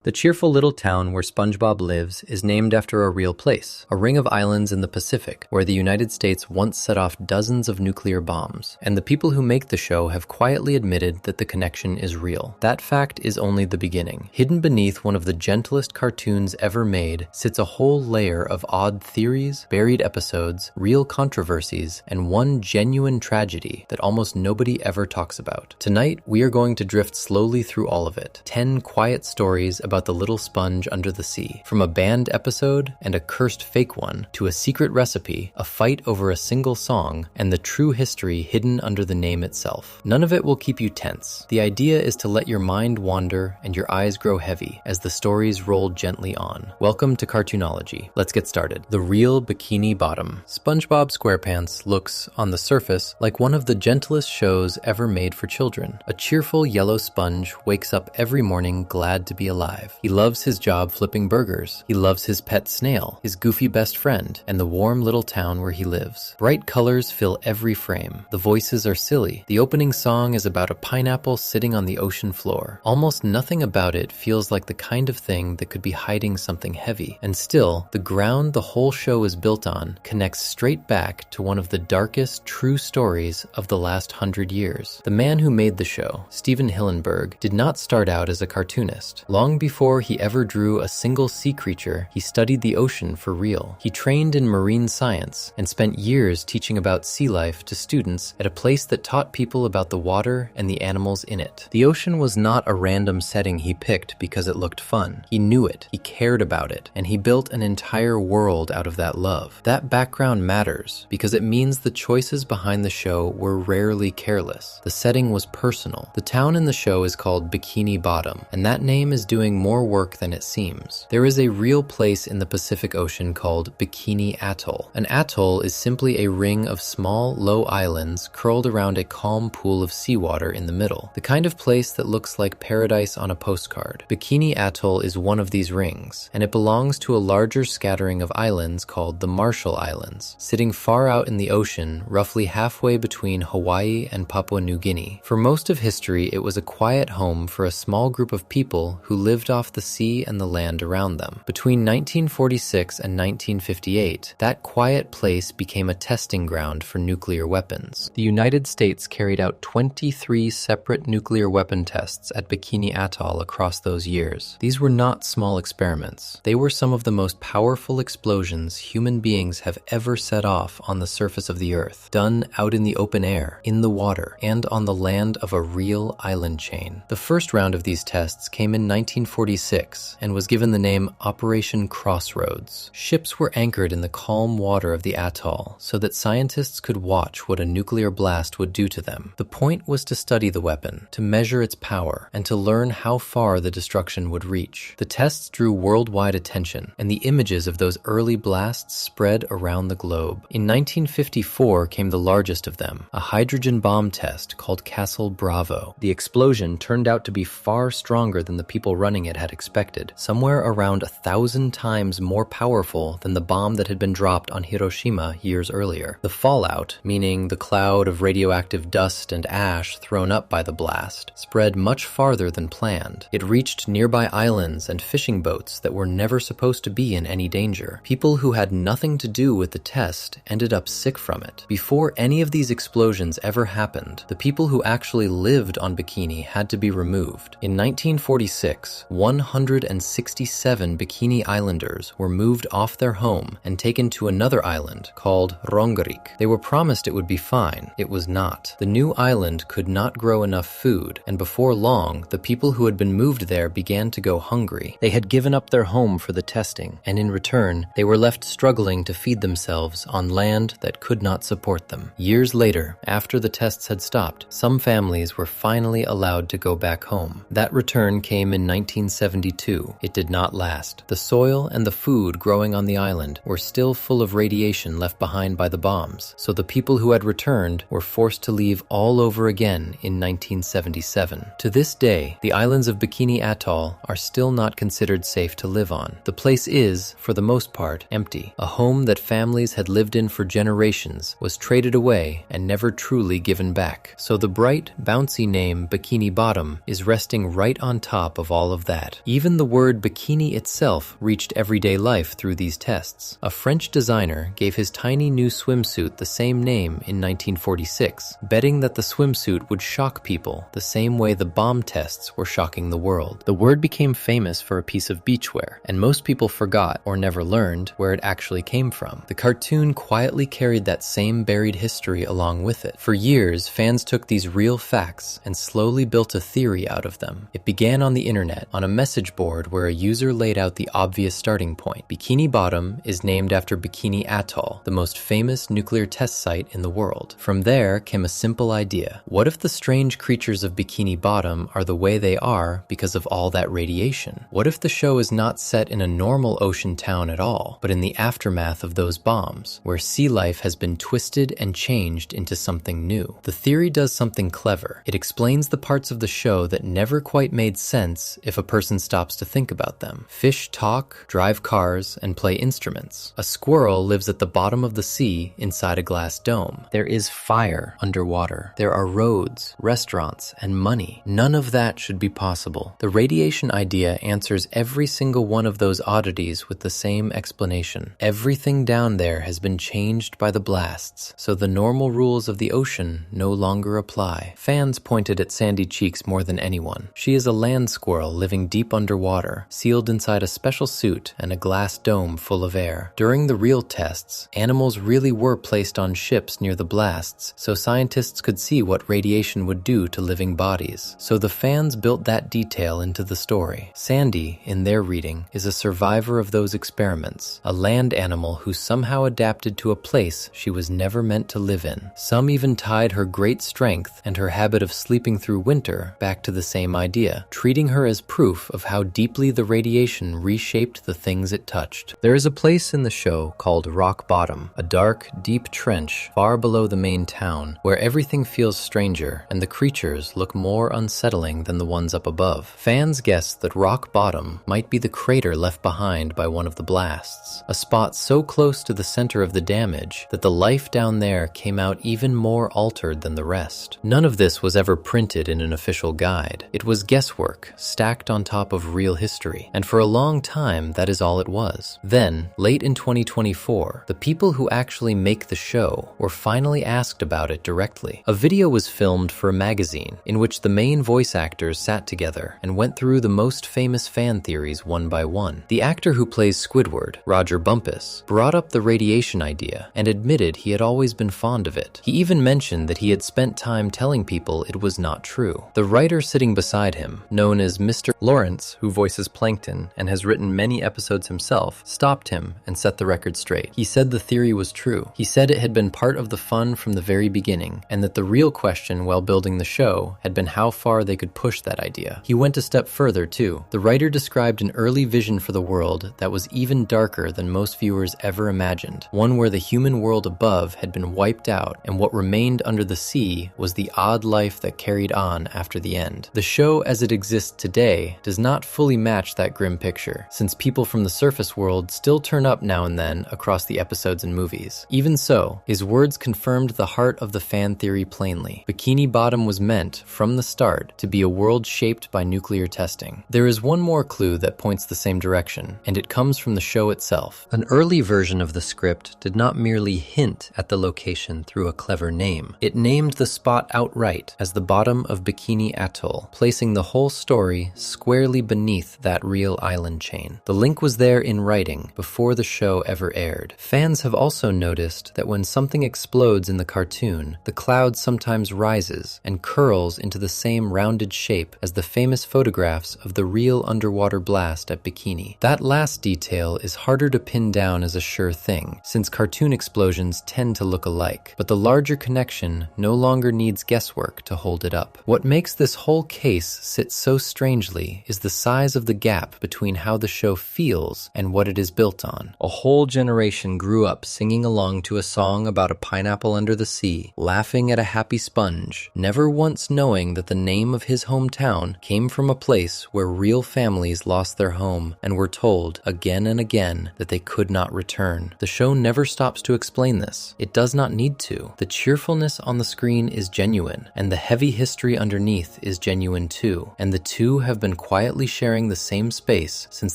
The cheerful little town where SpongeBob lives is named after a real place, a ring of islands in the Pacific, where the United States once set off dozens of nuclear bombs, and the people who make the show have quietly admitted that the connection is real. That fact is only the beginning. Hidden beneath one of the gentlest cartoons ever made sits a whole layer of odd theories, buried episodes, real controversies, and one genuine tragedy that almost nobody ever talks about. Tonight, we are going to drift slowly through all of it. 10 quiet stories about the little sponge under the sea. From a banned episode and a cursed fake one, to a secret recipe, a fight over a single song, and the true history hidden under the name itself. None of it will keep you tense. The idea is to let your mind wander and your eyes grow heavy as the stories roll gently on. Welcome to Cartoonology. Let's get started. The real Bikini Bottom. SpongeBob SquarePants looks, on the surface, like one of the gentlest shows ever made for children. A cheerful yellow sponge wakes up every morning glad to be alive. He loves his job flipping burgers. He loves his pet snail, his goofy best friend, and the warm little town where he lives. Bright colors fill every frame. The voices are silly. The opening song is about a pineapple sitting on the ocean floor. Almost nothing about it feels like the kind of thing that could be hiding something heavy. And still, the ground the whole show is built on connects straight back to one of the darkest true stories of the last 100 years. The man who made the show, Steven Hillenburg, did not start out as a cartoonist. Long before he ever drew a single sea creature, he studied the ocean for real. He trained in marine science and spent years teaching about sea life to students at a place that taught people about the water and the animals in it. The ocean was not a random setting he picked because it looked fun. He knew it, he cared about it, and he built an entire world out of that love. That background matters because it means the choices behind the show were rarely careless. The setting was personal. The town in the show is called Bikini Bottom, and that name is doing more work than it seems. There is a real place in the Pacific Ocean called Bikini Atoll. An atoll is simply a ring of small, low islands curled around a calm pool of seawater in the middle. The kind of place that looks like paradise on a postcard. Bikini Atoll is one of these rings, and it belongs to a larger scattering of islands called the Marshall Islands, sitting far out in the ocean, roughly halfway between Hawaii and Papua New Guinea. For most of history, it was a quiet home for a small group of people who lived off the sea and the land around them. Between 1946 and 1958, that quiet place became a testing ground for nuclear weapons. The United States carried out 23 separate nuclear weapon tests at Bikini Atoll across those years. These were not small experiments. They were some of the most powerful explosions human beings have ever set off on the surface of the earth, done out in the open air, in the water, and on the land of a real island chain. The first round of these tests came in 1946 and was given the name Operation Crossroads. Ships were anchored in the calm water of the atoll so that scientists could watch what a nuclear blast would do to them. The point was to study the weapon, to measure its power, and to learn how far the destruction would reach. The tests drew worldwide attention, and the images of those early blasts spread around the globe. In 1954 came the largest of them, a hydrogen bomb test called Castle Bravo. The explosion turned out to be far stronger than the people running it had expected, somewhere around 1,000 times more powerful than the bomb that had been dropped on Hiroshima years earlier. The fallout, meaning the cloud of radioactive dust and ash thrown up by the blast, spread much farther than planned. It reached nearby islands and fishing boats that were never supposed to be in any danger. People who had nothing to do with the test ended up sick from it. Before any of these explosions ever happened, the people who actually lived on Bikini had to be removed. In 1946, 167 Bikini Islanders were moved off their home and taken to another island called Rongerik. They were promised it would be fine. It was not. The new island could not grow enough food, and before long, the people who had been moved there began to go hungry. They had given up their home for the testing, and in return, they were left struggling to feed themselves on land that could not support them. Years later, after the tests had stopped, some families were finally allowed to go back home. That return came in 1972. It did not last. The soil and the food growing on the island were still full of radiation left behind by the bombs, so the people who had returned were forced to leave all over again in 1977. To this day, the islands of Bikini Atoll are still not considered safe to live on. The place is, for the most part, empty. A home that families had lived in for generations was traded away and never truly given back. So the bright, bouncy name Bikini Bottom is resting right on top of all of that, even the word bikini itself reached everyday life through these tests. A French designer gave his tiny new swimsuit the same name in 1946, betting that the swimsuit would shock people the same way the bomb tests were shocking the world. The word became famous for a piece of beachwear, and most people forgot or never learned where it actually came from. The cartoon quietly carried that same buried history along with it. For years, fans took these real facts and slowly built a theory out of them. It began on the internet, on a message board where a user laid out the obvious starting point. Bikini Bottom is named after Bikini Atoll, the most famous nuclear test site in the world. From there came a simple idea. What if the strange creatures of Bikini Bottom are the way they are because of all that radiation? What if the show is not set in a normal ocean town at all, but in the aftermath of those bombs, where sea life has been twisted and changed into something new? The theory does something clever. It explains the parts of the show that never quite made sense if a person stops to think about them. Fish talk, drive cars, and play instruments. A squirrel lives at the bottom of the sea inside a glass dome. There is fire underwater. There are roads, restaurants, and money. None of that should be possible. The radiation idea answers every single one of those oddities with the same explanation. Everything down there has been changed by the blasts, so the normal rules of the ocean no longer apply. Fans pointed at Sandy Cheeks more than anyone. She is a land squirrel living deep underwater, sealed inside a special suit and a glass dome full of air. During the real tests, animals really were placed on ships near the blasts, so scientists could see what radiation would do to living bodies. So the fans built that detail into the story. Sandy, in their reading, is a survivor of those experiments, a land animal who somehow adapted to a place she was never meant to live in. Some even tied her great strength and her habit of sleeping through winter back to the same idea, treating her as proof of how deeply the radiation reshaped the things it touched. There is a place in the show called Rock Bottom, a dark, deep trench far below the main town, where everything feels stranger and the creatures look more unsettling than the ones up above. Fans guess that Rock Bottom might be the crater left behind by one of the blasts, a spot so close to the center of the damage that the life down there came out even more altered than the rest. None of this was ever printed in an official guide. It was guesswork stacked on top of real history, and for a long time that is all it was. Then, late in 2024, the people who actually make the show were finally asked about it directly. A video was filmed for a magazine in which the main voice actors sat together and went through the most famous fan theories one by one. The actor who plays Squidward, Roger Bumpus, brought up the radiation idea and admitted he had always been fond of it. He even mentioned that he had spent time telling people it was not true. The writer sitting beside him, known as Mr. Lawrence, who voices Plankton and has written many episodes himself, stopped him and set the record straight. He said the theory was true. He said it had been part of the fun from the very beginning, and that the real question while building the show had been how far they could push that idea. He went a step further too. The writer described an early vision for the world that was even darker than most viewers ever imagined, one where the human world above had been wiped out and what remained under the sea was the odd life that carried on after the end. The show as it exists today does not fully match that grim picture, since people from the surface world still turn up now and then across the episodes and movies. Even so, his words confirmed the heart of the fan theory plainly. Bikini Bottom was meant, from the start, to be a world shaped by nuclear testing. There is one more clue that points the same direction, and it comes from the show itself. An early version of the script did not merely hint at the location through a clever name. It named the spot outright as the bottom of Bikini Atoll, placing the whole story squarely beneath that real island chain. The link was there in writing before the show ever aired. Fans have also noticed that when something explodes in the cartoon, the cloud sometimes rises and curls into the same rounded shape as the famous photographs of the real underwater blast at Bikini. That last detail is harder to pin down as a sure thing, since cartoon explosions tend to look alike, but the larger connection no longer needs guesswork to hold it up. What makes this whole case sit so strangely is the size of the gap between how the show feels and what it is built on. A whole generation grew up singing along to a song about a pineapple under the sea, laughing at a happy sponge, never once knowing that the name of his hometown came from a place where real families lost their home and were told again and again that they could not return. The show never stops to explain this. It does not need to. The cheerfulness on the screen is genuine, and the heavy history underneath is genuine too, and the two have been quietly sharing the same space since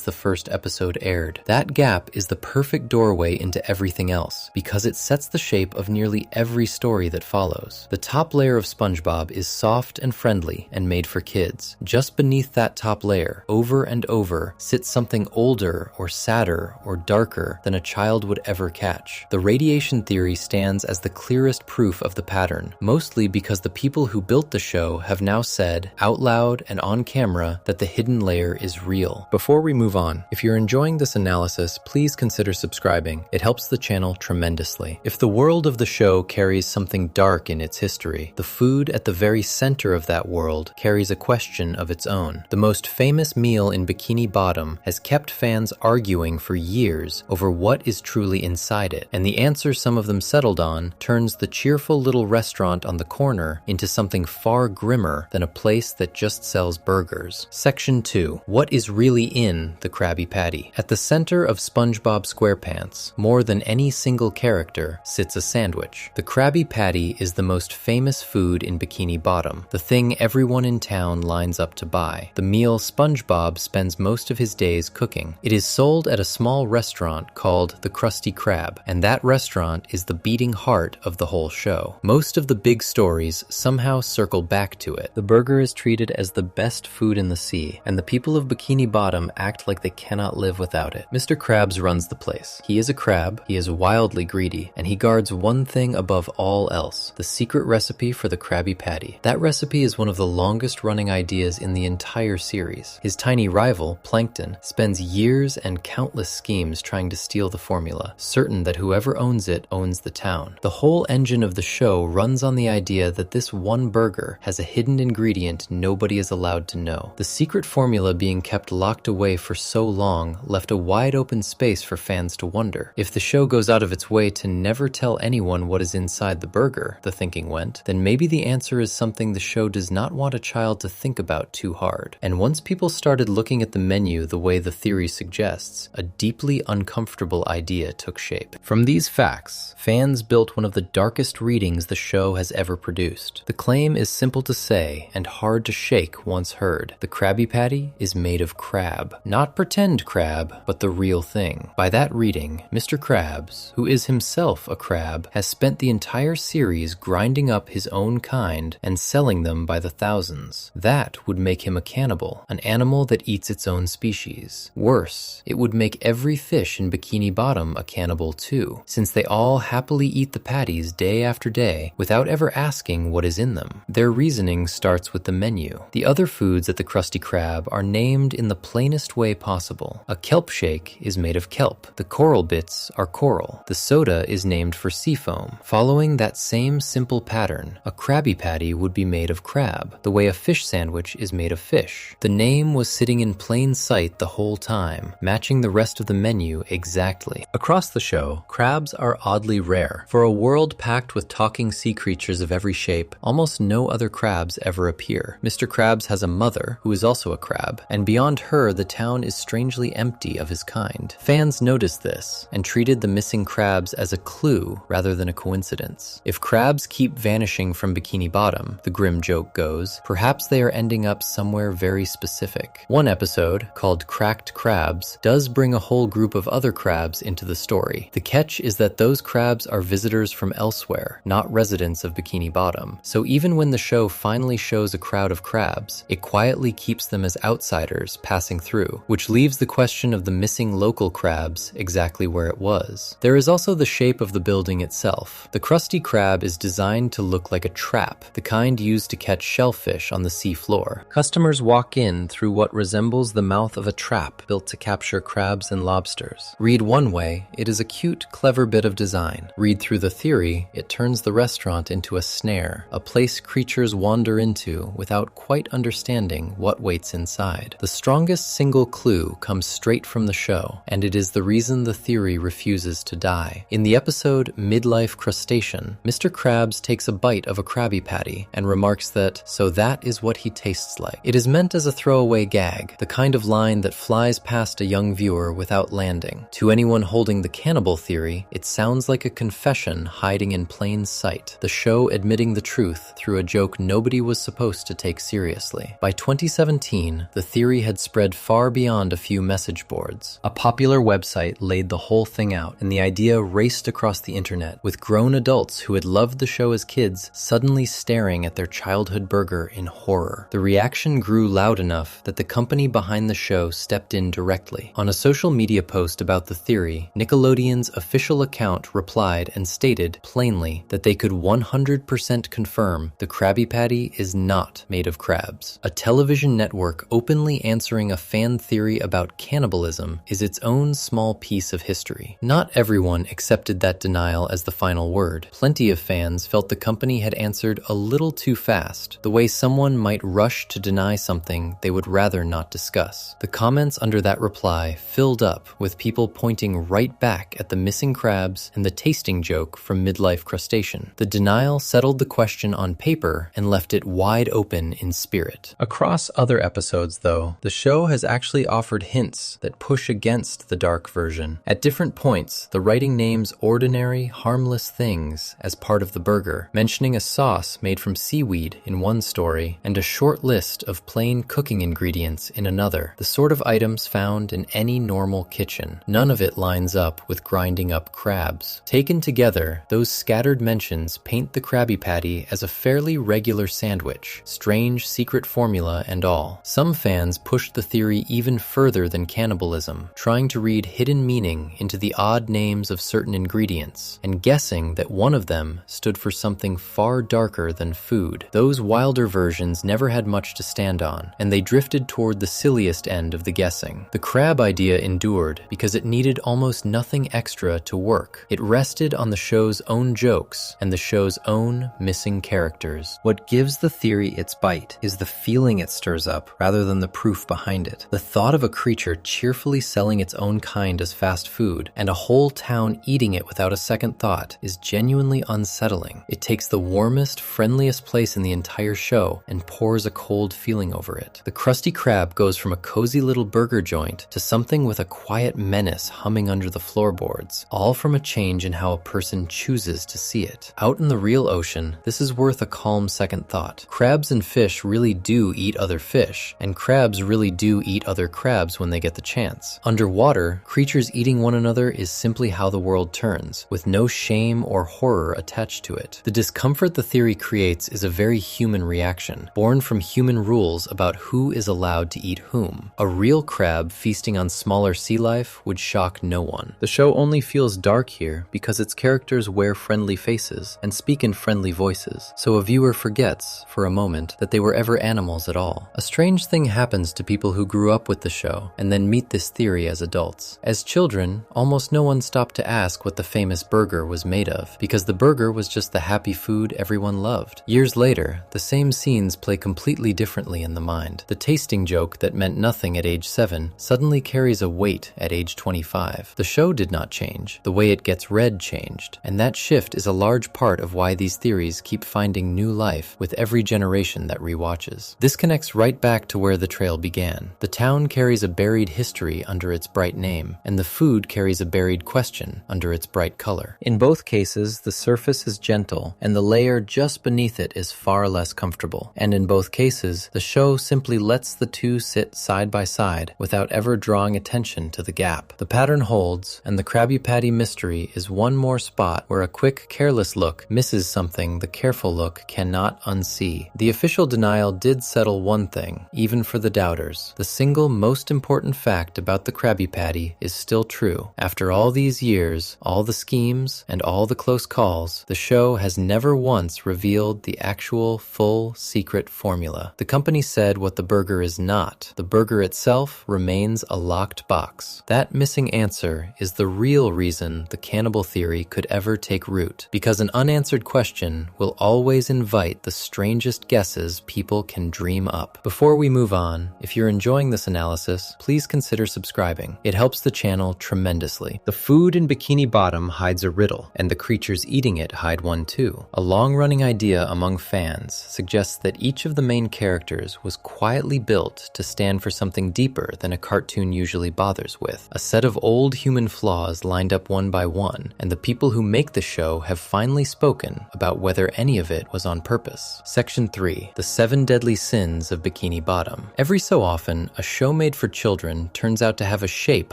the first episode aired. That gap is the perfect doorway into everything else, because it sets the shape of nearly every story that follows. The top layer of SpongeBob is soft and friendly and made for kids. Just beneath that top layer, over and over, sits something older or sadder or darker than a child would ever catch. The radiation theory stands as the clearest proof of the pattern, mostly because the people who built the show have now said, out loud and on camera, that the hidden layer is real. Before we move on, if you're enjoying this analysis, please consider subscribing. It helps the channel tremendously. If the world of the show carries something dark in its history, the food at the very center of that world carries a question of its own. The most famous meal in Bikini Bottom has kept fans arguing for years over what is truly inside it, and the answer some of them settled on turns the cheerful little restaurant on the corner into something far grimmer than a place that just sells burgers. Section 2. What is really in the Krabby Patty? At the center of SpongeBob SquarePants, more than any single character, sits a sandwich. The Krabby Patty is the most famous food in Bikini Bottom, the thing everyone in town lines up to buy, the meal SpongeBob spends most of his days cooking. It is sold at a small restaurant called the Krusty Krab, and that restaurant is the beating heart of the whole show. Most of the big stories somehow circle back to it. The burger is treated as the best food in the sea, and the people of Bikini Bottom act like they cannot live without it. Mr. Krabs runs the place. He is a crab, he is wildly greedy, and he guards one thing above all else, the secret recipe for the Krabby Patty. That recipe is one of the longest running ideas in the entire series. His tiny rival, Plankton, spends years and countless schemes trying to steal the formula, certain that whoever owns it owns the town. The whole engine of the show runs on the idea that this one burger has a hidden ingredient nobody is allowed to know. The secret formula being kept locked away for so long left a wide open space for fans to wonder. If the show goes out of its way to never tell anyone what is inside the burger, the thinking went, then maybe the answer is something the show does not want a child to think about too hard. And once people started looking at the menu the way the theory suggests, a deeply uncomfortable idea took shape. From these facts, fans built one of the darkest readings the show has ever produced. The claim is simple to say and hard to shake once heard. The Krabby Patty is made of crab. Not pretend crab, but the real thing. By that reading, Mr. Krabs, who is himself a crab, has spent the entire series grinding up his own kind and selling them by the thousands. That would make him a cannibal, an animal that eats its own species. Worse, it would make every fish in Bikini Bottom a cannibal too, since they all happily eat the patties day after day without ever asking what is in them. Their reasoning starts with the menu. The other foods at the Krusty Krab are named in the plainest way possible. A kelp shake is made of kelp. The coral bits are coral. The soda is named for sea foam. Following that same simple pattern, a Krabby Patty would be made of crab, the way a fish sandwich is made of fish. The name was sitting in plain sight the whole time, matching the rest of the menu exactly. Across the show, crabs are oddly rare. For a world packed with talking sea creatures of every shape, almost no other crabs ever appear. Mr. Krabs has a mother, who is also a crab, and beyond her, the town is strangely empty of his kind. Fans noticed this, and treated the missing crabs as a clue rather than a coincidence. If crabs keep vanishing from Bikini Bottom, the grim joke goes, perhaps they are ending up somewhere very specific. One episode, called Cracked Crabs, does bring a whole group of other crabs into the story. The catch is that those crabs are visitors from elsewhere, not residents of Bikini Bottom. So even when the show finally shows a crowd of crabs, it quietly keeps them as outsiders passing through, which leaves the question of the missing local crabs exactly where it was. There is also the shape of the building itself. The Krusty Krab is designed to look like a trap, the kind used to catch shellfish on the sea floor. Customers walk in through what resembles the mouth of a trap built to capture crabs and lobsters. Read one way, it is a cute, clever bit of design. Read through the theory, it turns the restaurant into a snare, a place creatures wander into without quite understanding what waits inside. The strongest single clue comes straight from the show, and it is the reason the theory refuses to die. In the episode Midlife Crustacean, Mr. Krabs takes a bite of a Krabby Patty and remarks that, "So that is what he tastes like." It is meant as a throwaway gag, the kind of line that flies past a young viewer without landing. To anyone holding the cannibal theory, it sounds like a confession hiding in plain sight, the show admitting the truth through a joke nobody was supposed to take seriously. By 2017, 2017, the theory had spread far beyond a few message boards. A popular website laid the whole thing out, and the idea raced across the internet, with grown adults who had loved the show as kids suddenly staring at their childhood burger in horror. The reaction grew loud enough that the company behind the show stepped in directly. On a social media post about the theory, Nickelodeon's official account replied and stated plainly that they could 100% confirm the Krabby Patty is not made of crabs. A television network openly answering a fan theory about cannibalism is its own small piece of history. Not everyone accepted that denial as the final word. Plenty of fans felt the company had answered a little too fast, the way someone might rush to deny something they would rather not discuss. The comments under that reply filled up with people pointing right back at the missing crabs and the tasting joke from Midlife Crustacean. The denial settled the question on paper and left it wide open in spirit. Across other episodes, though, the show has actually offered hints that push against the dark version. At different points, the writing names ordinary, harmless things as part of the burger, mentioning a sauce made from seaweed in one story and a short list of plain cooking ingredients in another, the sort of items found in any normal kitchen. None of it lines up with grinding up crabs. Taken together, those scattered mentions paint the Krabby Patty as a fairly regular sandwich, strange secret formula and all. Some fans pushed the theory even further than cannibalism, trying to read hidden meaning into the odd names of certain ingredients, and guessing that one of them stood for something far darker than food. Those wilder versions never had much to stand on, and they drifted toward the silliest end of the guessing. The crab idea endured because it needed almost nothing extra to work. It rested on the show's own jokes and the show's own missing characters. What gives the theory its bite is the feeling it stirs up rather than the proof behind it. The thought of a creature cheerfully selling its own kind as fast food and a whole town eating it without a second thought is genuinely unsettling. It takes the warmest, friendliest place in the entire show and pours a cold feeling over it. The Krusty Krab goes from a cozy little burger joint to something with a quiet menace humming under the floorboards, all from a change in how a person chooses to see it. Out in the real ocean, this is worth a calm second thought. Crabs and fish really do eat other fish, and crabs really do eat other crabs when they get the chance. Underwater, creatures eating one another is simply how the world turns, with no shame or horror attached to it. The discomfort the theory creates is a very human reaction, born from human rules about who is allowed to eat whom. A real crab feasting on smaller sea life would shock no one. The show only feels dark here because its characters wear friendly faces and speak in friendly voices, so a viewer forgets, for a moment, that they were ever animals at all. A strange thing happens to people who grew up with the show and then meet this theory as adults. As children, almost no one stopped to ask what the famous burger was made of, because the burger was just the happy food everyone loved. Years later, the same scenes play completely differently in the mind. The tasting joke that meant nothing at age 7 suddenly carries a weight at age 25. The show did not change. The way it gets read changed, and that shift is a large part of why these theories keep finding new life with every generation that rewatches. This connects right back to where the trail began. The town carries a buried history under its bright name, and the food carries a buried question under its bright color. In both cases, the surface is gentle, and the layer just beneath it is far less comfortable. And in both cases, the show simply lets the two sit side by side without ever drawing attention to the gap. The pattern holds, and the Krabby Patty mystery is one more spot where a quick, careless look misses something the careful look cannot unsee. The official denial did settle one thing, even for the doubters. The single most important fact about the Krabby Patty is still true. After all these years, all the schemes, and all the close calls, the show has never once revealed the actual, full, secret formula. The company said what the burger is not. The burger itself remains a locked box. That missing answer is the real reason the cannibal theory could ever take root, because an unanswered question will always invite the strangest guesses people can dream up. Before we move on, if you're enjoying this analysis, please consider subscribing. It helps the channel tremendously. The food in Bikini Bottom hides a riddle, and the creatures eating it hide one too. A long-running idea among fans suggests that each of the main characters was quietly built to stand for something deeper than a cartoon usually bothers with. A set of old human flaws lined up one by one, and the people who make the show have finally spoken about whether any of it was on purpose. Section 3. The 7 Deadly Sins of Bikini Bikini Bottom. Every so often, a show made for children turns out to have a shape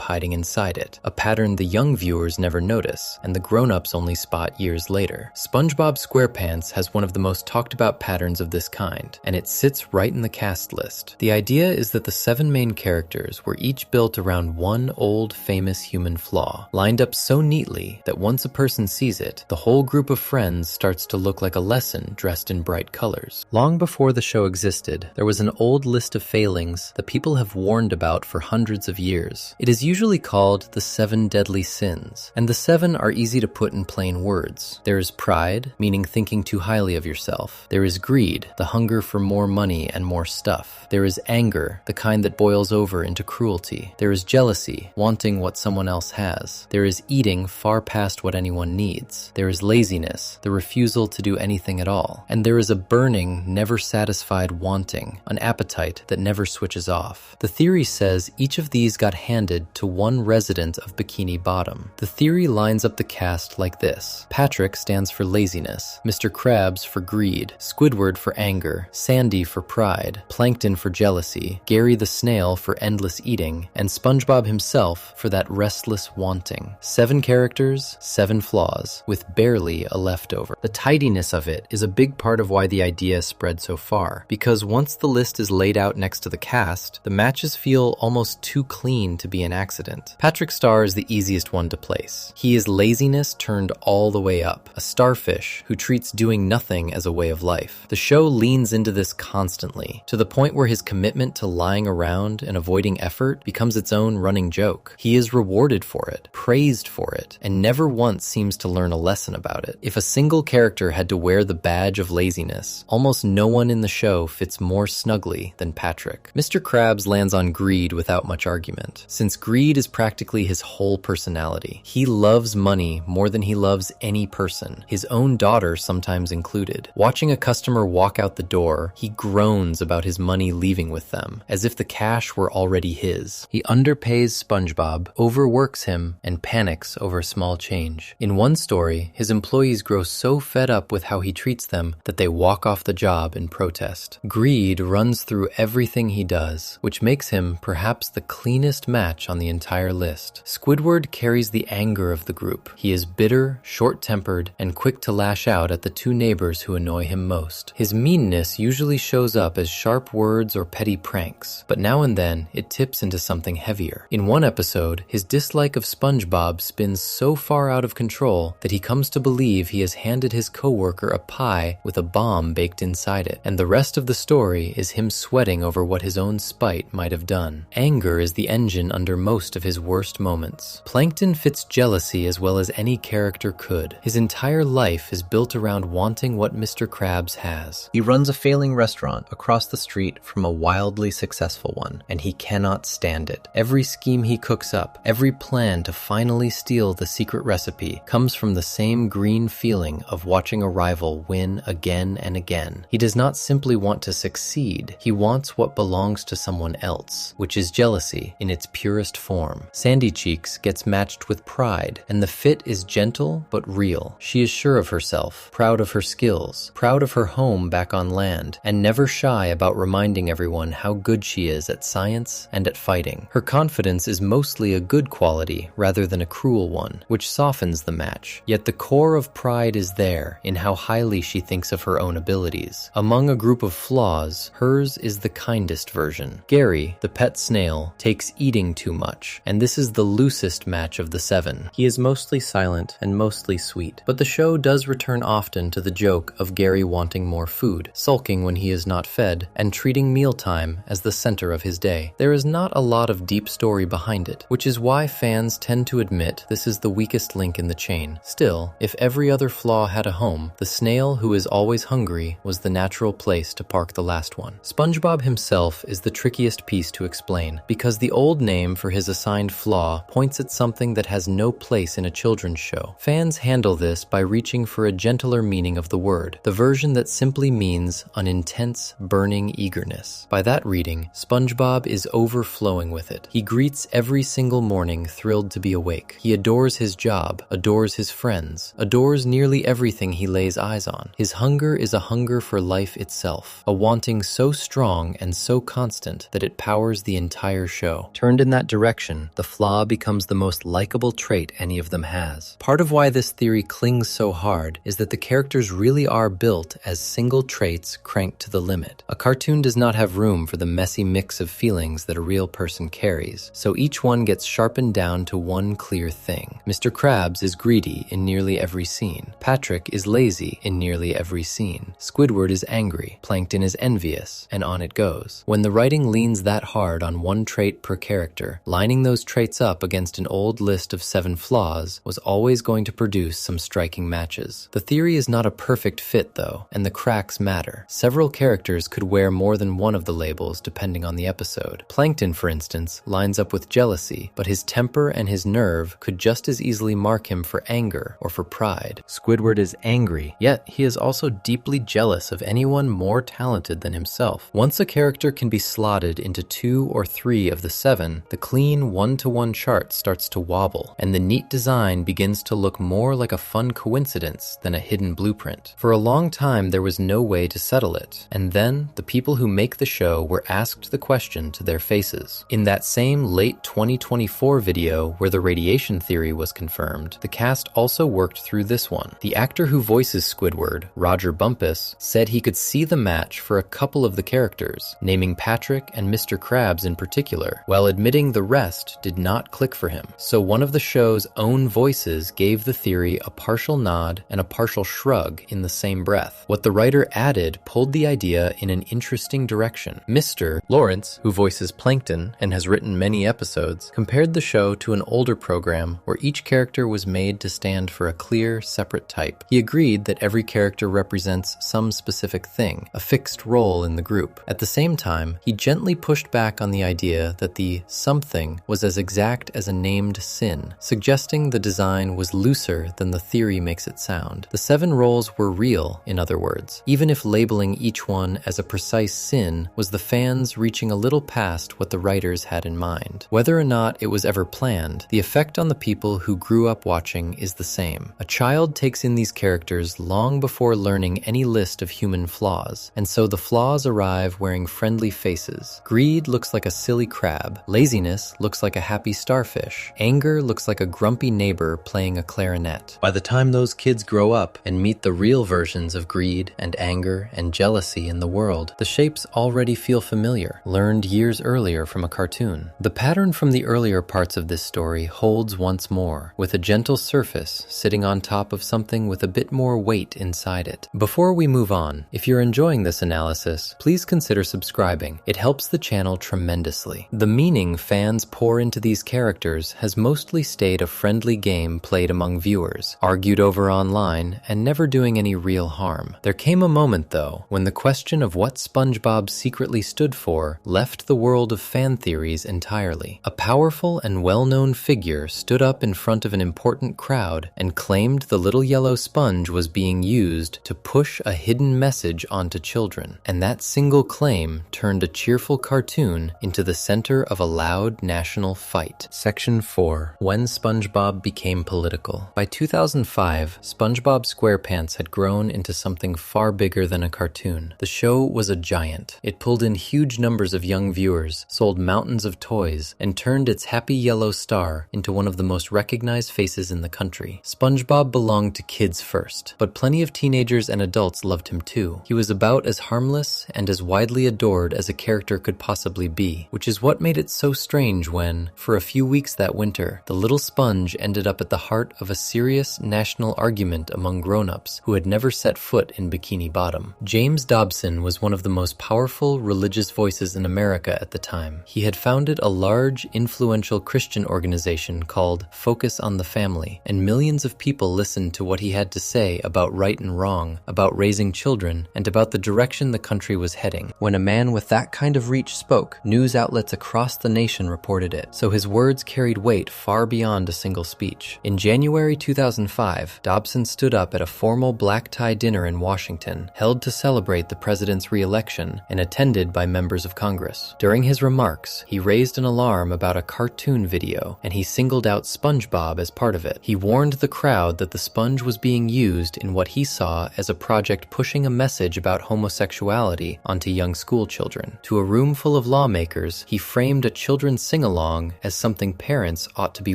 hiding inside it, a pattern the young viewers never notice, and the grown-ups only spot years later. SpongeBob SquarePants has one of the most talked about patterns of this kind, and it sits right in the cast list. The idea is that the 7 main characters were each built around one old, famous human flaw, lined up so neatly that once a person sees it, the whole group of friends starts to look like a lesson dressed in bright colors. Long before the show existed, there was an old list of failings that people have warned about for hundreds of years. It is usually called the 7 deadly sins, and the 7 are easy to put in plain words. There is pride, meaning thinking too highly of yourself. There is greed, the hunger for more money and more stuff. There is anger, the kind that boils over into cruelty. There is jealousy, wanting what someone else has. There is eating far past what anyone needs. There is laziness, the refusal to do anything at all. And there is a burning, never satisfied wanting, an appetite that never switches off. The theory says each of these got handed to one resident of Bikini Bottom. The theory lines up the cast like this. Patrick stands for laziness, Mr. Krabs for greed, Squidward for anger, Sandy for pride, Plankton for jealousy, Gary the snail for endless eating, and SpongeBob himself for that restless wanting. 7 characters, 7 flaws, with barely a leftover. The tidiness of it is a big part of why the idea spread so far, because once the list is laid out next to the cast, the matches feel almost too clean to be an accident. Patrick Star is the easiest one to place. He is laziness turned all the way up, a starfish who treats doing nothing as a way of life. The show leans into this constantly, to the point where his commitment to lying around and avoiding effort becomes its own running joke. He is rewarded for it, praised for it, and never once seems to learn a lesson about it. If a single character had to wear the badge of laziness, almost no one in the show fits more snugly than Patrick. Mr. Krabs lands on greed without much argument, since greed is practically his whole personality. He loves money more than he loves any person, his own daughter sometimes included. Watching a customer walk out the door, he groans about his money leaving with them, as if the cash were already his. He underpays SpongeBob, overworks him, and panics over a small change. In one story, his employees grow so fed up with how he treats them that they walk off the job in protest. Greed runs through everything he does, which makes him perhaps the cleanest match on the entire list. Squidward carries the anger of the group. He is bitter, short-tempered, and quick to lash out at the 2 neighbors who annoy him most. His meanness usually shows up as sharp words or petty pranks, but now and then it tips into something heavier. In one episode, his dislike of SpongeBob spins so far out of control that he comes to believe he has handed his coworker a pie with a bomb baked inside it, and the rest of the story is him sweating over what his own spite might have done. Anger is the engine under most of his worst moments. Plankton fits jealousy as well as any character could. His entire life is built around wanting what Mr. Krabs has. He runs a failing restaurant across the street from a wildly successful one, and he cannot stand it. Every scheme he cooks up, every plan to finally steal the secret recipe, comes from the same green feeling of watching a rival win again and again. He does not simply want to succeed, he wants what belongs to someone else, which is jealousy in its purest form. Sandy Cheeks gets matched with pride, and the fit is gentle but real. She is sure of herself, proud of her skills, proud of her home back on land, and never shy about reminding everyone how good she is at science and at fighting. Her confidence is mostly a good quality rather than a cruel one, which softens the match. Yet the core of pride is there in how highly she thinks of her own abilities. Among a group of flaws, hers is the kindest version. Gary, the pet snail, takes eating too much, and this is the loosest match of the 7. He is mostly silent and mostly sweet, but the show does return often to the joke of Gary wanting more food, sulking when he is not fed, and treating mealtime as the center of his day. There is not a lot of deep story behind it, which is why fans tend to admit this is the weakest link in the chain. Still, if every other flaw had a home, the snail who is always hungry was the natural place to park the last one. SpongeBob himself is the trickiest piece to explain, because the old name for his assigned flaw points at something that has no place in a children's show. Fans handle this by reaching for a gentler meaning of the word, the version that simply means an intense, burning eagerness. By that reading, SpongeBob is overflowing with it. He greets every single morning thrilled to be awake. He adores his job, adores his friends, adores nearly everything he lays eyes on. His hunger is a hunger for life itself, a wanting so strong and so constant that it powers the entire show. Turned in that direction, the flaw becomes the most likable trait any of them has. Part of why this theory clings so hard is that the characters really are built as single traits cranked to the limit. A cartoon does not have room for the messy mix of feelings that a real person carries, so each one gets sharpened down to one clear thing. Mr. Krabs is greedy in nearly every scene. Patrick is lazy in nearly every scene. Squidward is angry. Plankton is envious, and on it goes. When the writing leans that hard on one trait per character, lining those traits up against an old list of 7 flaws was always going to produce some striking matches. The theory is not a perfect fit, though, and the cracks matter. Several characters could wear more than one of the labels depending on the episode. Plankton, for instance, lines up with jealousy, but his temper and his nerve could just as easily mark him for anger or for pride. Squidward is angry, yet he is also deeply jealous of anyone more talented than himself. Once a character can be slotted into 2 or 3 of the 7, the clean one-to-one chart starts to wobble, and the neat design begins to look more like a fun coincidence than a hidden blueprint. For a long time, there was no way to settle it, and then the people who make the show were asked the question to their faces. In that same late 2024 video where the radiation theory was confirmed, the cast also worked through this one. The actor who voices Squidward, Roger Bumpus, said he could see the match for a couple of the characters, naming Patrick and Mr. Krabs in particular, while admitting the rest did not click for him. So one of the show's own voices gave the theory a partial nod and a partial shrug in the same breath. What the writer added pulled the idea in an interesting direction. Mr. Lawrence, who voices Plankton and has written many episodes, compared the show to an older program where each character was made to stand for a clear, separate type. He agreed that every character represents some specific thing, a fixed role in the group. At the same time, he gently pushed back on the idea that the something was as exact as a named sin, suggesting the design was looser than the theory makes it sound. The 7 roles were real, in other words, even if labeling each one as a precise sin was the fans reaching a little past what the writers had in mind. Whether or not it was ever planned, the effect on the people who grew up watching is the same. A child takes in these characters long before learning any list of human flaws, and so the flaws arrive wearing friendly faces. Greed looks like a silly crab. Laziness looks like a happy starfish. Anger looks like a grumpy neighbor playing a clarinet. By the time those kids grow up and meet the real versions of greed and anger and jealousy in the world, the shapes already feel familiar, learned years earlier from a cartoon. The pattern from the earlier parts of this story holds once more, with a gentle surface sitting on top of something with a bit more weight inside it. Before we move on, if you're enjoying this analysis, please consider subscribing. It helps the channel tremendously. The meaning fans pour into these characters has mostly stayed a friendly game played among viewers, argued over online, and never doing any real harm. There came a moment, though, when the question of what SpongeBob secretly stood for left the world of fan theories entirely. A powerful and well-known figure stood up in front of an important crowd and claimed the little yellow sponge was being used to push a hidden message onto children. And that single claim turned a cheerful cartoon into the center of a loud national fight. Section 4. When SpongeBob became political. By 2005, SpongeBob SquarePants had grown into something far bigger than a cartoon. The show was a giant. It pulled in huge numbers of young viewers, sold mountains of toys, and turned its happy yellow star into one of the most recognized faces in the country. SpongeBob belonged to kids first, but plenty of teenagers and adults loved him too. He was about as harmless and as widely adored as a character could possibly be, which is what made it so strange when, for a few weeks that winter, the little sponge ended up at the heart of a serious national argument among grown-ups who had never set foot in Bikini Bottom. James Dobson was one of the most powerful religious voices in America at the time. He had founded a large, influential Christian organization called Focus on the Family, and millions of people listened to what he had to say about right and wrong, about raising children, and about the direction the country was heading. When a man with that kind of reach spoke, news outlets across the nation reported it, so his words carried weight far beyond a single speech. In January 2005, Dobson stood up at a formal black-tie dinner in Washington, held to celebrate the president's re-election and attended by members of Congress. During his remarks, he raised an alarm about a cartoon video, and he singled out SpongeBob as part of it. He warned the crowd that the sponge was being used in what he saw as a project pushing a message about homosexuality onto young school children. To a room full of lawmakers, he framed a children's sing-along as something parents ought to be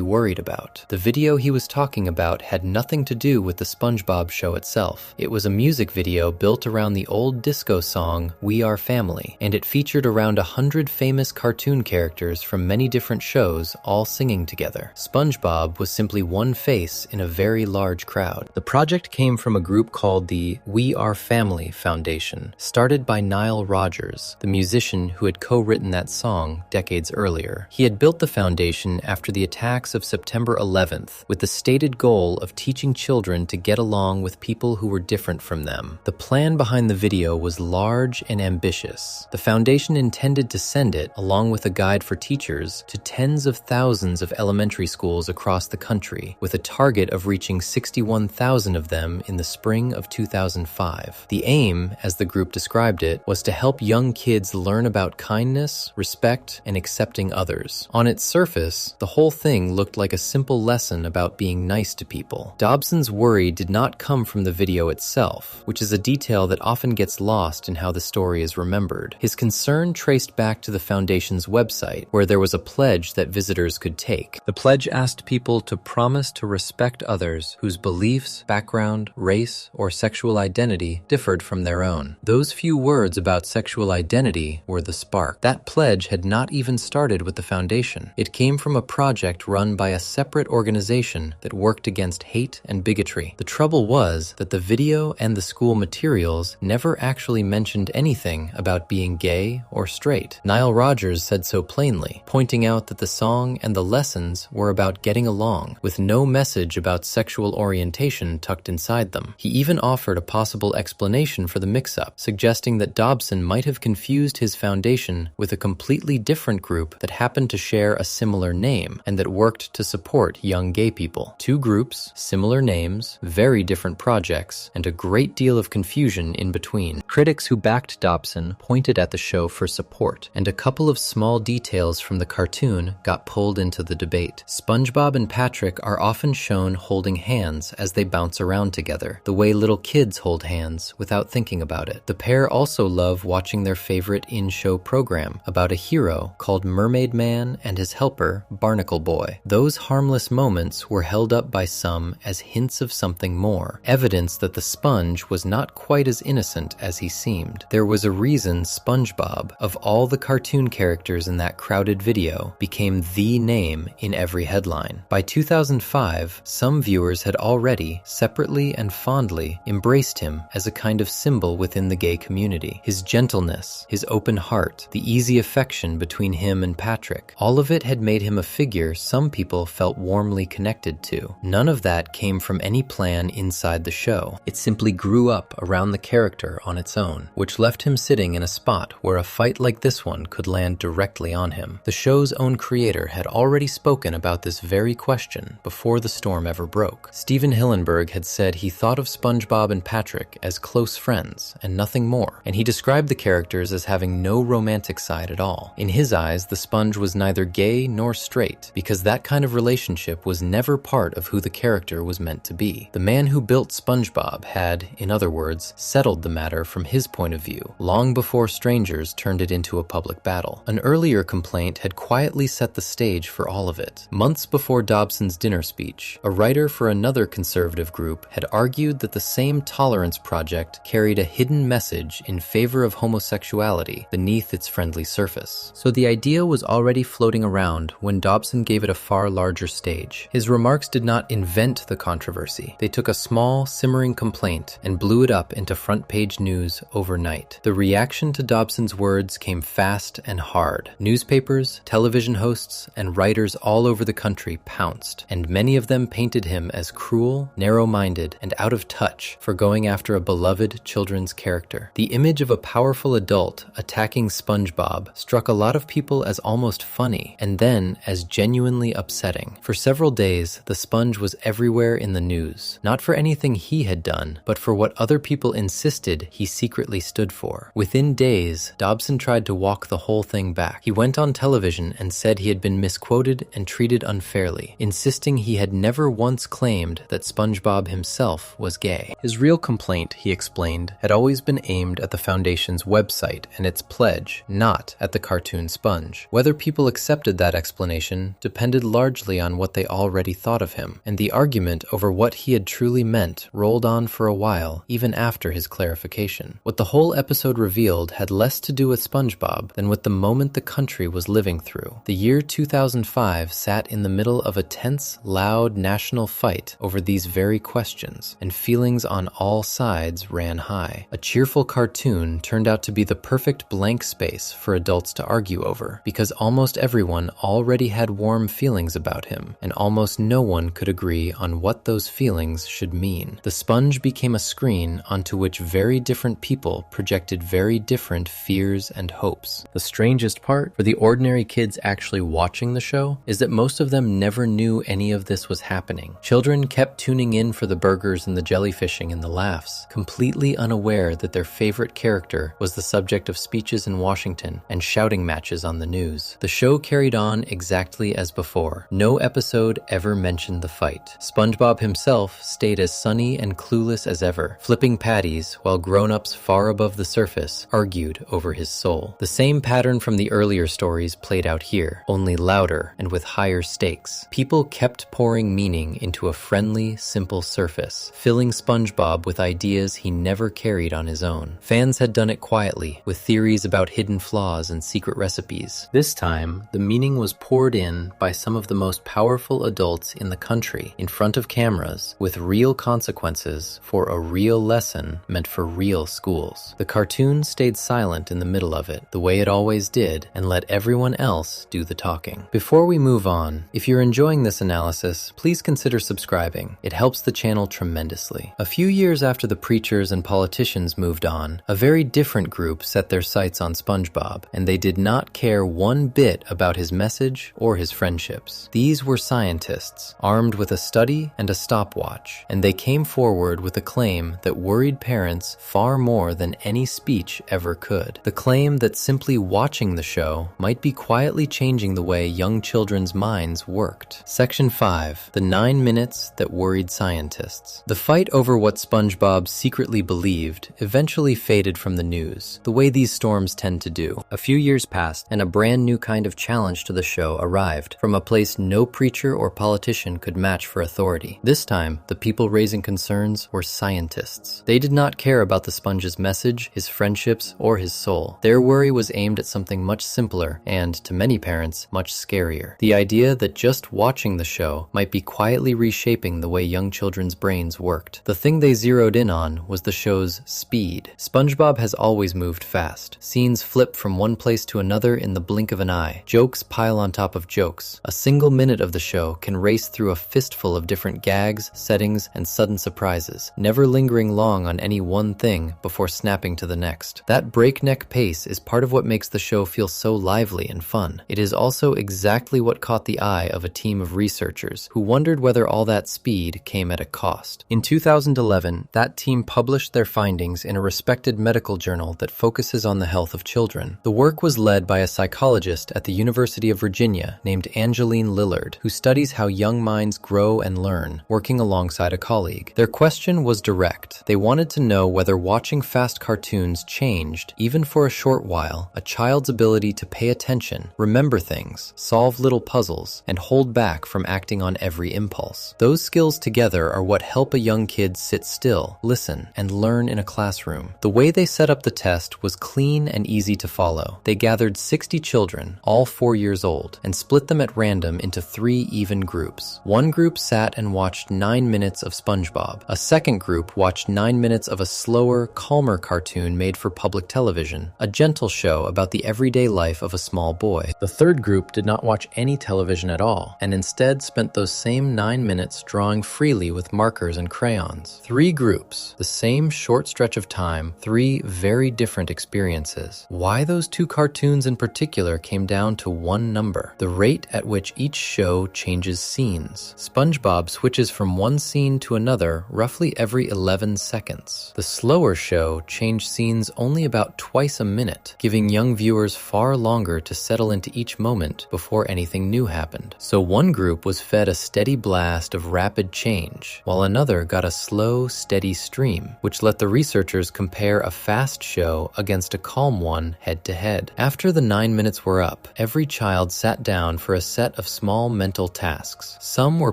worried about. The video he was talking about had nothing to do with the SpongeBob show itself. It was a music video built around the old disco song, We Are Family, and it featured around 100 famous cartoon characters from many different shows all singing together. SpongeBob was simply one face in a very large crowd. The project came from a group called the We Are Family Foundation, started by Nile Rodgers, the musician who had co-written that song decades earlier. He had built the foundation after the attacks of September 11th with the stated goal of teaching children to get along with people who were different from them. The plan behind the video was large and ambitious. The foundation intended to send it, along with a guide for teachers, to tens of thousands of elementary schools across the country, with a target of reaching 61,000 of them in the spring of 2005. The aim, as the group described it, was to help young kids learn about kindness, respect, and accepting others. On its surface, the whole thing looked like a simple lesson about being nice to people. Dobson's worry did not come from the video itself, which is a detail that often gets lost in how the story is remembered. His concern traced back to the foundation's website, where there was a pledge that visitors could take. The pledge asked people to promise to respect others whose beliefs, background, race, or sexual identity differed from their own. Those few words about sexual identity were the spark. That pledge had not even started with the foundation. It came from a project run by a separate organization that worked against hate and bigotry. The trouble was that the video and the school materials never actually mentioned anything about being gay or straight. Nile Rodgers said so plainly, pointing out that the song and the lessons were about getting along, with no message about sexual orientation tucked inside them. He even offered a possible explanation for the mix-up, suggesting that Dobson might have confused his foundation with a completely different group that happened to share a similar name and that worked to support young gay people. Two groups, similar names, very different projects, and a great deal of confusion in between. Critics who backed Dobson pointed at the show for support, and a couple of small details from the cartoon got pulled into the debate. SpongeBob and Patrick are often shown holding hands as they bounce around together, the way little kids hold hands without thinking about it. The pair also love watching their favorite in-show program about a hero called Mermaid Man and his helper, Barnacle Boy. Those harmless moments were held up by some as hints of something more, evidence that the sponge was not quite as innocent as he seemed. There was a reason SpongeBob, of all the cartoon characters in that crowded video, became the name in every headline. By 2005, some viewers had already, separately and fondly, embraced him as a kind of symbol within the gay community. His gentleness, his open heart, the easy affection between him and Patrick, all of it had made him a figure some people felt warmly connected to. None of that came from any plan inside the show. It simply grew up around the character on its own, which left him sitting in a spot where a fight like this one could land directly on him. The show's own creator had already spoken about this very question before the storm ever broke. Steven Hillenburg had said he thought of SpongeBob and Patrick as close friends and nothing more, and he described the characters as having no romantic side at all. In his eyes, the sponge was neither gay nor straight, because that kind of relationship was never part of who the character was meant to be. The man who built SpongeBob had, in other words, settled the matter from his point of view, long before strangers turned it into a public battle. An earlier complaint had quietly set the stage for all of it. Months before Dobson's dinner speech, a writer for another conservative group had argued that the same tolerance project carried a hidden message in favor of homosexuality beneath its friendly surface. So the idea was already floating around when Dobson gave it a far larger stage. His remarks did not invent the controversy. They took a small, simmering complaint and blew it up into front-page news overnight. The reaction to Dobson's words came fast and hard. Newspapers, television hosts, and writers all over the country pounced, and many of them painted him as cruel, narrow-minded, and out of touch for going after a beloved children's character. The image of a powerful adult attacking SpongeBob struck a lot of people as almost funny, and then as genuinely upsetting. For several days, the sponge was everywhere in the news, not for anything he had done, but for what other people insisted he secretly stood for. Within days, Dobson tried to walk the whole thing back. He went on television and said he had been misquoted and treated unfairly, insisting he had never once claimed that SpongeBob himself was gay. His real complaint, he explained, had always been aimed at the foundation Foundation's website and its pledge, not at the cartoon sponge. Whether people accepted that explanation depended largely on what they already thought of him, and the argument over what he had truly meant rolled on for a while, even after his clarification. What the whole episode revealed had less to do with SpongeBob than with the moment the country was living through. The year 2005 sat in the middle of a tense, loud national fight over these very questions, and feelings on all sides ran high. A cheerful cartoon turned out to be the perfect blank space for adults to argue over, because almost everyone already had warm feelings about him, and almost no one could agree on what those feelings should mean. The sponge became a screen onto which very different people projected very different fears and hopes. The strangest part, for the ordinary kids actually watching the show, is that most of them never knew any of this was happening. Children kept tuning in for the burgers and the jellyfishing and the laughs, completely unaware that their favorite character was the subject of speeches in Washington and shouting matches on the news. The show carried on exactly as before. No episode ever mentioned the fight. SpongeBob himself stayed as sunny and clueless as ever, flipping patties while grown-ups far above the surface argued over his soul. The same pattern from the earlier stories played out here, only louder and with higher stakes. People kept pouring meaning into a friendly, simple surface, filling SpongeBob with ideas he never carried on his own. Fans had done it quietly, with theories about hidden flaws and secret recipes. This time, the meaning was poured in by some of the most powerful adults in the country, in front of cameras, with real consequences for a real lesson meant for real schools. The cartoon stayed silent in the middle of it, the way it always did, and let everyone else do the talking. Before we move on, if you're enjoying this analysis, please consider subscribing. It helps the channel tremendously. A few years after the preachers and politicians moved on, a very different group set their sights on SpongeBob, and they did not care one bit about his message or his friendships. These were scientists, armed with a study and a stopwatch, and they came forward with a claim that worried parents far more than any speech ever could. The claim that simply watching the show might be quietly changing the way young children's minds worked. Section 5. The 9 minutes that worried scientists. The fight over what SpongeBob secretly believed eventually faded from the news, the way these storms tend to do. A few years passed, and a brand new kind of challenge to the show arrived, from a place no preacher or politician could match for authority. This time, the people raising concerns were scientists. They did not care about the sponge's message, his friendships, or his soul. Their worry was aimed at something much simpler and, to many parents, much scarier. The idea that just watching the show might be quietly reshaping the way young children's brains worked. The thing they zeroed in on was the show's speed. SpongeBob has always moved fast. Scenes flip from one place to another in the blink of an eye. Jokes pile on top of jokes. A single minute of the show can race through a fistful of different gags, settings, and sudden surprises, never lingering long on any one thing before snapping to the next. That breakneck pace is part of what makes the show feel so lively and fun. It is also exactly what caught the eye of a team of researchers who wondered whether all that speed came at a cost. In 2011, that team published their findings in a respected medical journal that focuses on the health of children. The work was led by a psychologist at the University of Virginia named Angeline Lillard, who studies how young minds grow and learn, working alongside a colleague. Their question was direct. They wanted to know whether watching fast cartoons changed, even for a short while, a child's ability to pay attention, remember things, solve little puzzles, and hold back from acting on every impulse. Those skills together are what help a young kid sit still, listen, and learn in a classroom. The way they set up the test was clean and easy to follow. They gathered 60 children, all 4 years old, and split them at random into 3 even groups. One group sat and watched 9 minutes of SpongeBob. A second group watched 9 minutes of a slower, calmer cartoon made for public television, a gentle show about the everyday life of a small boy. The third group did not watch any television at all, and instead spent those same 9 minutes drawing freely with markers and crayons. 3 groups, the same short stretch of time, 3 very different experiences. Why those 2 cartoons in particular came down to one number: the rate at which each show changes scenes. SpongeBob switches from one scene to another roughly every 11 seconds. The slower show changed scenes only about twice a minute, giving young viewers far longer to settle into each moment before anything new happened. So one group was fed a steady blast of rapid change, while another got a slow, steady stream, which let the researchers compare a fast show against a calm one head-to-head. After the 9 minutes were up, every child sat down for a set of small mental tasks. Some were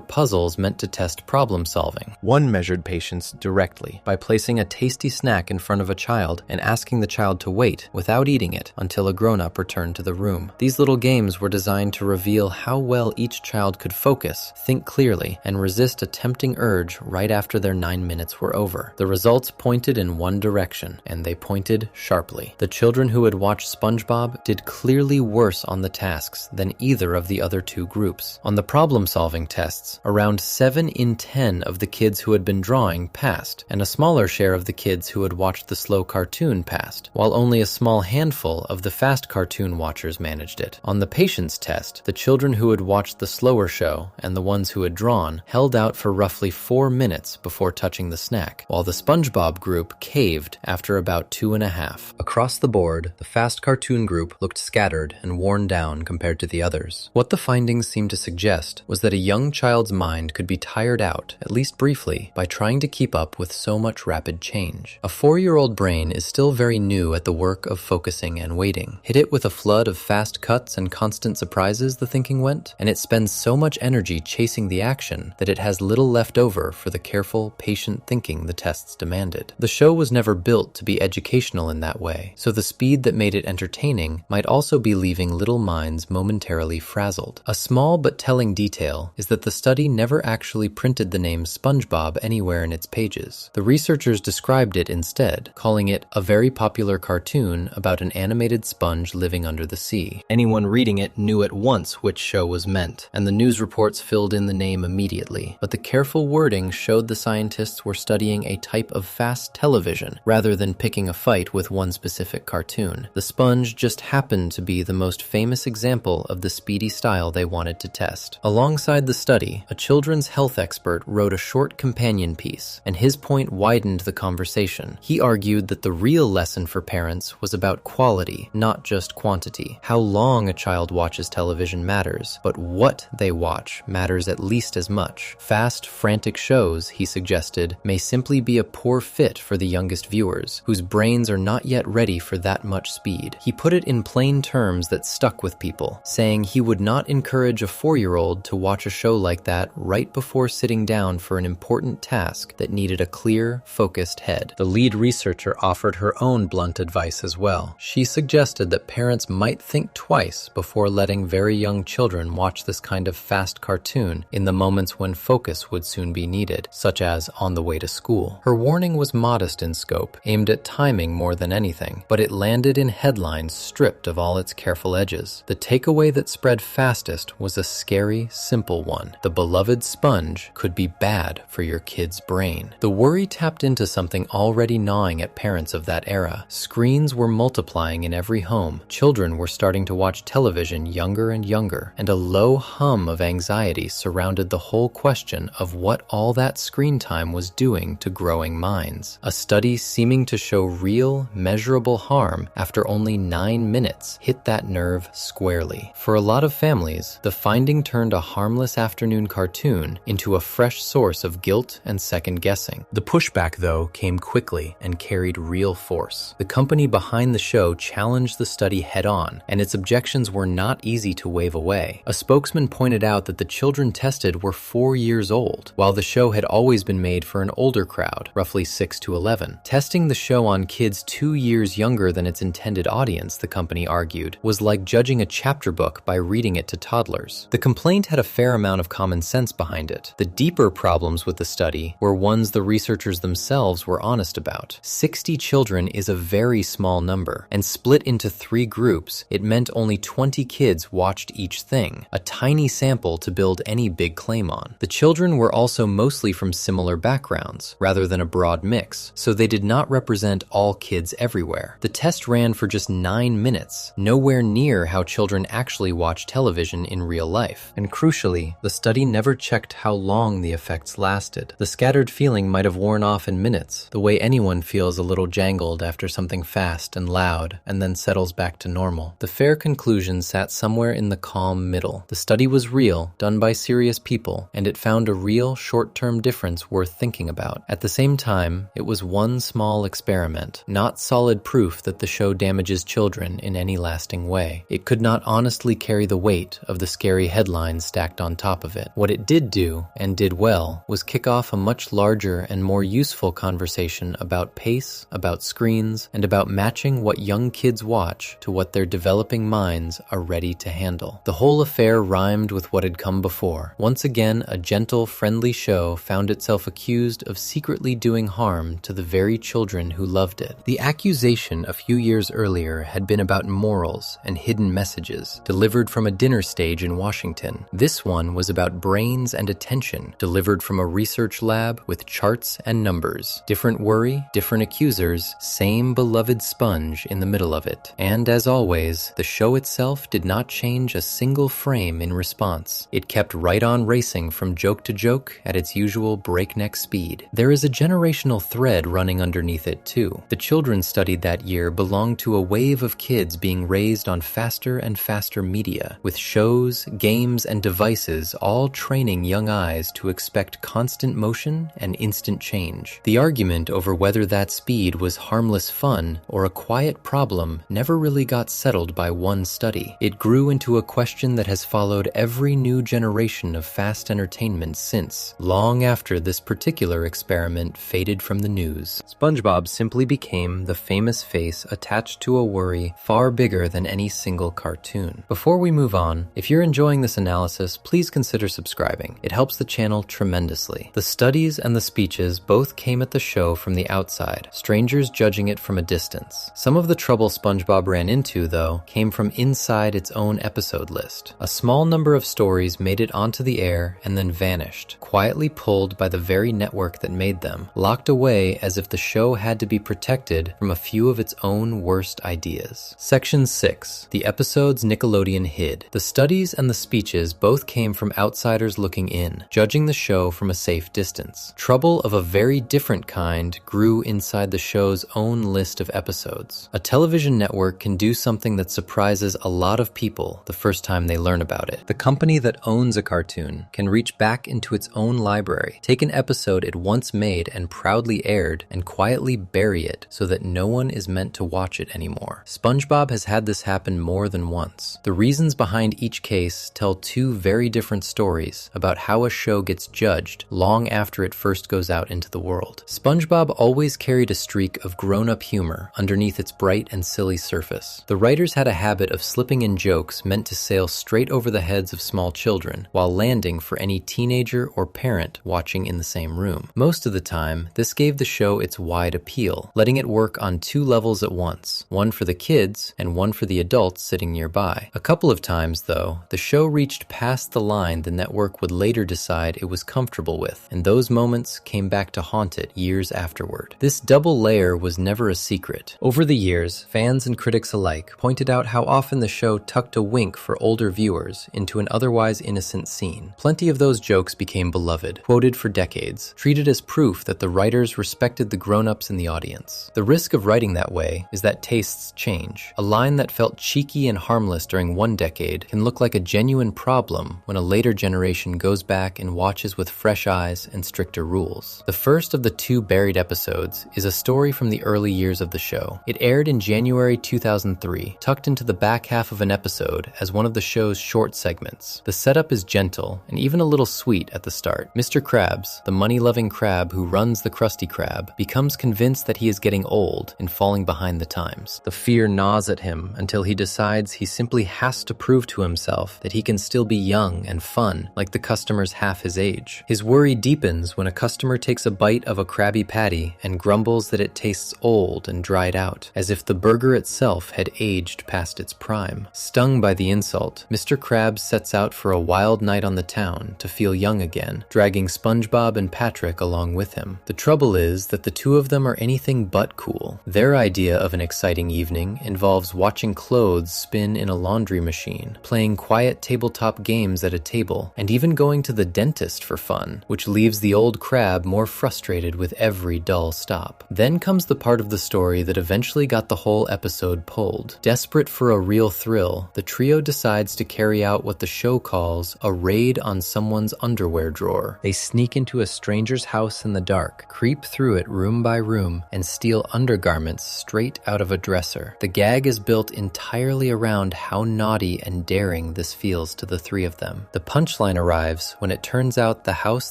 puzzles meant to test problem solving. One measured patience directly by placing a tasty snack in front of a child and asking the child to wait without eating it until a grown-up returned to the room. These little games were designed to reveal how well each child could focus, think clearly, and resist a tempting urge right after their 9 minutes were over. The results pointed in one direction, and they pointed sharply. The children who had watched SpongeBob did clearly worse on the tasks than either of the other two groups. On the problem-solving tests, around 7 in 10 of the kids who had been drawing passed, and a smaller share of the kids who had watched the slow cartoon passed, while only a small handful of the fast cartoon watchers managed it. On the patience test, the children who had watched the slower show and the ones who had drawn held out for roughly 4 minutes before touching the snack, while the SpongeBob group caved after about 2.5. Across the board, the fast cartoon group looked scattered and worn down compared to the others. What the findings seemed to suggest was that a young child's mind could be tired out, at least briefly, by trying to keep up with so much rapid change. A 4-year-old brain is still very new at the work of focusing and waiting. Hit it with a flood of fast cuts and constant surprises, the thinking went, and it spends so much energy chasing the action that it has little left over for the careful, patient thinking the tests demanded. The show was never built to be educational in that way, so the speed that made it entertaining might also be leaving little minds momentarily frazzled. A small but telling detail is that the study never actually printed the name SpongeBob anywhere in its pages. The researchers described it instead, calling it a very popular cartoon about an animated sponge living under the sea. Anyone reading it knew at once which show was meant, and the news reports filled in the name immediately. But the careful wording showed the scientists were studying a type of fast television, rather than picking a fight with one specific cartoon. The sponge just happened to be the most famous example of the speedy style they wanted to test. Alongside the study, a children's health expert wrote a short companion piece, and his point widened the conversation. He argued that the real lesson for parents was about quality, not just quantity. How long a child watches television matters, but what they watch matters at least as much. Fast, frantic shows, he suggested, may simply be a poor fit for the youngest viewers, whose brains are not yet ready for that much speed. He put it in plain terms that stuck with people, saying he would not encourage a 4-year-old to watch a show like that right before sitting down for an important task that needed a clear, focused head. The lead researcher offered her own blunt advice as well. She suggested that parents might think twice before letting very young children watch this kind of fast cartoon in the moments when focus would soon be needed, such as on the way to school. Her warning was modest in scope, aimed at timing more than anything, but it landed in headlines stripped of all its careful edges. The takeaway that spread fastest was a scary, simple one. The beloved sponge could be bad for your kid's brain. The worry tapped into something already gnawing at parents of that era. Screens were multiplying in every home. Children were starting to watch television younger and younger, and a low hum of anxiety surrounded the whole question of what all that screen time was doing to growing minds. A study seeming to show real, measurable harm after only 9 minutes hit that nerve squarely. For a lot of families, the finding turned a harmless afternoon cartoon into a fresh source of guilt and second-guessing. The pushback, though, came quickly and carried real force. The company behind the show challenged the study head-on, and its objections were not easy to wave away. A spokesman pointed out that the children tested were 4 years old, while the show had always been made for an older crowd, roughly 6 to 11. Testing the show on kids 2 years younger than its intended audience, the company argued, was like judging a chapter book by reading it to toddlers. The complaint had a fair amount of common sense behind it. The deeper problems with the study were ones the researchers themselves were honest about. 60 children is a very small number, and split into 3 groups, it meant only 20 kids watched each thing, a tiny sample to build any big claim on. The children were also mostly from similar backgrounds, rather than a broad mix, so they did not represent all kids everywhere. The test ran for just 9 minutes, nowhere near how children actually watch television in real life. And crucially, the study never checked how long the effects lasted. The scattered feeling might have worn off in minutes, the way anyone feels a little jangled after something fast and loud, and then settles back to normal. The fair conclusion sat somewhere in the calm middle. The study was real, done by serious people, and it found a real short-term difference worth thinking about. At the same time, it was one small experiment experiment, not solid proof that the show damages children in any lasting way. It could not honestly carry the weight of the scary headlines stacked on top of it. What it did do, and did well, was kick off a much larger and more useful conversation about pace, about screens, and about matching what young kids watch to what their developing minds are ready to handle. The whole affair rhymed with what had come before. Once again, a gentle, friendly show found itself accused of secretly doing harm to the very children who loved it. The accusation a few years earlier had been about morals and hidden messages, delivered from a dinner stage in Washington. This one was about brains and attention, delivered from a research lab with charts and numbers. Different worry, different accusers, same beloved sponge in the middle of it. And as always, the show itself did not change a single frame in response. It kept right on racing from joke to joke at its usual breakneck speed. There is a generational thread running underneath it too. The children studied that year belonged to a wave of kids being raised on faster and faster media, with shows, games, and devices all training young eyes to expect constant motion and instant change. The argument over whether that speed was harmless fun or a quiet problem never really got settled by one study. It grew into a question that has followed every new generation of fast entertainment since, long after this particular experiment faded from the news. SpongeBob simply became the famous face attached to a worry far bigger than any single cartoon. Before we move on, if you're enjoying this analysis, please consider subscribing. It helps the channel tremendously. The studies and the speeches both came at the show from the outside, strangers judging it from a distance. Some of the trouble SpongeBob ran into, though, came from inside its own episode list. A small number of stories made it onto the air and then vanished, quietly pulled by the very network that made them, locked away as if the show had to be protected from a few of its own worst ideas. Section 6. The episodes Nickelodeon hid. The studies and the speeches both came from outsiders looking in, judging the show from a safe distance. Trouble of a very different kind grew inside the show's own list of episodes. A television network can do something that surprises a lot of people the first time they learn about it. The company that owns a cartoon can reach back into its own library, take an episode it once made and proudly aired, and quietly bury it so that no one is meant to watch it anymore. SpongeBob has had this happen more than once. The reasons behind each case tell two very different stories about how a show gets judged long after it first goes out into the world. SpongeBob always carried a streak of grown-up humor underneath its bright and silly surface. The writers had a habit of slipping in jokes meant to sail straight over the heads of small children while landing for any teenager or parent watching in the same room. Most of the time, this gave the show its wide appeal, letting it work on two levels at once, one for the kids and one for the adults sitting nearby. A couple of times, though, the show reached past the line the network would later decide it was comfortable with, and those moments came back to haunt it years afterward. This double layer was never a secret. Over the years, fans and critics alike pointed out how often the show tucked a wink for older viewers into an otherwise innocent scene. Plenty of those jokes became beloved, quoted for decades, treated as proof that the writers respected the grown-ups in the audience. The risk of writing that way is that tastes change. A line that felt cheeky and harmless during one decade can look like a genuine problem when a later generation goes back and watches with fresh eyes and stricter rules. The first of the two buried episodes is a story from the early years of the show. It aired in January 2003, tucked into the back half of an episode as one of the show's short segments. The setup is gentle and even a little sweet at the start. Mr. Krabs, the money-loving crab who runs the Krusty Krab, becomes convinced that he is getting old and falling behind the times. The fear gnaws at him until he decides he simply has to prove to himself that he can still be young and fun like the customers half his age. His worry deepens when a customer takes a bite of a Krabby Patty and grumbles that it tastes old and dried out, as if the burger itself had aged past its prime. Stung by the insult, Mr. Krabs sets out for a wild night on the town to feel young again, dragging SpongeBob and Patrick along with him. The trouble is that the two of them are anything but cool. Their idea of an exciting evening involves watching clothes spin in a laundry machine, playing quiet tabletop games at a table, and even going to the dentist for fun, which leaves the old crab more frustrated with every dull stop. Then comes the part of the story that eventually got the whole episode pulled. Desperate for a real thrill, the trio decides to carry out what the show calls a raid on someone's underwear drawer. They sneak into a stranger's house in the dark, creep through it room by room, and steal undergarments straight out of a dresser. The gag is built entirely around how naughty and daring this feels to the three of them. The punchline arrives when it turns out the house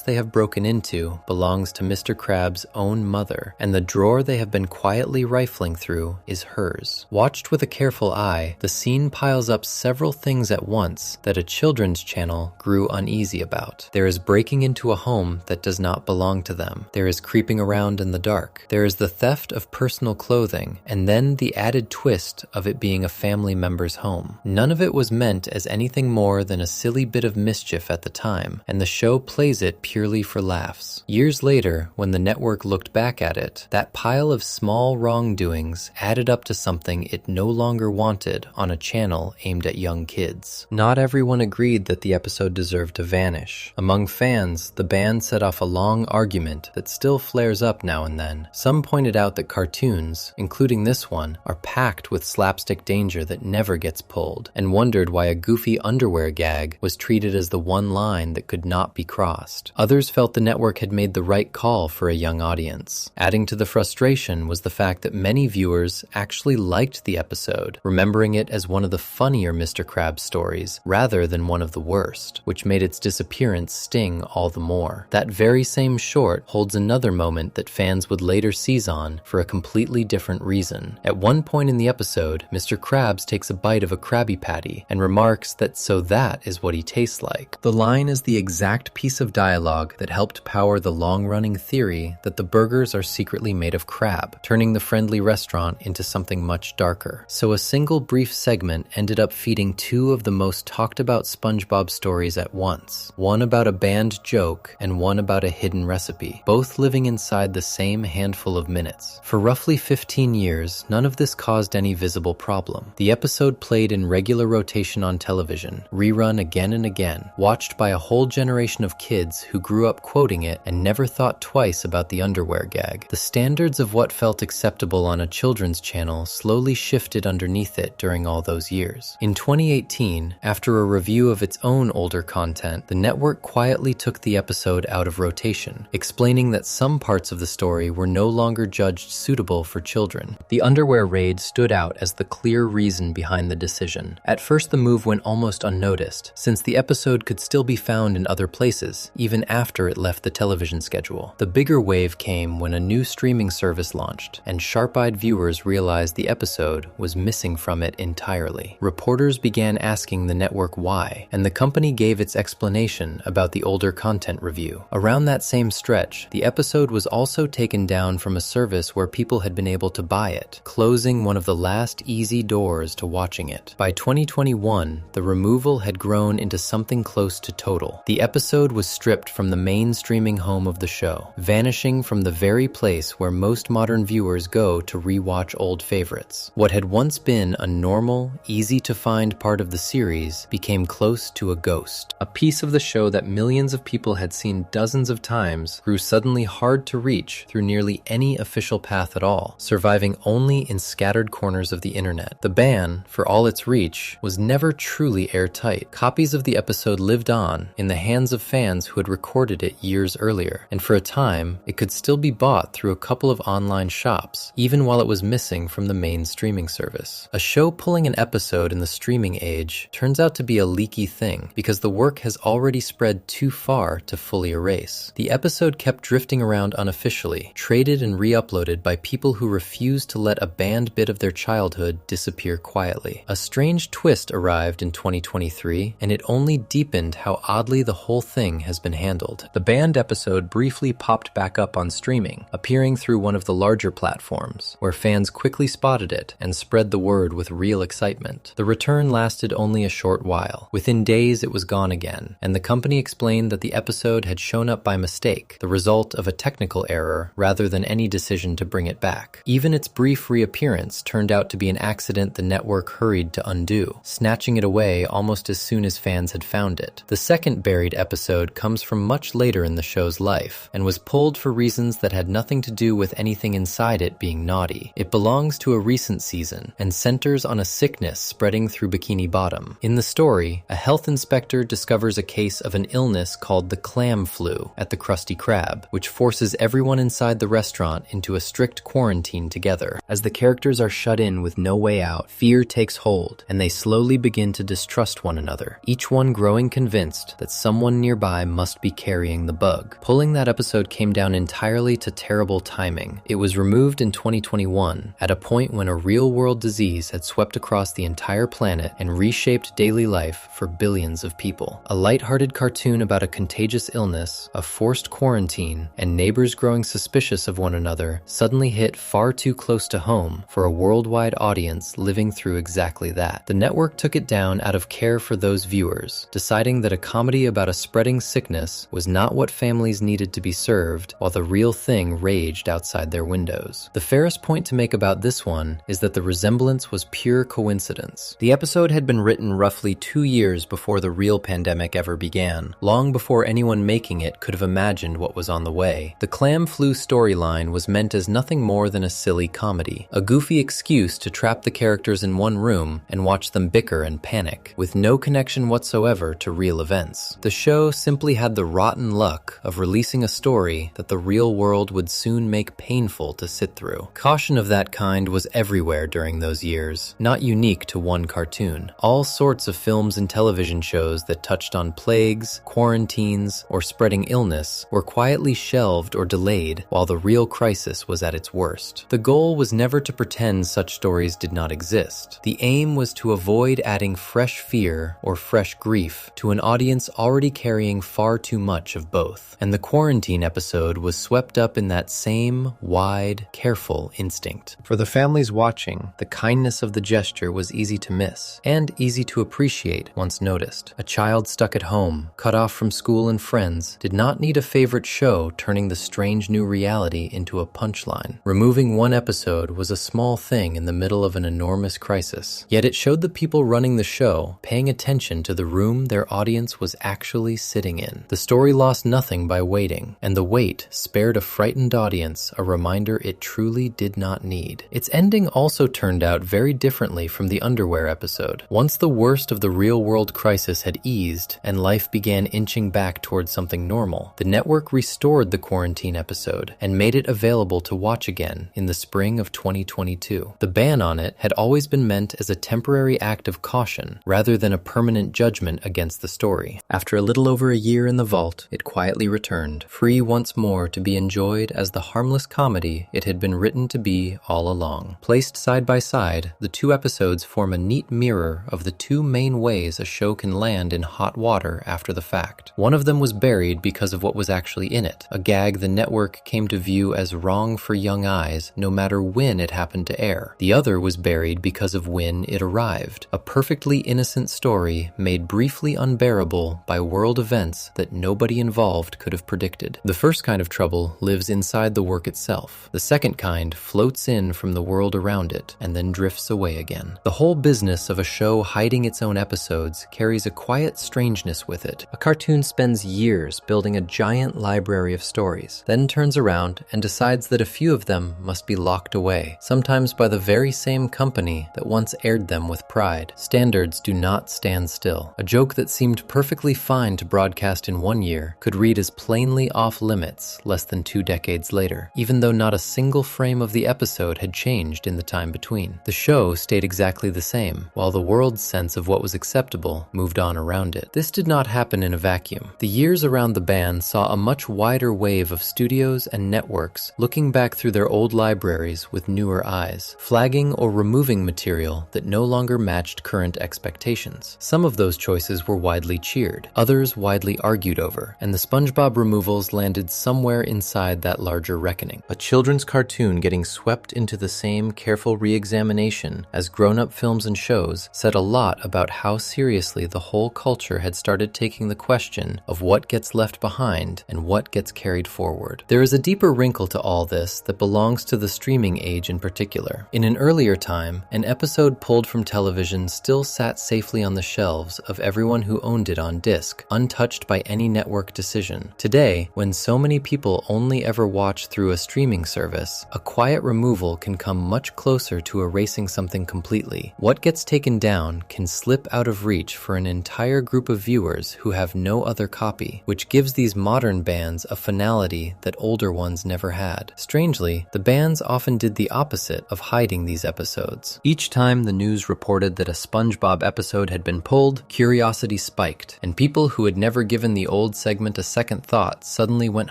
they have broken into belongs to Mr. Krabs' own mother, and the drawer they have been quietly rifling through is hers. Watched with a careful eye, the scene piles up several things at once that a children's channel grew uneasy about. There is breaking into a home that does not belong to them. There is creeping around in the dark. There is the theft of personal clothing, and then the added twist of it being a family member's home. None of it was meant as anything more than a silly bit of mischief at the time, and the show plays it purely for laughs. Years later, when the network looked back at it, that pile of small wrongdoings added up to something it no longer wanted on a channel aimed at young kids. Not everyone agreed that the episode deserved to vanish. Among fans, the band set off a long argument that still flares up now and then. Some pointed out that cartoons, including this one, are packed with slapstick danger that never gets pulled, and wondered why a goofy underwear gag was treated as the one line that could not be crossed. Others felt the network had made the right call for a young audience. Adding to the frustration was the fact that many viewers actually liked the episode, remembering it as one of the funnier Mr. Krabs stories rather than one of the worst, which made its disappearance sting all the more. That very same short holds another moment that fans would later seize on for a completely different reason. At one point in the episode, Mr. Krabs takes a bite of a Krabby Patty and remarks that so that is what he tastes like. The line is the exact piece of dialogue that helped power the long-running theory that the burgers are secretly made of crab, turning the friendly restaurant into something much darker. So a single brief segment ended up feeding two of the most talked about SpongeBob stories at once. One about a banned joke and one about a hidden recipe, both living inside the same handful of minutes. For roughly 15 years, none of this caused any visible problem. The episode played in regular rotation on television, rerun again and again, watched by a whole generation of kids who grew up quoting it and never thought twice about the underwear gag. The standards of what felt acceptable on a children's channel slowly shifted underneath it during all those years. In 2018, after a review of its own older content, the network quietly took the episode out of rotation, explaining that some parts of the story were no longer judged suitable for children. The underwear raid stood out as the clear reason behind the decision. At first, the move went almost unnoticed, since the episode could still be found in other places, even after it left the television schedule. The bigger wave came when a new streaming service launched, and sharp-eyed viewers realized the episode was missing from it entirely. Reporters began asking the network why, and the company gave its explanation about the older content review. Around that same stretch, the episode was also taken down from a service where people had been able to buy it, closing one of the last easy doors to watching it. By 2021, the removal had grown into something close to total. The episode was stripped from the main streaming home of the show, vanishing from the very place where most modern viewers go to rewatch old favorites. What had once been a normal, easy-to-find part of the series became close to a ghost. A piece of the show that millions of people had seen dozens of times grew suddenly hard to reach through nearly any official path at all, surviving only in scattered corners of the internet. The ban, for all its reach, was never truly airtight. Copies of the episode lived on in the hands of fans who had recorded it years earlier, and for a time, it could still be bought through a couple of online shops, even while it was missing from the main streaming service. A show pulling an episode in the streaming age turns out to be a leaky thing, because the work has already spread too far to fully erase. The episode kept drifting around unofficially, traded and re-uploaded by people who refused to let a banned bit of their childhood disappear quietly. A strange twist arrived in 2023, and it only deepened how oddly the whole thing has been handled. The banned episode briefly popped back up on streaming, appearing through one of the larger platforms, where fans quickly spotted it and spread the word with real excitement. The return lasted only a short while. Within days, it was gone again, and the company explained that the episode had shown up by mistake, the result of a technical error rather than any decision to bring it back. Even its brief reappearance turned out to be an accident the network hurried to undo, snatching it away almost as soon as fans had found it. The second buried episode comes from much later in the show's life, and was pulled for reasons that had nothing to do with anything inside it being naughty. It belongs to a recent season, and centers on a sickness spreading through Bikini Bottom. In the story, a health inspector discovers a case of an illness called the clam flu at the Krusty Krab, which forces everyone inside the restaurant into a strict quarantine together. As the characters are shut in with no way out, fear takes hold, and they slowly begin to distrust one another, each one growing convinced that someone nearby must be carrying the bug. Pulling that episode came down entirely to terrible timing. It was removed in 2021, at a point when a real-world disease had swept across the entire planet and reshaped daily life for billions of people. A lighthearted cartoon about a contagious illness, a forced quarantine, and neighbors growing suspicious of one another suddenly hit far too close to home for a worldwide audience living through exactly that. The network took it down out of care for those viewers, deciding that a comedy about a spreading sickness was not what families needed to be served while the real thing raged outside their windows. The fairest point to make about this one is that the resemblance was pure coincidence. The episode had been written roughly 2 years before the real pandemic ever began, long before anyone making it could have imagined what was on the way. The clam flu storyline was meant as nothing more than a silly comedy, a goofy excuse to trap the characters in one room and watch them bicker and panic, with no connection whatsoever to real events. The show simply had the rotten luck of releasing a story that the real world would soon make painful to sit through. Caution of that kind was everywhere during those years, not unique to one cartoon. All sorts of films and television shows that touched on plagues, quarantines, or spreading illness were quietly shelved or delayed while the real crisis was at its worst. The goal was never to pretend such stories did not exist. The aim was to avoid adding fresh fear or fresh grief to an audience already carrying far too much of both. And the quarantine episode was swept up in that same wide, careful instinct. For the families watching, the kindness of the gesture was easy to miss and easy to appreciate once noticed. A child stuck at home, cut off from school and friends, did not need a favorite show turning the strange new reality into a punchline. Removing one episode was a small thing in the middle of an enormous crisis, yet it showed the people running the show paying attention to the room their audience was actually sitting in. The story lost nothing by waiting, and the wait spared a frightened audience a reminder it truly did not need. Its ending also turned out very differently from the underwear episode. Once the worst of the real-world crisis had eased and life began inching back towards something normal, the network restored the quarantine episode and made it available to watch again in the spring of 2022. The ban on it had always been meant as a temporary act of caution rather than a permanent judgment against the story. After a little over a year in the vault, it quietly returned, free once more to be enjoyed as the harmless comedy it had been written to be all along. Placed side by side, the two episodes form a neat mirror of the two main ways a show can land in hot water after the fact. One of them was buried because of what was actually in it, a gag the network came to view as wrong for young eyes no matter when it happened to air. The other was buried because of when it arrived, a perfectly innocent story made briefly unbearable by world events that nobody involved could have predicted. The first kind of trouble lives inside the work itself. The second kind floats in from the world around it and then drifts away again. The whole business of a show hiding its own episodes carries a quiet strangeness with it. A cartoon spends years building a giant library of stories, then turns around and decides that a few of them must be locked away, sometimes by the very same company that once aired them with pride. Standards do not stand still. A joke that seemed perfectly fine to broadcast in one year could read as plainly off limits less than 2 decades later, even though not a single frame of the episode had changed in the time between. The show stayed exactly the same, while the world's sense of what was acceptable moved on around it. This did not happen in a vacuum. The years around the ban saw a much wider wave of studios and networks looking back through their old libraries with newer eyes, flagging or removing material that no longer matched current expectations. Some of those choices were widely cheered, others widely argued over, and the SpongeBob removals landed somewhere inside that larger reckoning. A children's cartoon getting swept into the same careful re-examination as grown-up films and shows said a lot about how seriously the whole culture had started taking the question of what gets left behind and what gets carried forward. There is a deeper wrinkle to all this that belongs to the streaming age in particular. In an earlier time, an episode pulled from television still sat safely on the shelves of everyone who owned it on disc, untouched by any network decision. Today, when so many people only ever watch through a streaming service, a quiet removal can come much closer to erasing something completely. What gets taken down can slip out of reach for an entire group of viewers who have no other copy, which gives these modern bans a finality that older ones never had. bad. Strangely, the bans often did the opposite of hiding these episodes. Each time the news reported that a SpongeBob episode had been pulled, curiosity spiked, and people who had never given the old segment a second thought suddenly went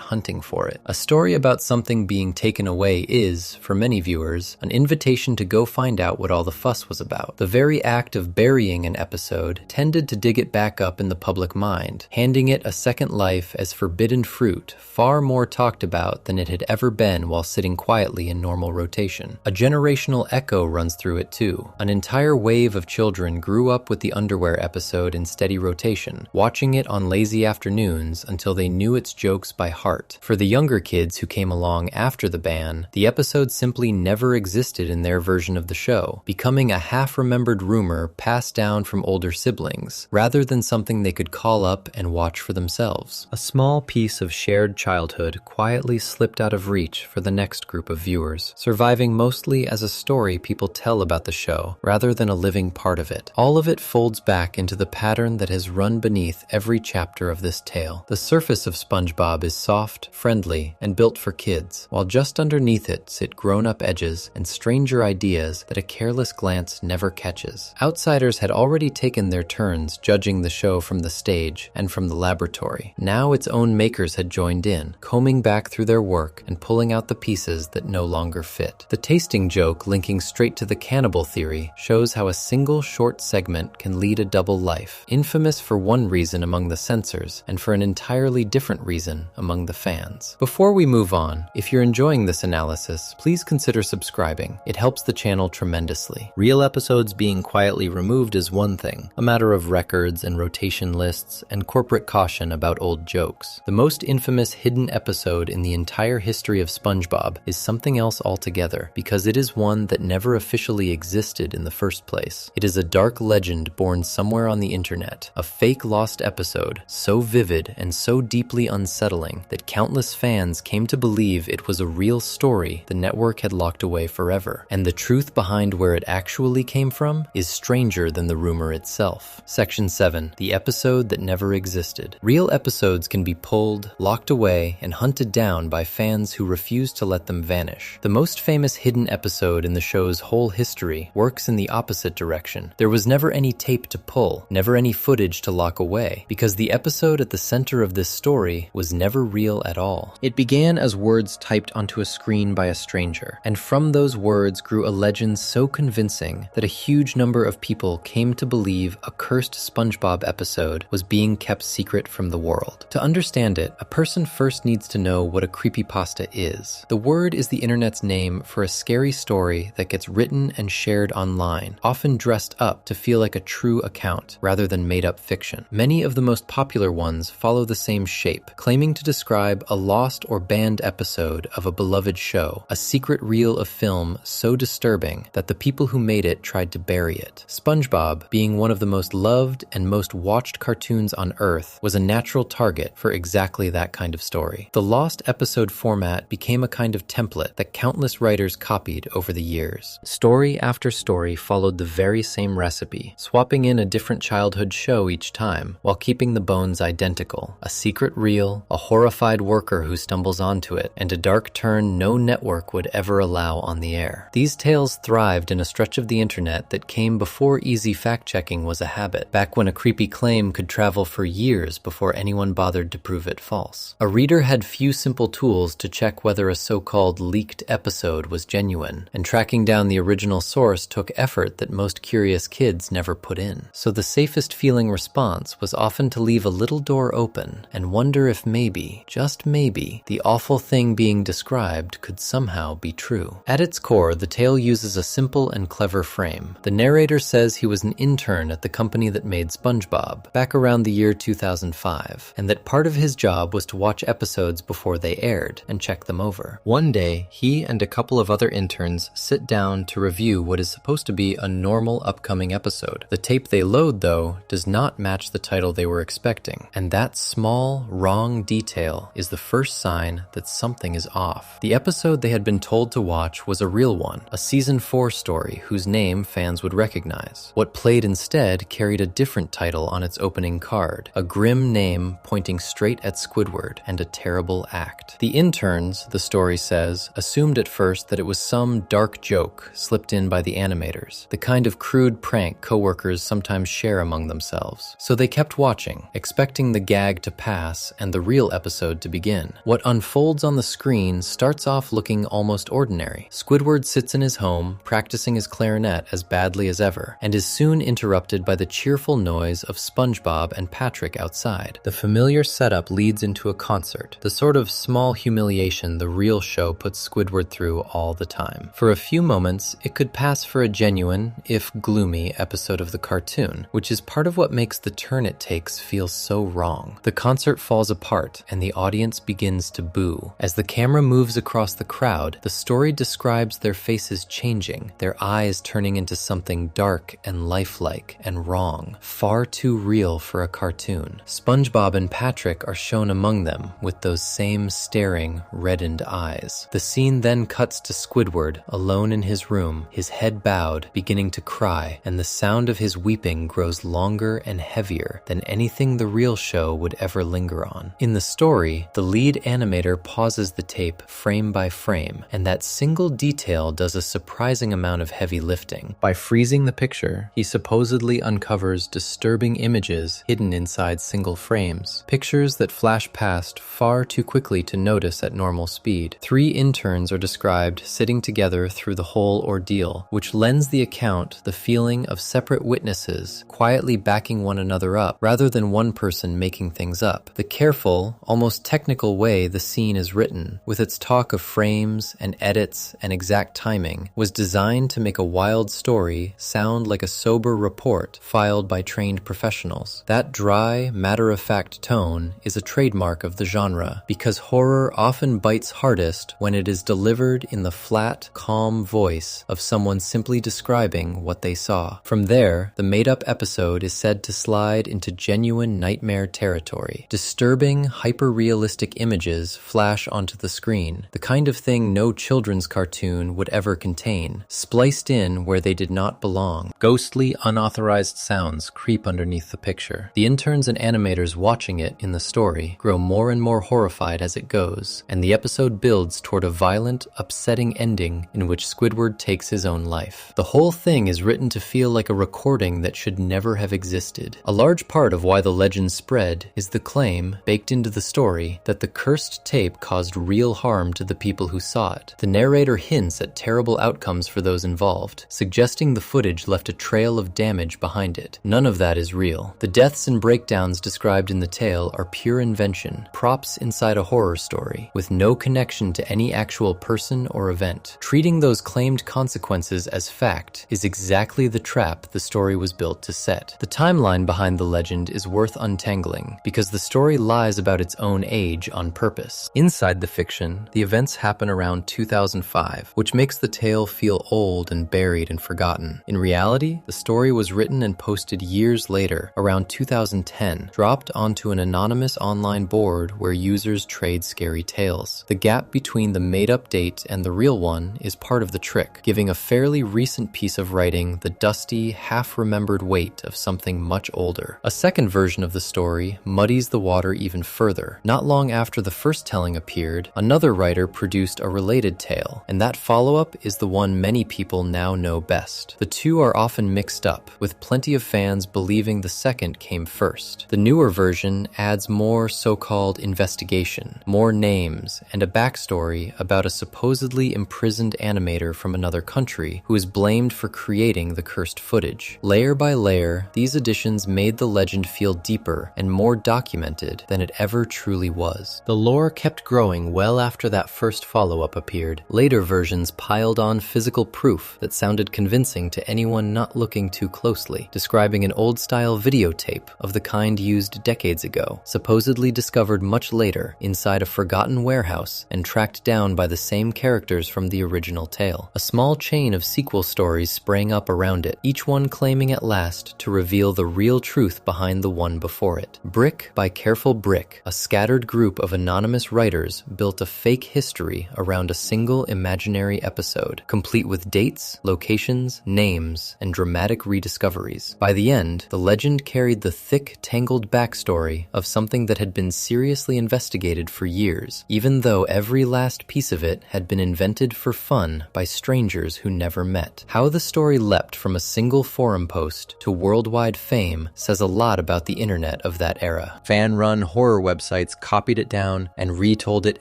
hunting for it. A story about something being taken away is, for many viewers, an invitation to go find out what all the fuss was about. The very act of burying an episode tended to dig it back up in the public mind, handing it a second life as forbidden fruit, far more talked about than it had ever been while sitting quietly in normal rotation. A generational echo runs through it too. An entire wave of children grew up with the underwear episode in steady rotation, watching it on lazy afternoons until they knew its jokes by heart. For the younger kids who came along after the ban, the episode simply never existed in their version of the show, becoming a half-remembered rumor passed down from older siblings, rather than something they could call up and watch for themselves. A small piece of shared childhood quietly slipped out of reach for the next group of viewers, surviving mostly as a story people tell about the show, rather than a living part of it. All of it folds back into the pattern that has run beneath every chapter of this tale. The surface of SpongeBob is soft, friendly, and built for kids, while just underneath it sit grown-up edges and stranger ideas that a careless glance never catches. Outsiders had already taken their turns judging the show from the stage and from the laboratory. Now its own makers had joined in, combing back through their work and pulling out the pieces that no longer fit. The tasting joke linking straight to the cannibal theory shows how a single short segment can lead a double life, infamous for one reason among the censors and for an entirely different reason among the fans. Before we move on, if you're enjoying this analysis, please consider subscribing. It helps the channel tremendously. Real episodes being quietly removed is one thing, a matter of records and rotation lists and corporate caution about old jokes. The most infamous hidden episode in the entire history of SpongeBob is something else altogether, because it is one that never officially existed in the first place. It is a dark legend born somewhere on the internet, a fake lost episode, so vivid and so deeply unsettling that countless fans came to believe it was a real story the network had locked away forever. And the truth behind where it actually came from is stranger than the rumor itself. Section 7. The episode that never existed. Real episodes can be pulled, locked away, and hunted down by fans who refuse to let them vanish. The most famous hidden episode in the show's whole history works in the opposite direction. There was never any tape to pull, never any footage to lock away, because the episode at the center of this story was never real at all. It began as words typed onto a screen by a stranger, and from those words grew a legend so convincing that a huge number of people came to believe a cursed SpongeBob episode was being kept secret from the world. To understand it, a person first needs to know what a creepypasta is. The word is the internet's name for a scary story that gets written and shared online, often dressed up to feel like a true account rather than made-up fiction. Many of the most popular ones follow the same shape, claiming to describe a lost or banned episode of a beloved show, a secret reel of film so disturbing that the people who made it tried to bury it. SpongeBob, being one of the most loved and most watched cartoons on Earth, was a natural target for exactly that kind of story. The lost episode format became a kind of template that countless writers copied over the years. Story after story followed the very same recipe, swapping in a different childhood show each time, while keeping the bones identical. A secret reel, a horrified worker who stumbles onto it, and a dark turn no network would ever allow on the air. These tales thrived in a stretch of the internet that came before easy fact-checking was a habit, back when a creepy claim could travel for years before anyone bothered to prove it false. A reader had few simple tools to check whether a so-called leaked episode was genuine, and tracking down the original source took effort that most curious kids never put in. So the safest feeling response was often to leave a little door open and wonder if maybe, just maybe, the awful thing being described could somehow be true. At its core, the tale uses a simple and clever frame. The narrator says he was an intern at the company that made SpongeBob, back around the year 2005, and that part of his job was to watch episodes before they aired and check them over. One day, he and a couple of other interns sit down to review what is supposed to be a normal upcoming episode. The tape they load, though, does not match the title they were expecting, and that small, wrong detail is the first sign that something is off. The episode they had been told to watch was a real one, a season 4 story whose name fans would recognize. What played instead carried a different title on its opening card, a grim name pointing straight at Squidward and a terrible act. The interns, viewers, the story says, assumed at first that it was some dark joke slipped in by the animators, the kind of crude prank coworkers sometimes share among themselves. So they kept watching, expecting the gag to pass and the real episode to begin. What unfolds on the screen starts off looking almost ordinary. Squidward sits in his home, practicing his clarinet as badly as ever, and is soon interrupted by the cheerful noise of SpongeBob and Patrick outside. The familiar setup leads into a concert, the sort of small humiliation the real show puts Squidward through all the time. For a few moments, it could pass for a genuine, if gloomy, episode of the cartoon, which is part of what makes the turn it takes feel so wrong. The concert falls apart, and the audience begins to boo. As the camera moves across the crowd, the story describes their faces changing, their eyes turning into something dark and lifelike and wrong, far too real for a cartoon. SpongeBob and Patrick are shown among them with those same staring, reddened eyes. The scene then cuts to Squidward, alone in his room, his head bowed, beginning to cry, and the sound of his weeping grows longer and heavier than anything the real show would ever linger on. In the story, the lead animator pauses the tape frame by frame, and that single detail does a surprising amount of heavy lifting. By freezing the picture, he supposedly uncovers disturbing images hidden inside single frames, pictures that flash past far too quickly to notice at normal speed. 3 interns are described sitting together through the whole ordeal, which lends the account the feeling of separate witnesses quietly backing one another up, rather than one person making things up. The careful, almost technical way the scene is written, with its talk of frames and edits and exact timing, was designed to make a wild story sound like a sober report filed by trained professionals. That dry, matter-of-fact tone is a trademark of the genre, because horror often bites hardest when it is delivered in the flat, calm voice of someone simply describing what they saw. From there, the made-up episode is said to slide into genuine nightmare territory. Disturbing, hyper-realistic images flash onto the screen, the kind of thing no children's cartoon would ever contain, spliced in where they did not belong. Ghostly, unauthorized sounds creep underneath the picture. The interns and animators watching it in the story grow more and more horrified as it goes, and the episode builds toward a violent, upsetting ending in which Squidward takes his own life. The whole thing is written to feel like a recording that should never have existed. A large part of why the legend spread is the claim, baked into the story, that the cursed tape caused real harm to the people who saw it. The narrator hints at terrible outcomes for those involved, suggesting the footage left a trail of damage behind it. None of that is real. The deaths and breakdowns described in the tale are pure invention, props inside a horror story, with no connection to any actual person or event. Treating those claimed consequences as fact is exactly the trap the story was built to set. The timeline behind the legend is worth untangling, because the story lies about its own age on purpose. Inside the fiction, the events happen around 2005, which makes the tale feel old and buried and forgotten. In reality, the story was written and posted years later, around 2010, dropped onto an anonymous online board where users trade scary tales. The gap between the made-up date and the real one is part of the trick, giving a fairly recent piece of writing the dusty, half-remembered weight of something much older. A second version of the story muddies the water even further. Not long after the first telling appeared, another writer produced a related tale, and that follow-up is the one many people now know best. The two are often mixed up, with plenty of fans believing the second came first. The newer version adds more so-called investigation, more names, and a backstory about a supposedly imprisoned animator from another country who is blamed for creating the cursed footage. Layer by layer, these additions made the legend feel deeper and more documented than it ever truly was. The lore kept growing well after that first follow-up appeared. Later versions piled on physical proof that sounded convincing to anyone not looking too closely, describing an old-style videotape of the kind used decades ago, supposedly discovered much later inside a forgotten warehouse and tracked down by the same characters from the original tale. A small chain of sequel stories sprang up around it, each one claiming at last to reveal the real truth behind the one before it. Brick by careful brick, a scattered group of anonymous writers built a fake history around a single imaginary episode, complete with dates, locations, names, and dramatic rediscoveries. By the end, the legend carried the thick, tangled backstory of something that had been seriously investigated for years, even though every last piece of it had been invented for fun by strangers who never met. How the story leapt from a single forum post to worldwide fame says a lot about the internet of that era. Fan-run horror websites copied it down and retold it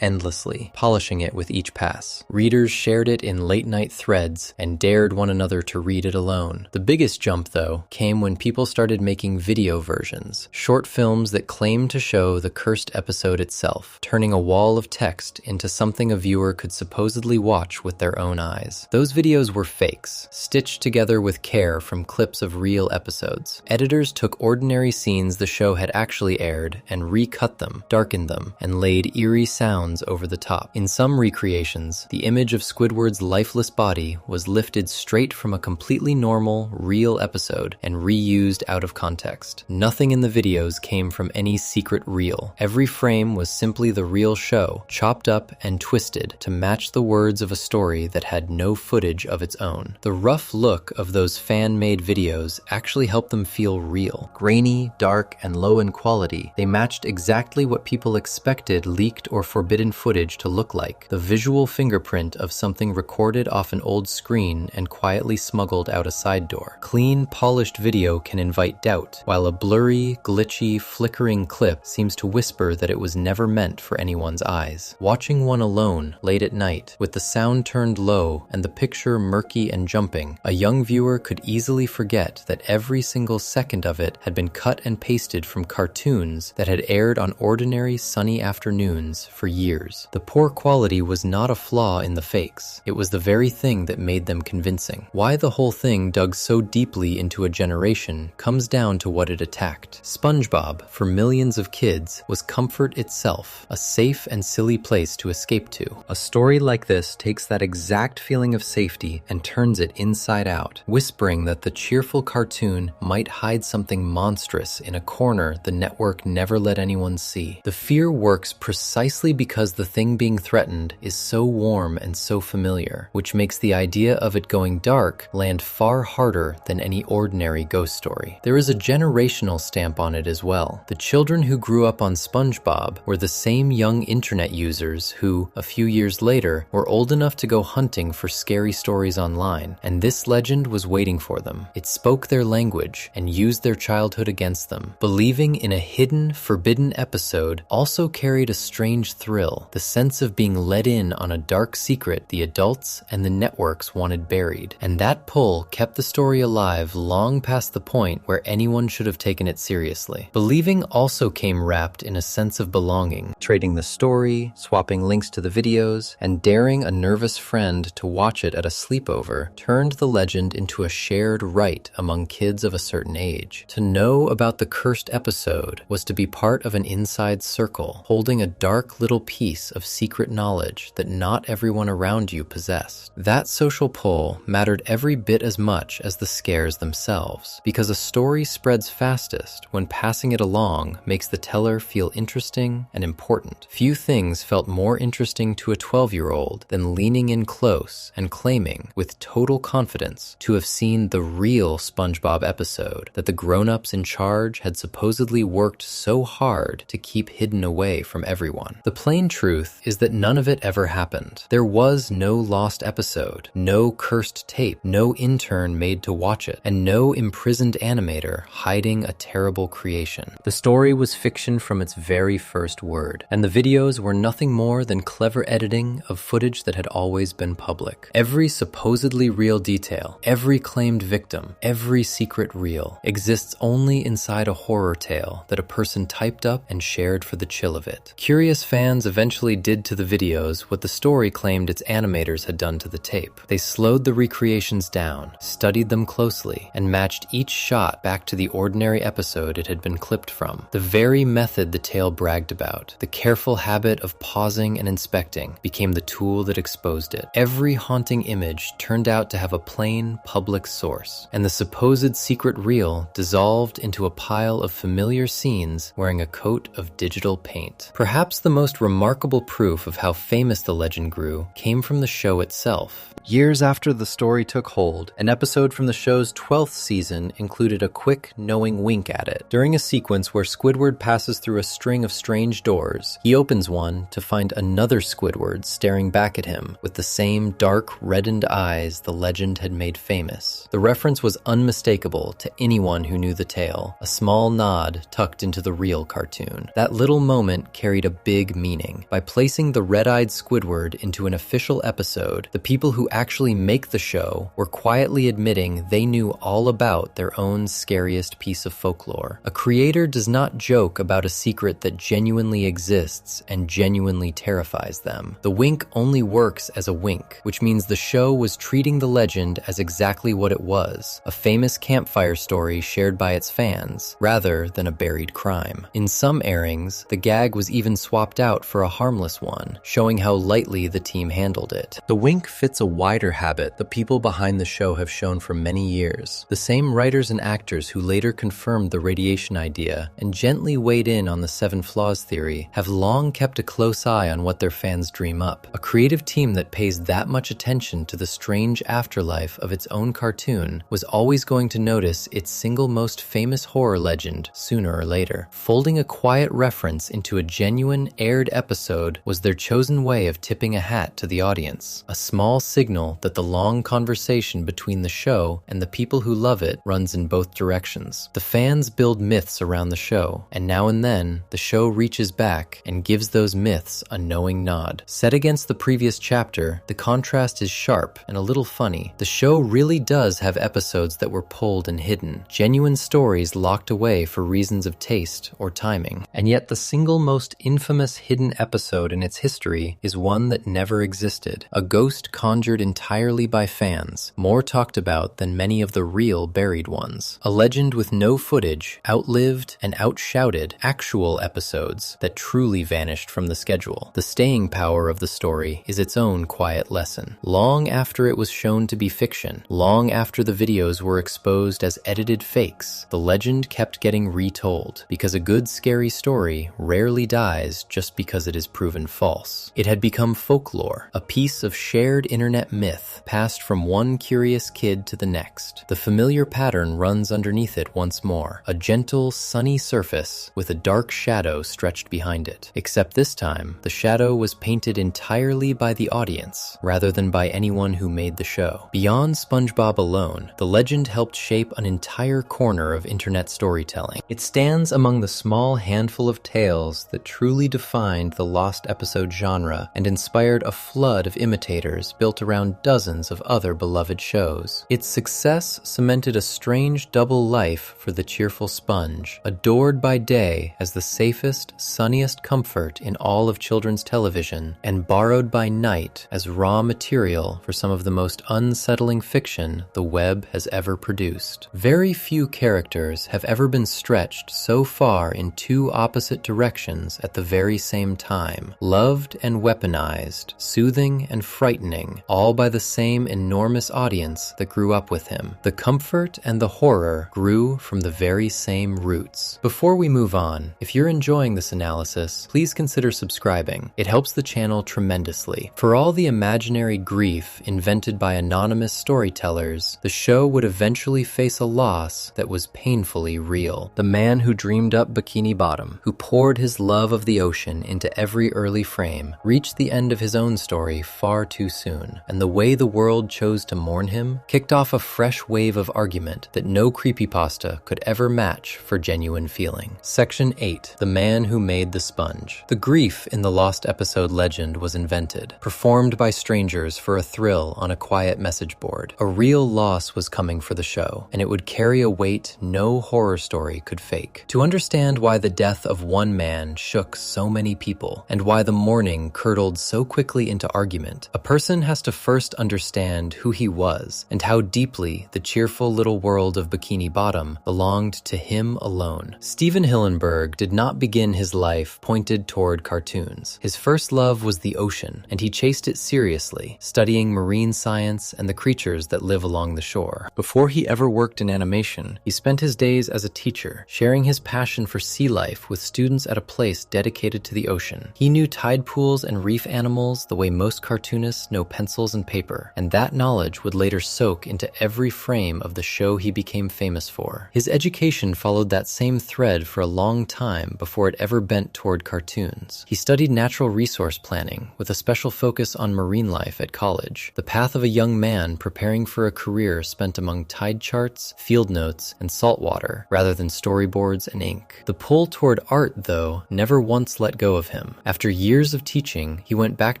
endlessly, polishing it with each pass. Readers shared it in late-night threads and dared one another to read it alone. The biggest jump, though, came when people started making video versions, short films that claimed to show the cursed episode itself, turning a wall of text into something a viewer could supposedly watch with their own eyes. Those videos were fakes, stitched together with care from clips of real episodes. Editors took ordinary scenes the show had actually aired and recut them, darkened them, and laid eerie sounds over the top. In some recreations, the image of Squidward's lifeless body was lifted straight from a completely normal, real episode and reused out of context. Nothing in the videos came from any secret reel. Every frame was simply the real show, chopped up and twisted to match the words of a story that had no footage of its own. The rough look of those fan-made videos actually helped them feel real. Grainy, dark, and low in quality, they matched exactly what people expected leaked or forbidden footage to look like, the visual fingerprint of something recorded off an old screen and quietly smuggled out a side door. Clean, polished video can invite doubt, while a blurry, glitchy, flickering clip seems to whisper that it was never meant for anyone's eyes. Watching one alone, late at night, with the sound turned low and the picture murky and jumping, a young viewer could easily forget that every single second of it had been cut and pasted from cartoons that had aired on ordinary sunny afternoons for years. The poor quality was not a flaw in the fakes. It was the very thing that made them convincing. Why the whole thing dug so deeply into a generation comes down to what it attacked. SpongeBob, for millions of kids, was comfort itself, a safe and silly place to escape to. A story like this takes that exact feeling of safety and turns it inside out, whispering that the cheerful cartoon might hide something monstrous in a corner the network never let anyone see. The fear works precisely because the thing being threatened is so warm and so familiar, which makes the idea of it going dark land far harder than any ordinary ghost story. There is a generational stamp on it as well. The children who grew up on SpongeBob were the same young internet users who, a few years later, were old enough to go hunting for scary stories online, and this legend was waiting for them. It spoke their language and used their childhood against them. Believing in a hidden, forbidden episode also carried a strange thrill, the sense of being let in on a dark secret the adults and the networks wanted buried. And that pull kept the story alive long past the point where anyone should have taken it seriously. Believing also came wrapped in a sense of belonging, trading the story, swapping links to the videos, and daring a nervous friend to watch it at a sleepover turned the legend into a shared right among kids of a certain age. To know about the cursed episode was to be part of an inside circle, holding a dark little piece of secret knowledge that not everyone around you possessed. That social pull mattered every bit as much as the scares themselves, because a story spreads fastest when passing it along makes the teller feel interesting and important. Few things felt more interesting to a 12-year-old than leaning in close and claiming, with total confidence, to have seen the real SpongeBob episode that the grown-ups in charge had supposedly worked so hard to keep hidden away from everyone. The plain truth is that none of it ever happened. There was no lost episode, no cursed tape, no intern made to watch it, and no imprisoned animator hiding a terrible creation. The story was fiction from its very first word, and the videos were nothing more than clever editing of footage that had always been public. Every supposedly real detail, every claimed victim, every secret reel exists only inside a horror tale that a person typed up and shared for the chill of it. Curious fans eventually did to the videos what the story claimed its animators had done to the tape. They slowed the recreations down, studied them closely, and matched each shot back to the ordinary episode it had been clipped from. The very method the tale bragged about, the careful habit of pausing and inspecting, became the tool that exposed it. Every haunting image turned out to have a plain, public source, and the supposed secret reel dissolved into a pile of familiar scenes wearing a coat of digital paint. Perhaps the most remarkable proof of how famous the legend grew came from the show itself. Years after the story took hold, an episode from the show's 12th season included a quick, knowing wink at it. During a sequence where Squidward passes through a string of strange doors, he opens one turning to find another Squidward staring back at him with the same dark, reddened eyes the legend had made famous. The reference was unmistakable to anyone who knew the tale, a small nod tucked into the real cartoon. That little moment carried a big meaning. By placing the red-eyed Squidward into an official episode, the people who actually make the show were quietly admitting they knew all about their own scariest piece of folklore. A creator does not joke about a secret that genuinely exists and genuinely terrifies them. The wink only works as a wink, which means the show was treating the legend as exactly what it was, a famous campfire story shared by its fans, rather than a buried crime. In some airings, the gag was even swapped out for a harmless one, showing how lightly the team handled it. The wink fits a wider habit the people behind the show have shown for many years. The same writers and actors who later confirmed the radiation idea and gently weighed in on the 7 flaws theory have long kept a close eye on what their fans dream up. A creative team that pays that much attention to the strange afterlife of its own cartoon was always going to notice its single most famous horror legend sooner or later. Folding a quiet reference into a genuine aired episode was their chosen way of tipping a hat to the audience, a small signal that the long conversation between the show and the people who love it runs in both directions. The fans build myths around the show, and now and then, the show reaches back and gives those myths a knowing nod. Set against the previous chapter, the contrast is sharp and a little funny. The show really does have episodes that were pulled and hidden, genuine stories locked away for reasons of taste or timing. And yet the single most infamous hidden episode in its history is one that never existed, a ghost conjured entirely by fans, more talked about than many of the real buried ones. A legend with no footage, outlived and outshouted actual episodes that truly vanished from the schedule. The staying power of the story is its own quiet lesson. Long after it was shown to be fiction, long after the videos were exposed as edited fakes, the legend kept getting retold, because a good scary story rarely dies just because it is proven false. It had become folklore, a piece of shared internet myth passed from one curious kid to the next. The familiar pattern runs underneath it once more, a gentle, sunny surface with a dark shadow stretched behind it. Except this time, the shadow was painted entirely by the audience, rather than by anyone who made the show. Beyond SpongeBob alone, the legend helped shape an entire corner of internet storytelling. It stands among the small handful of tales that truly defined the lost episode genre and inspired a flood of imitators built around dozens of other beloved shows. Its success cemented a strange double life for the cheerful sponge, adored by day as the safest, sunniest comfort in all of children's television, and borrowed by night as raw material for some of the most unsettling fiction the web has ever produced. Very few characters have ever been stretched so far in two opposite directions at the very same time, loved and weaponized, soothing and frightening, all by the same enormous audience that grew up with him. The comfort and the horror grew from the very same roots. Before we move on, if you're enjoying this analysis, please consider subscribing. It helps the channel tremendously. For all the imaginary grief invented by anonymous storytellers, the show would eventually face a loss that was painfully real. The man who dreamed up Bikini Bottom, who poured his love of the ocean into every early frame, reached the end of his own story far too soon, and the way the world chose to mourn him kicked off a fresh wave of argument that no creepypasta could ever match for genuine feeling. Section 8. The Man Who Made the Sponge. The grief in the lost episode legend was invented, performed by strangers for a thrill on a quiet message board. A real loss was coming for the show, and it would carry a weight no horror story could fake. To understand why the death of one man shook so many people, and why the mourning curdled so quickly into argument, a person has to first understand who he was, and how deeply the cheerful little world of Bikini Bottom belonged to him alone. Steven Hillenburg did not begin his life pointed toward cartoons. His first love was the ocean, and he chased it seriously, studying marine science and the creatures that live along the shore. Before he ever worked in animation, he spent his days as a teacher, sharing his passion for sea life with students at a place dedicated to the ocean. He knew tide pools and reef animals the way most cartoonists know pencils and paper, and that knowledge would later soak into every frame of the show he became famous for. His education followed that same thread for a long time before it ever bent toward cartoons. He studied natural resource planning with a special focus on marine life at college, the path of a young man preparing for a career spent among tide charts, field notes, and saltwater, rather than storyboards and ink. The pull toward art, though, never once let go of him. After years of teaching, he went back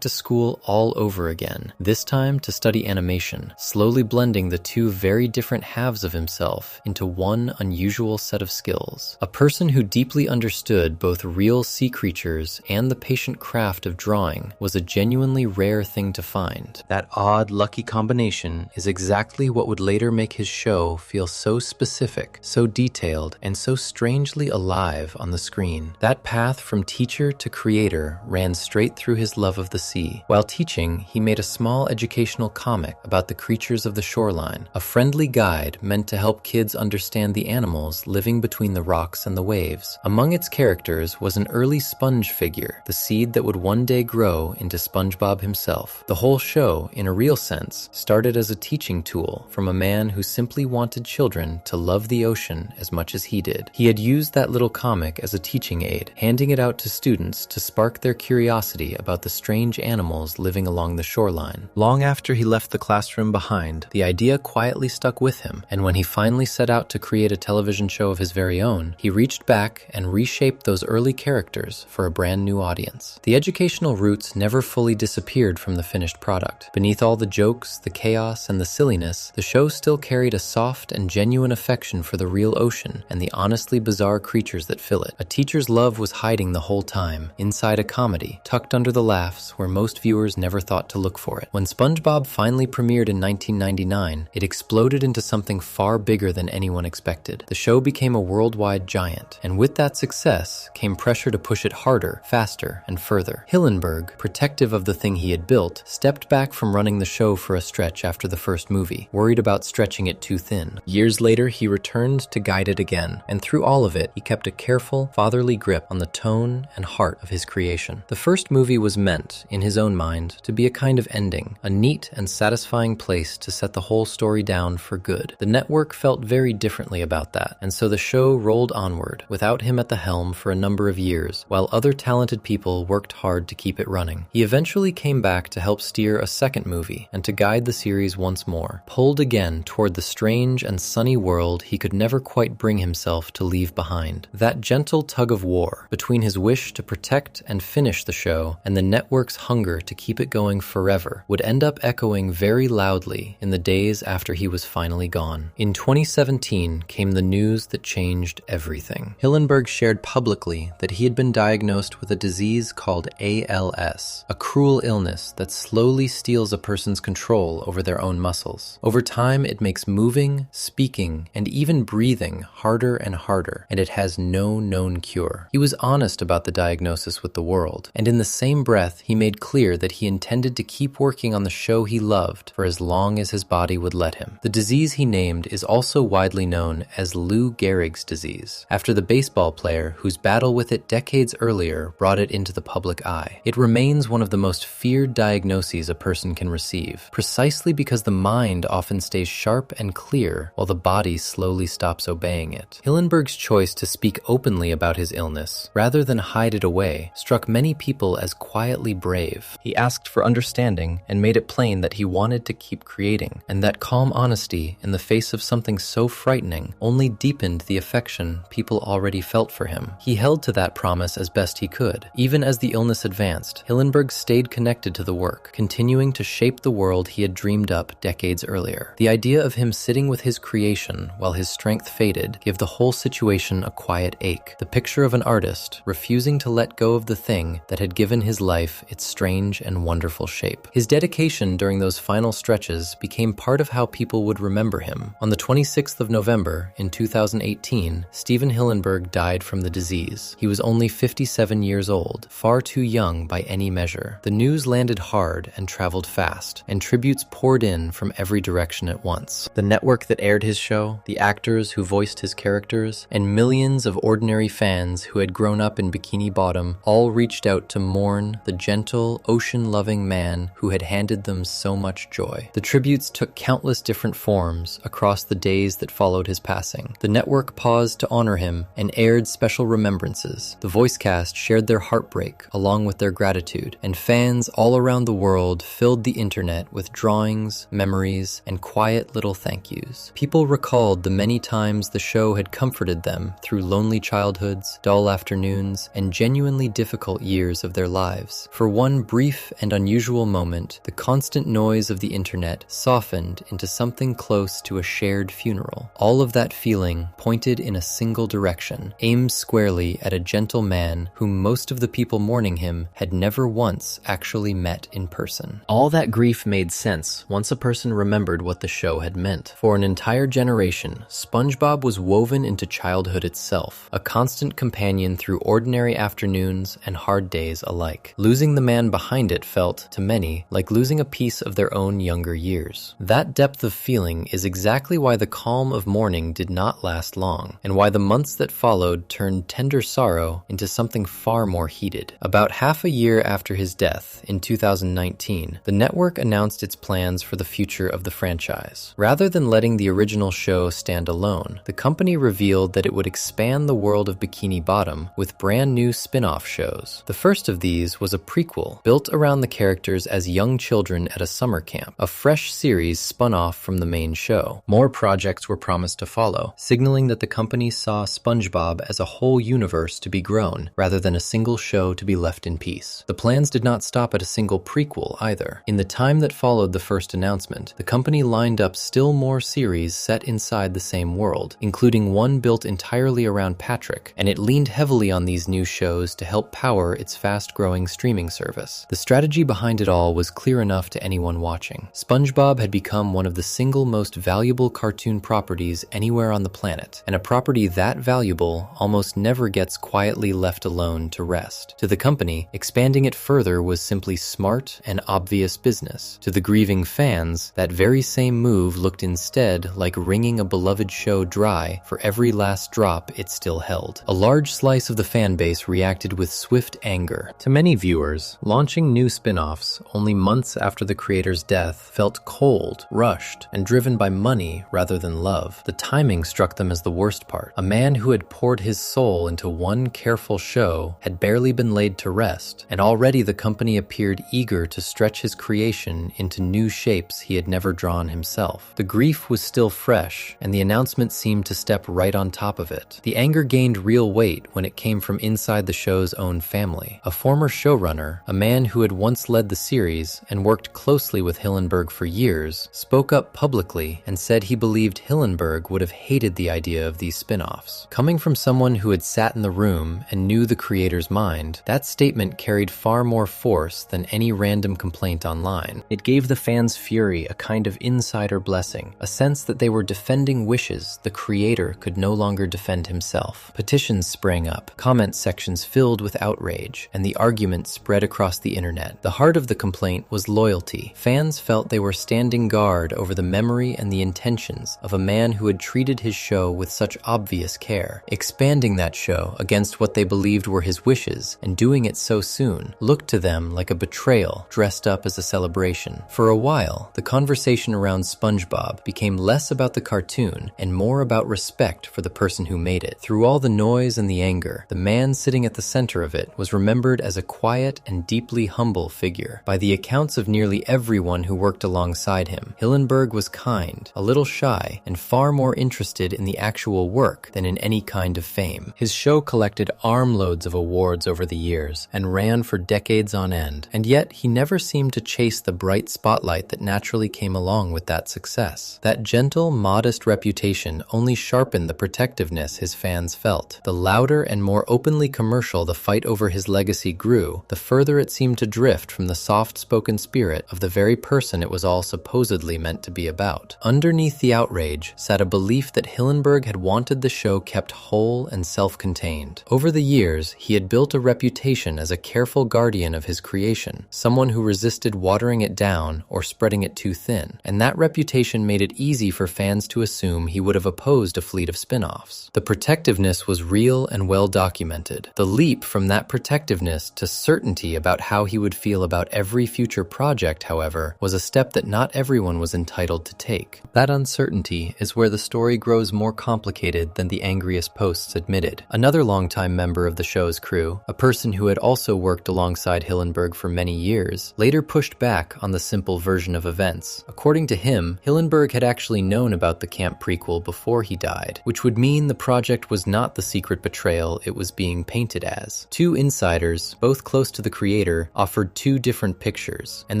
to school all over again, this time to study animation, slowly blending the two very different halves of himself into one unusual set of skills. A person who deeply understood both real sea creatures and the patient craft of drawing was a genuinely rare thing to find. That odd, lucky combination is exactly what would later make his show feel so specific, so detailed, and so strangely alive on the screen. That path from teacher to creator ran straight through his love of the sea. While teaching, he made a small educational comic about the creatures of the shoreline, a friendly guide meant to help kids understand the animals living between the rocks and the waves. Among its characters was an early sponge figure, the seed that would one day grow into SpongeBob himself. The whole show, in a real sense, started as a teaching tool from a man who simply wanted children to love the ocean as much as he did. He had used that little comic as a teaching aid, handing it out to students to spark their curiosity about the strange animals living along the shoreline. Long after he left the classroom behind, the idea quietly stuck with him, and when he finally set out to create a television show of his very own, he reached back and reshaped those early characters for a brand new audience. The educational roots never fully disappeared from the finished product. Beneath all the jokes, the chaos, and the silliness, the show still carried a soft and genuine affection for the real ocean and the honestly bizarre creatures that fill it. A teacher's love was hiding the whole time, inside a comedy, tucked under the laughs where most viewers never thought to look for it. When SpongeBob finally premiered in 1999, it exploded into something far bigger than anyone expected. The show became a worldwide giant, and with that success came pressure to push it harder, faster, and further. Hillenburg, protective of the thing he had built, stepped back from running the show for a stretch after the first movie, worried about stretching it too thin. Years later, he returned to guide it again, and through all of it, he kept a careful, fatherly grip on the tone and heart of his creation. The first movie was meant, in his own mind, to be a kind of ending, a neat and satisfying place to set the whole story down for good. The network felt very differently about that, and so the show rolled onward, without him at the helm for a number of years, while other talented people worked hard to keep it running. He eventually came back to help steer a second movie, and to guide the series once more, pulled again toward the strange and sunny world he could never quite bring himself to leave behind. That gentle tug of war between his wish to protect and finish the show and the network's hunger to keep it going forever would end up echoing very loudly in the days after he was finally gone. In 2017 came the news that changed everything. Hillenburg shared publicly that he had been diagnosed with a disease called ALS, a cruel illness that slowly steals a person's control over their own muscles. Over time, it makes moving, speaking, and even breathing harder and harder, and it has no known cure. He was honest about the diagnosis with the world, and in the same breath, he made clear that he intended to keep working on the show he loved for as long as his body would let him. The disease he named is also widely known as Lou Gehrig's disease, after the baseball player whose battle with it decades earlier brought it into the public eye. It remains one of the most feared diagnoses a person can receive, precisely because the mind often stays sharp and clear while the body slowly stops obeying it. Hillenburg's choice to speak openly about his illness, rather than hide it away, struck many people as quietly brave. He asked for understanding and made it plain that he wanted to keep creating, and that calm honesty in the face of something so frightening only deepened the affection people already felt for him. He held to that promise as best he could. Even as the illness advanced, Hillenburg stayed connected to the work, continuing to shape the world he had dreamed up decades earlier. The idea of him sitting with his creation while his strength faded gave the whole situation a quiet ache, the picture of an artist refusing to let go of the thing that had given his life its strange and wonderful shape. His dedication during those final stretches became part of how people would remember him. On the 26th of November in 2018, Steven Hillenburg died from the disease. He was only 57 years old, far too young by any measure. The news landed hard and traveled fast, and tributes poured in from every direction at once. The network that aired his show, the actors who voiced his characters, and millions of ordinary fans who had grown up in Bikini Bottom all reached out to mourn the gentle, ocean-loving man who had handed them so much joy. The tributes took countless different forms across the days that followed his passing. The network paused to honor him and aired special remembrances. The voice cast shared their heartbreak along with their gratitude, and fans all around the world filled the internet with drawings, memories, and quiet little thank yous. People recalled the many times the show had comforted them through lonely childhoods, dull afternoons, and genuinely difficult years of their lives. For one brief and unusual moment, the constant noise of the internet softened into something close to a shared funeral. All of that feeling pointed in a single direction, aimed squarely at a gentle man whom most of the people mourning him had never once actually met in person. All that grief made sense once a person remembered what the show had meant. For an entire generation, SpongeBob was woven into childhood itself, a constant companion through ordinary afternoons and hard days alike. Losing the man behind it felt, to many, like losing a piece of their own younger years. That depth of feeling is exactly why the calm of mourning did not last long, and why the months that followed turned tender sorrow into something far more heated. About half a year after his death, in 2019, the network announced its plans for the future of the franchise. Rather than letting the original show stand alone, the company revealed that it would expand the world of Bikini Bottom with brand new spin-off shows. The first of these was a prequel, built around the characters as young children at a summer camp, a fresh series spun off from the main show. More projects were promised to follow, signaling that the company saw SpongeBob as a whole universe to be grown, rather than a single show to be left in peace. The plans did not stop at a single prequel either. In the time that followed the first announcement, the company lined up still more series set inside the same world, including one built entirely around Patrick, and it leaned heavily on these new shows to help power its fast-growing streaming service. The strategy behind it all was clear enough to anyone watching. SpongeBob had become one of the single most valuable cartoon properties anywhere on the planet, and a property that valuable almost never gets quietly left alone to rest. To the company, expanding it further was simply smart and obvious business. To the grieving fans, that very same move looked instead like wringing a beloved show dry for every last drop it still held. A large slice of the fan base reacted with swift anger. To many viewers, launching new spin-offs only months after the creator's death felt cold, rushed, and driven by money rather than love. The timing struck them as the worst part. A man who had poured his soul into one careful show had barely been laid to rest, and already the company appeared eager to stretch his creation into new shapes he had never drawn himself. The grief was still fresh, and the announcement seemed to step right on top of it. The anger gained real weight when it came from inside the show's own family. A former showrunner, a man who had once led the series and worked closely with Hillenburg for years, spoke up publicly and said he believed Hillenburg would have hated the idea of these spin-offs. Coming from someone who had sat in the room and knew the creator's mind, that statement carried far more force than any random complaint online. It gave the fans' fury a kind of insider blessing, a sense that they were defending wishes the creator could no longer defend himself. Petitions sprang up, comment sections filled with outrage, and the argument spread across the internet. The heart of the complaint was loyalty. Fans felt they were standing guard over the memory and the intentions of a man who had treated his show with such obvious care. Expanding that show against what they believed were his wishes, and doing it so soon, looked to them like a betrayal dressed up as a celebration. For a while, the conversation around SpongeBob became less about the cartoon and more about respect for the person who made it. Through all the noise and the anger, the man sitting at the center of it was remembered as a quiet and deeply humble figure. By the accounts of nearly everyone who worked alongside him, Hillenburg was kind, a little shy, and far more interested in the actual work than in any kind of fame. His show collected armloads of awards over the years and ran for decades on end, and yet he never seemed to chase the bright spotlight that naturally came along with that success. That gentle, modest reputation only sharpened the protectiveness his fans felt. The louder and more openly commercial the fight over his legacy grew, the further it seemed to drift from the soft-spoken spirit of the very person it was all supposedly meant to be about. Underneath the outrage sat a belief that Hillenburg had wanted the show kept whole and self-contained. Over the years, he had built a reputation as a careful guardian of his creation, someone who resisted watering it down or spreading it too thin, and that reputation made it easy for fans to assume he would have opposed a fleet of spin-offs. The protectiveness was real and well documented. The leap from that protectiveness to certainty about how he would feel about every future project, however, was a step that not everyone was entitled to take. That uncertainty is where the story grows more complicated than the angriest posts admitted. Another longtime member of the show's crew, Matthew, a person who had also worked alongside Hillenburg for many years, later pushed back on the simple version of events. According to him, Hillenburg had actually known about the camp prequel before he died, which would mean the project was not the secret betrayal it was being painted as. Two insiders, both close to the creator, offered two different pictures, and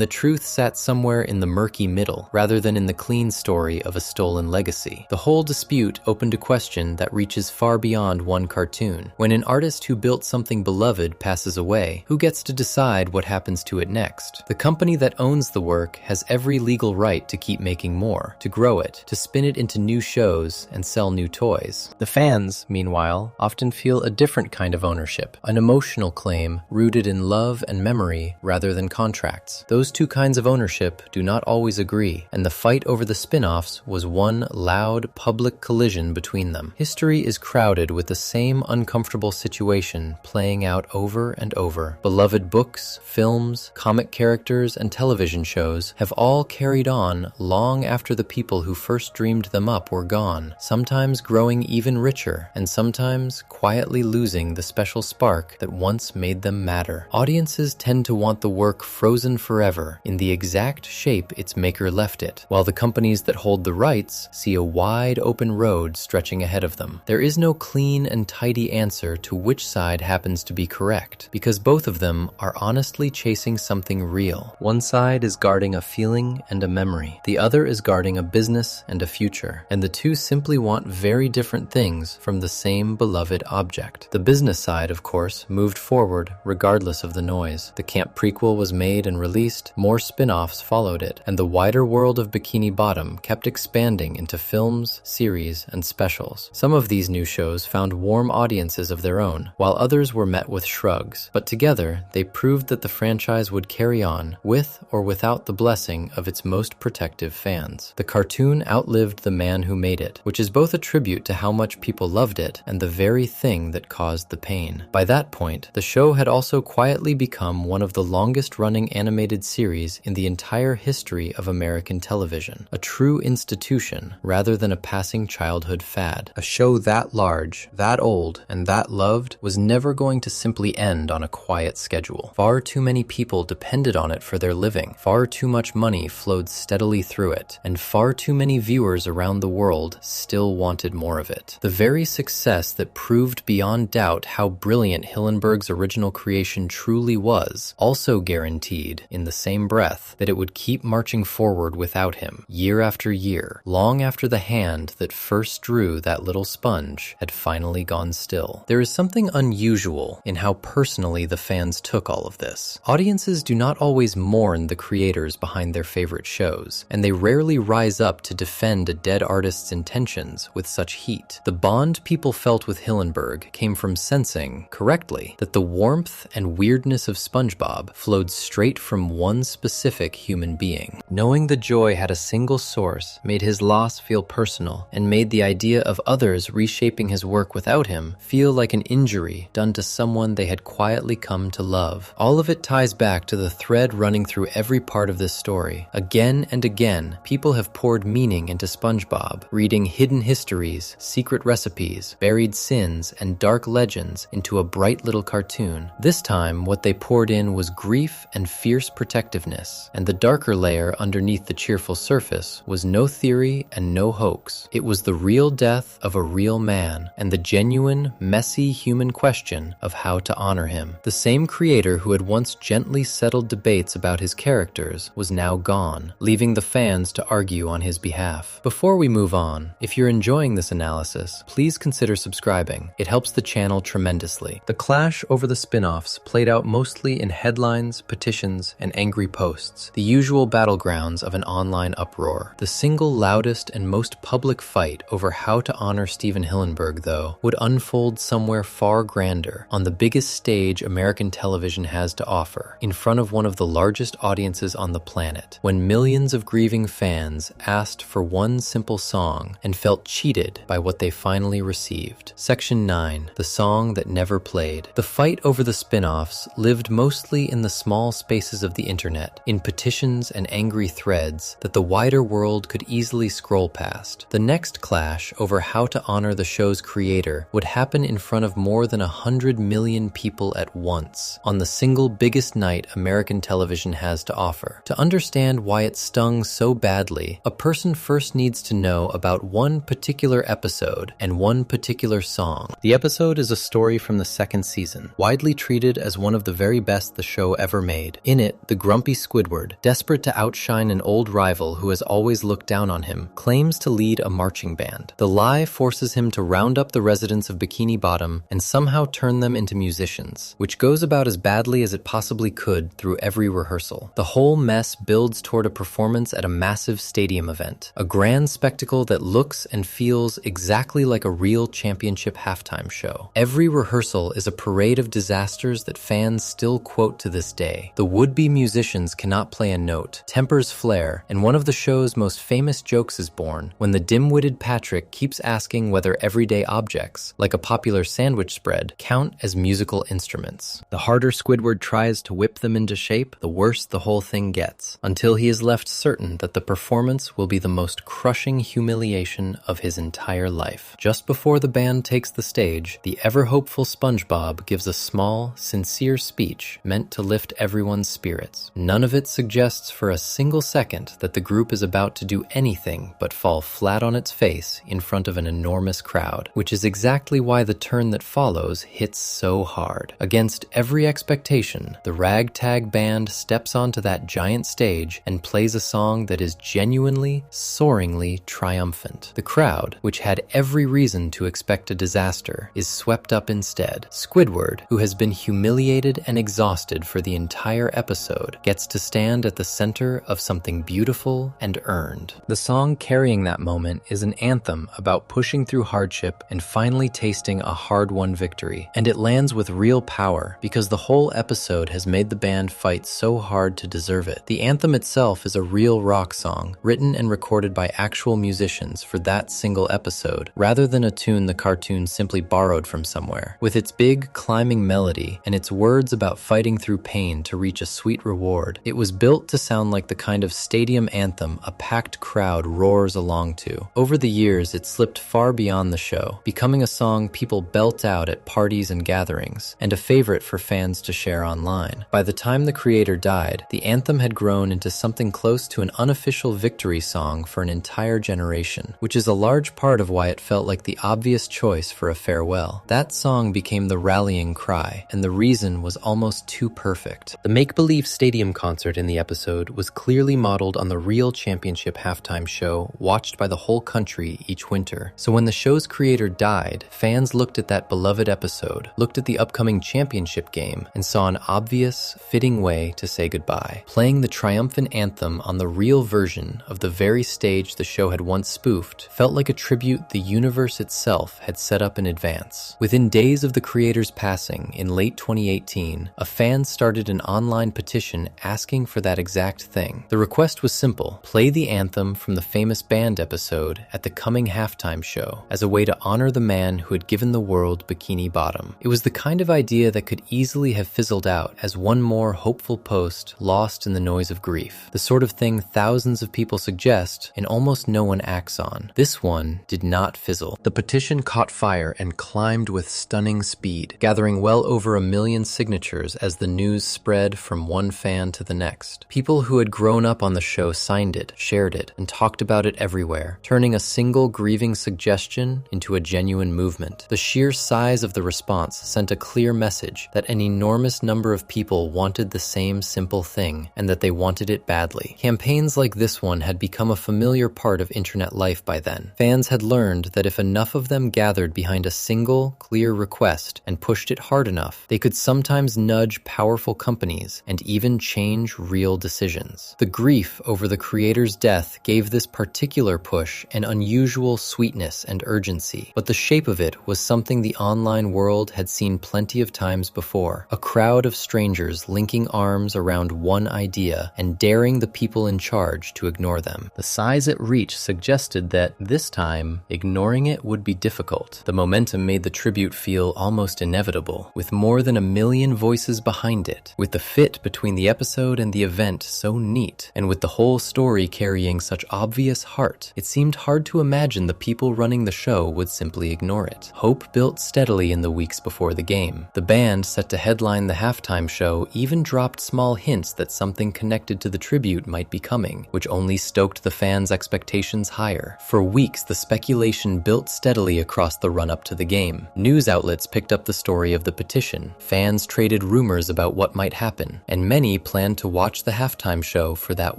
the truth sat somewhere in the murky middle, rather than in the clean story of a stolen legacy. The whole dispute opened a question that reaches far beyond one cartoon. When an artist who built something beloved passes away, who gets to decide what happens to it next? The company that owns the work has every legal right to keep making more, to grow it, to spin it into new shows and sell new toys. The fans, meanwhile, often feel a different kind of ownership, an emotional claim rooted in love and memory rather than contracts. Those two kinds of ownership do not always agree, and the fight over the spin-offs was one loud, public collision between them. History is crowded with the same uncomfortable situation playing out over and over. Beloved books, films, comic characters, and television shows have all carried on long after the people who first dreamed them up were gone, sometimes growing even richer, and sometimes quietly losing the special spark that once made them matter. Audiences tend to want the work frozen forever in the exact shape its maker left it, while the companies that hold the rights see a wide open road stretching ahead of them. There is no clean and tidy answer to which side happens to be correct, because both of them are honestly chasing something real. One side is guarding a feeling and a memory. The other is guarding a business and a future. And the two simply want very different things from the same beloved object. The business side, of course, moved forward regardless of the noise. The camp prequel was made and released, more spin-offs followed it, and the wider world of Bikini Bottom kept expanding into films, series, and specials. Some of these new shows found warm audiences of their own, while others were met with shrugs. But together, they proved that the franchise would carry on, with or without the blessing of its most protective fans. The cartoon outlived the man who made it, which is both a tribute to how much people loved it and the very thing that caused the pain. By that point, the show had also quietly become one of the longest-running animated series in the entire history of American television, a true institution rather than a passing childhood fad. A show that large, that old, and that loved was never going to simply end on a quiet schedule. Far too many people depended on it for their living, far too much money flowed steadily through it, and far too many viewers around the world still wanted more of it. The very success that proved beyond doubt how brilliant Hillenburg's original creation truly was also guaranteed, in the same breath, that it would keep marching forward without him, year after year, long after the hand that first drew that little sponge had finally gone still. There is something unusual in how personally the fans took all of this. Audiences do not always mourn the creators behind their favorite shows, and they rarely rise up to defend a dead artist's intentions with such heat. The bond people felt with Hillenburg came from sensing, correctly, that the warmth and weirdness of SpongeBob flowed straight from one specific human being. Knowing the joy had a single source made his loss feel personal, and made the idea of others reshaping his work without him feel like an injury done to someone they had quietly come to love. All of it ties back to the thread running through every part of this story. Again and again, people have poured meaning into SpongeBob, reading hidden histories, secret recipes, buried sins, and dark legends into a bright little cartoon. This time, what they poured in was grief and fierce protectiveness, and the darker layer underneath the cheerful surface was no theory and no hoax. It was the real death of a real man, and the genuine, messy human question of how to honor him. The same creator who had once gently settled debates about his characters was now gone, leaving the fans to argue on his behalf. Before we move on, if you're enjoying this analysis, please consider subscribing. It helps the channel tremendously. The clash over the spin-offs played out mostly in headlines, petitions, and angry posts, the usual battlegrounds of an online uproar. The single loudest and most public fight over how to honor Steven Hillenburg, though, would unfold somewhere far grander, on the biggest stage American television has to offer, in front of one of the largest audiences on the planet, when millions of grieving fans asked for one simple song and felt cheated by what they finally received. Section 9, the song that never played. The fight over the spin-offs lived mostly in the small spaces of the internet, in petitions and angry threads that the wider world could easily scroll past. The next clash over how to honor the show's creator would happen in front of more than 100 million people at once on the single biggest night American television has to offer. To understand why it stung so badly, a person first needs to know about one particular episode and one particular song. The episode is a story from the second season, widely treated as one of the very best the show ever made. In it, the grumpy Squidward, desperate to outshine an old rival who has always looked down on him, claims to lead a marching band. The lie forces him to round up the residents of Bikini Bottom and somehow turn them into musicians, which goes about as badly as it possibly could through every rehearsal. The whole mess builds toward a performance at a massive stadium event, a grand spectacle that looks and feels exactly like a real championship halftime show. Every rehearsal is a parade of disasters that fans still quote to this day. The would-be musicians cannot play a note, tempers flare, and one of the show's most famous jokes is born when the dim-witted Patrick keeps asking whether everyday objects, like a popular sandwich spread, count as musical instruments. The harder Squidward tries to whip them into shape, the worse the whole thing gets, until he is left certain that the performance will be the most crushing humiliation of his entire life. Just before the band takes the stage, the ever-hopeful SpongeBob gives a small, sincere speech meant to lift everyone's spirits. None of it suggests for a single second that the group is about to do anything but fall flat on its face in front of an enormous crowd, which is exactly why the turn that follows hits so hard. Against every expectation, the ragtag band steps onto that giant stage and plays a song that is genuinely, soaringly triumphant. The crowd, which had every reason to expect a disaster, is swept up instead. Squidward, who has been humiliated and exhausted for the entire episode, gets to stand at the center of something beautiful and earned. The song carrying that moment is an anthem about pushing through hardship and finally tasting a hard-won victory, and it lands with real power because the whole episode has made the band fight so hard to deserve it. The anthem itself is a real rock song, written and recorded by actual musicians for that single episode, rather than a tune the cartoon simply borrowed from somewhere. With its big, climbing melody and its words about fighting through pain to reach a sweet reward, it was built to sound like the kind of stadium anthem a packed crowd roars along to. Over the years, it slipped far beyond the show, becoming a song people belt out at parties and gatherings, and a favorite for fans to share online. By the time the creator died, the anthem had grown into something close to an unofficial victory song for an entire generation, which is a large part of why it felt like the obvious choice for a farewell. That song became the rallying cry, and the reason was almost too perfect. The make-believe stadium concert in the episode was clearly modeled on the real championship halftime show watched by the whole country each winter. So when the show's creator died, fans looked at that beloved episode, looked at the upcoming championship game, and saw an obvious, fitting way to say goodbye. Playing the triumphant anthem on the real version of the very stage the show had once spoofed felt like a tribute the universe itself had set up in advance. Within days of the creator's passing in late 2018, a fan started an online petition asking for that exact thing. The request was simple: play the anthem from the famous band episode at the coming halftime show as a way to honor the man who had given the world Bikini Bottom. It was the kind of idea that could easily have fizzled out as one more hopeful post lost in the noise of grief. The sort of thing thousands of people suggest and almost no one acts on. This one did not fizzle. The petition caught fire and climbed with stunning speed, gathering well over 1 million signatures as the news spread from one fan to the next. People who had grown up on the show signed it, shared it, and talked about it everywhere, turning a single grieving suggestion into a genuine movement. The sheer size of the response sent a clear message that an enormous number of people wanted the same simple thing, and that they wanted it badly. Campaigns like this one had become a familiar part of internet life by then. Fans had learned that if enough of them gathered behind a single, clear request and pushed it hard enough, they could sometimes nudge powerful companies and even change real decisions. The grief over the creator's death gave this particular push an unusual sweetness and urgency, but the shape of it was something the online world had seen plenty of times before: a crowd of strangers linking arms around one idea and daring the people in charge to ignore them. The size it reached suggested that, this time, ignoring it would be difficult. The momentum made the tribute feel almost inevitable, with more than 1 million voices behind it, with the fit between the episode and the event so neat, and with the whole story carrying such obvious heart, it seemed hard to imagine the people running the show would simply ignore it. Hope built steadily in the weeks before the game. The band set to headline the halftime show even dropped small hints that something connected to the tribute might be coming, which only stoked the fans' expectations higher. For weeks, the speculation built steadily across the run-up to the game. News outlets picked up the story of the petition, fans traded rumors about what might happen, and many planned to watch the halftime show for that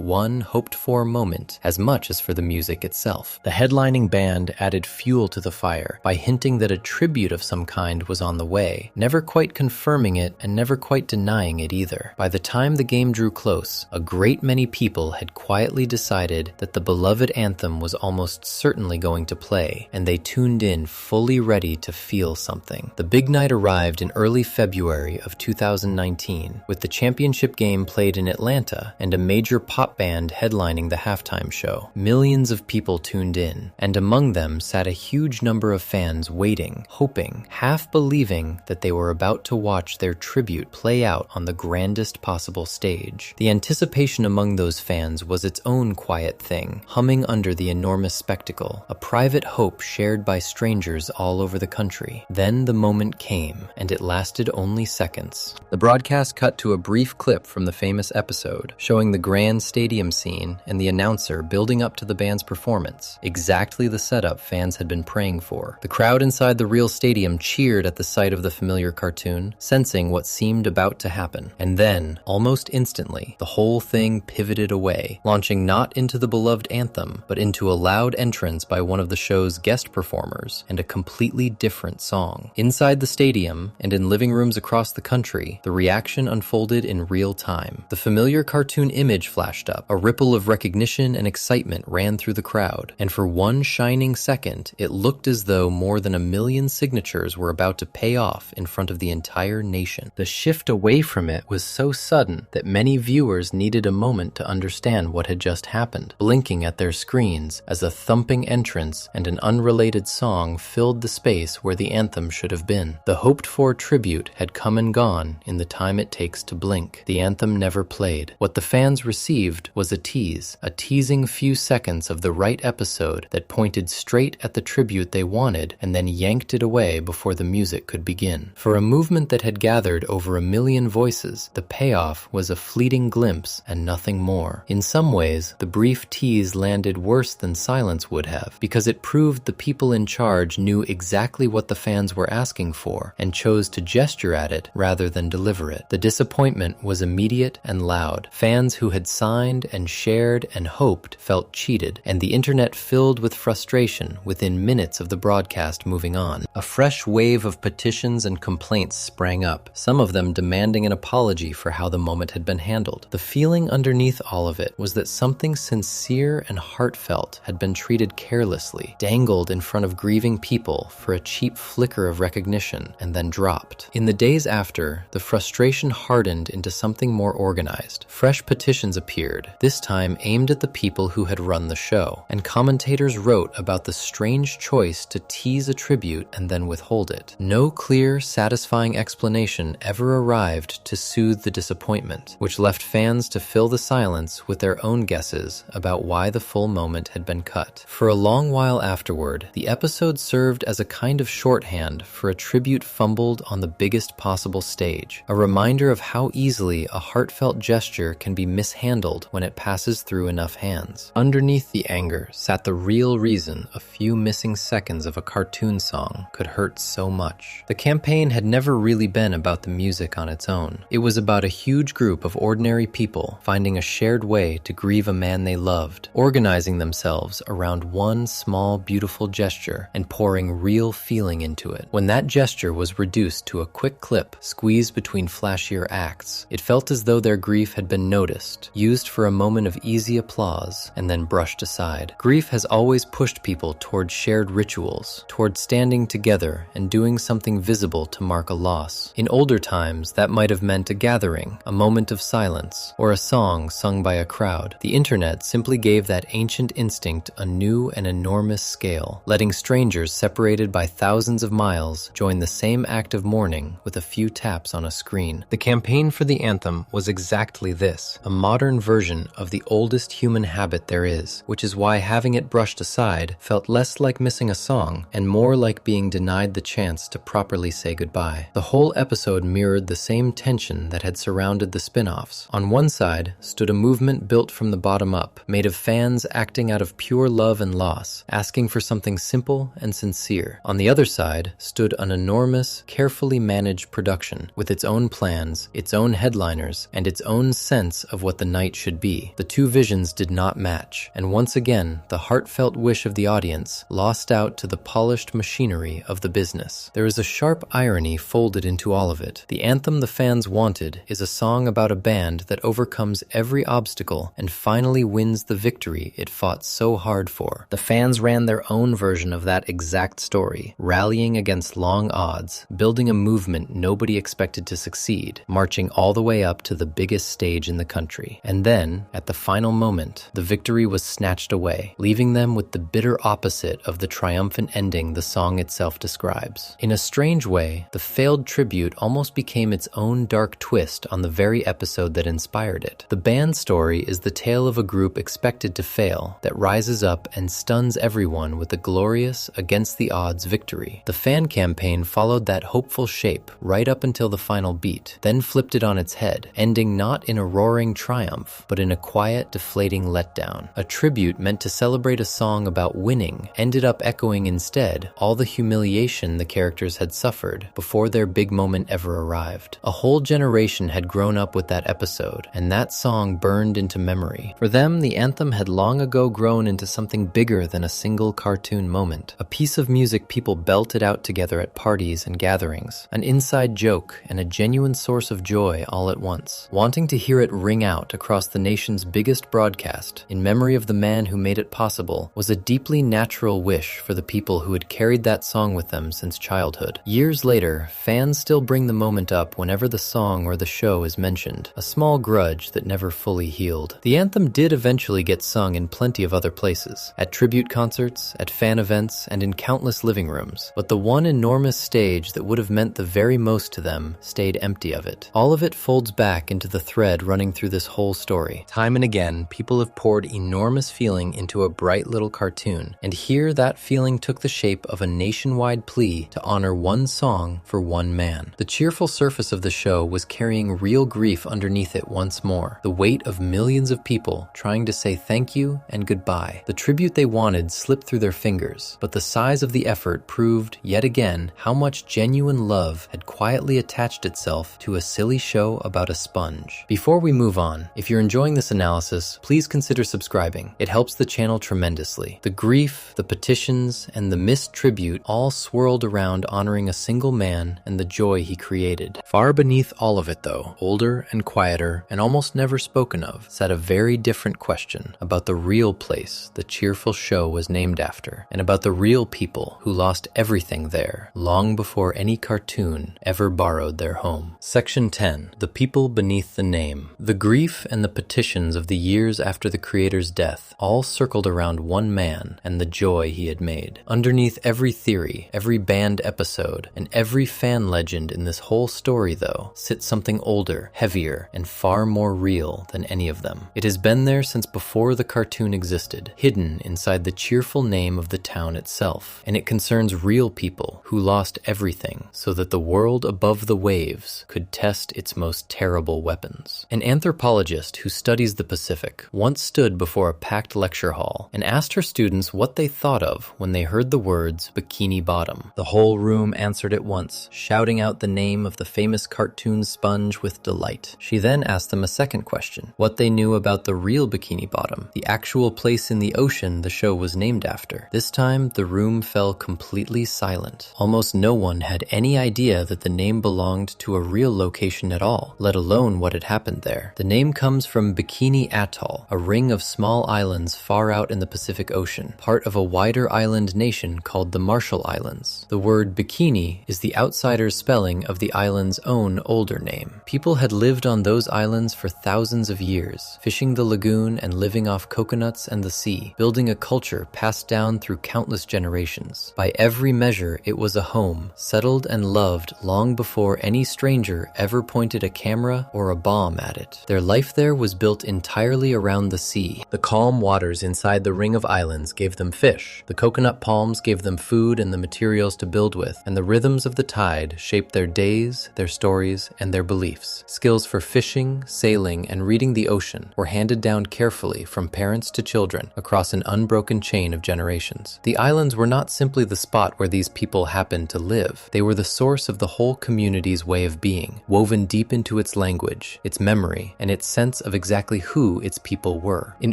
one hoped-for moment as much as for the music itself. The headlining band added fuel to the fire by hinting that a tribute of some kind was on the way, never quite confirming it and never quite denying it either. By the time the game drew close, a great many people had quietly decided that the beloved anthem was almost certainly going to play, and they tuned in fully ready to feel something. The big night arrived in early February of 2019, with the championship game played in Atlanta and a major pop band headlining the halftime show. Millions of people tuned in, and among them sat a huge number of fans waiting, hoping, half believing that they were about to watch their tribute play out on the grandest possible stage. The anticipation among those fans was its own quiet thing, humming under the enormous spectacle, a private hope shared by strangers all over the country. Then the moment came, and it lasted only seconds. The broadcast cut to a brief clip from the famous episode, showing the grand stadium scene and the announcer building up to the band's performance, exactly the setup fans had been praying for. The crowd inside the real stadium cheered at the sight of the familiar cartoon, sensing what seemed about to happen. And then, almost instantly, the whole thing pivoted away, launching not into the beloved anthem, but into a loud entrance by one of the show's guest performers, and a completely different song. Inside the stadium, and in living rooms across the country, the reaction unfolded in real time. The familiar cartoon image flashed up, a ripple of recognition and excitement ran through the crowd, and for one shining second, it looked as though more than 1 million signatures were about to pay off in front of the entire nation. The shift away from it was so sudden that many viewers needed a moment to understand what had just happened, blinking at their screens as a thumping entrance and an unrelated song filled the space where the anthem should have been. The hoped-for tribute had come and gone in the time it takes to blink. The anthem never played. What the fans received was a teasing few seconds of the right episode that pointed straight at the tribute they wanted and then yanked it away before the music could begin. For a movement that had gathered over 1 million voices, the payoff was a fleeting glimpse and nothing more. In some ways, the brief tease landed worse than silence would have, because it proved the people in charge knew exactly what the fans were asking for and chose to gesture at it rather than deliver it. The disappointment was immediate and loud. Fans who had signed and shared and hoped felt cheated, and the internet filled with frustration within minutes of the broadcast moving on. A fresh wave of petitions and complaints sprang up, some of them demanding an apology for how the moment had been handled. The feeling underneath all of it was that something sincere and heartfelt had been treated carelessly, dangled in front of grieving people for a cheap flicker of recognition, and then dropped. In the days after, the frustration hardened into something more organized. Fresh petitions appeared, this time aimed at the people who had run the show, and commentators wrote about the strange choice to tease a tribute and then withhold it. No clear, satisfying explanation ever arrived to soothe the disappointment, which left fans to fill the silence with their own guesses about why the full moment had been cut. For a long while afterward, the episode served as a kind of shorthand for a tribute fumbled on the biggest possible stage, a reminder of how easily a heartfelt gesture can be mishandled when it passes through enough hands. Underneath the anger sat the real reason a few missing seconds of a cartoon song could hurt so much. The campaign had never really been about the music on its own. It was about a huge group of ordinary people finding a shared way to grieve a man they loved, organizing themselves around one small, beautiful gesture and pouring real feeling into it. When that gesture was reduced to a quick clip squeezed between flashier acts, it felt as though their grief had been noticed, used for a moment of easy applause, and then brushed aside. Grief has always pushed people toward shared rituals, toward standing together and doing something visible to mark a loss. In older times, that might have meant a gathering, a moment of silence, or a song sung by a crowd. The internet simply gave that ancient instinct a new and enormous scale, letting strangers separated by thousands of miles join the same act of mourning with a few taps on a screen. The campaign for the anthem was exactly this, a modern version of the oldest human habit there is, which is why having it brushed aside felt less like missing a song and more like being denied the chance to properly properly say goodbye. The whole episode mirrored the same tension that had surrounded the spin-offs. On one side stood a movement built from the bottom up, made of fans acting out of pure love and loss, asking for something simple and sincere. On the other side stood an enormous, carefully managed production, with its own plans, its own headliners, and its own sense of what the night should be. The two visions did not match, and once again, the heartfelt wish of the audience lost out to the polished machinery of the business. There is a sharp irony folded into all of it. The anthem the fans wanted is a song about a band that overcomes every obstacle and finally wins the victory it fought so hard for. The fans ran their own version of that exact story, rallying against long odds, building a movement nobody expected to succeed, marching all the way up to the biggest stage in the country. And then, at the final moment, the victory was snatched away, leaving them with the bitter opposite of the triumphant ending the song itself describes. In a strange way, the failed tribute almost became its own dark twist on the very episode that inspired it. The band story is the tale of a group expected to fail, that rises up and stuns everyone with a glorious, against-the-odds victory. The fan campaign followed that hopeful shape right up until the final beat, then flipped it on its head, ending not in a roaring triumph, but in a quiet, deflating letdown. A tribute meant to celebrate a song about winning ended up echoing instead all the humiliation the characters had suffered before their big moment ever arrived. A whole generation had grown up with that episode, and that song burned into memory. For them, the anthem had long ago grown into something bigger than a single cartoon moment, a piece of music people belted out together at parties and gatherings, an inside joke and a genuine source of joy all at once. Wanting to hear it ring out across the nation's biggest broadcast, in memory of the man who made it possible, was a deeply natural wish for the people who had carried that song with them since childhood. Years later, fans still bring the moment up whenever the song or the show is mentioned, a small grudge that never fully healed. The anthem did eventually get sung in plenty of other places, at tribute concerts, at fan events, and in countless living rooms, but the one enormous stage that would have meant the very most to them stayed empty of it. All of it folds back into the thread running through this whole story. Time and again, people have poured enormous feeling into a bright little cartoon, and here that feeling took the shape of a nationwide plea to honor one song for one man. The cheerful surface of the show was carrying real grief underneath it once more, the weight of millions of people trying to say thank you and goodbye. The tribute they wanted slipped through their fingers, but the size of the effort proved, yet again, how much genuine love had quietly attached itself to a silly show about a sponge. Before we move on, if you're enjoying this analysis, please consider subscribing. It helps the channel tremendously. The grief, the petitions, and the missed tribute all swirled around honoring a single man and the joy he created. Far beneath all of it though, older and quieter and almost never spoken of, sat a very different question about the real place the cheerful show was named after, and about the real people who lost everything there long before any cartoon ever borrowed their home. Section 10. The People Beneath the Name. The grief and the petitions of the years after the creator's death all circled around one man and the joy he had made. Underneath every theory, every band episode, and every fan legend in this whole story, though, sits something older, heavier, and far more real than any of them. It has been there since before the cartoon existed, hidden inside the cheerful name of the town itself, and it concerns real people who lost everything so that the world above the waves could test its most terrible weapons. An anthropologist who studies the Pacific once stood before a packed lecture hall and asked her students what they thought of when they heard the words Bikini Bottom. The whole room answered at once, shouting out the name of the famous cartoon sponge with delight. She then asked them a second question, what they knew about the real Bikini Bottom, the actual place in the ocean the show was named after. This time, the room fell completely silent. Almost no one had any idea that the name belonged to a real location at all, let alone what had happened there. The name comes from Bikini Atoll, a ring of small islands far out in the Pacific Ocean, part of a wider island nation called the Marshall Islands. The word bikini is the outsider's spelling of the island's own older name. People had lived on those islands for thousands of years, fishing the lagoon and living off coconuts and the sea, building a culture passed down through countless generations. By every measure, it was a home, settled and loved long before any stranger ever pointed a camera or a bomb at it. Their life there was built entirely around the sea. The calm waters inside the ring of islands gave them fish. The coconut palms gave them food and the materials to build with, and the rhythms of the tide shaped their days, their stories, and their beliefs. Skills for fishing, sailing, and reading the ocean were handed down carefully from parents to children across an unbroken chain of generations. The islands were not simply the spot where these people happened to live. They were the source of the whole community's way of being, woven deep into its language, its memory, and its sense of exactly who its people were. In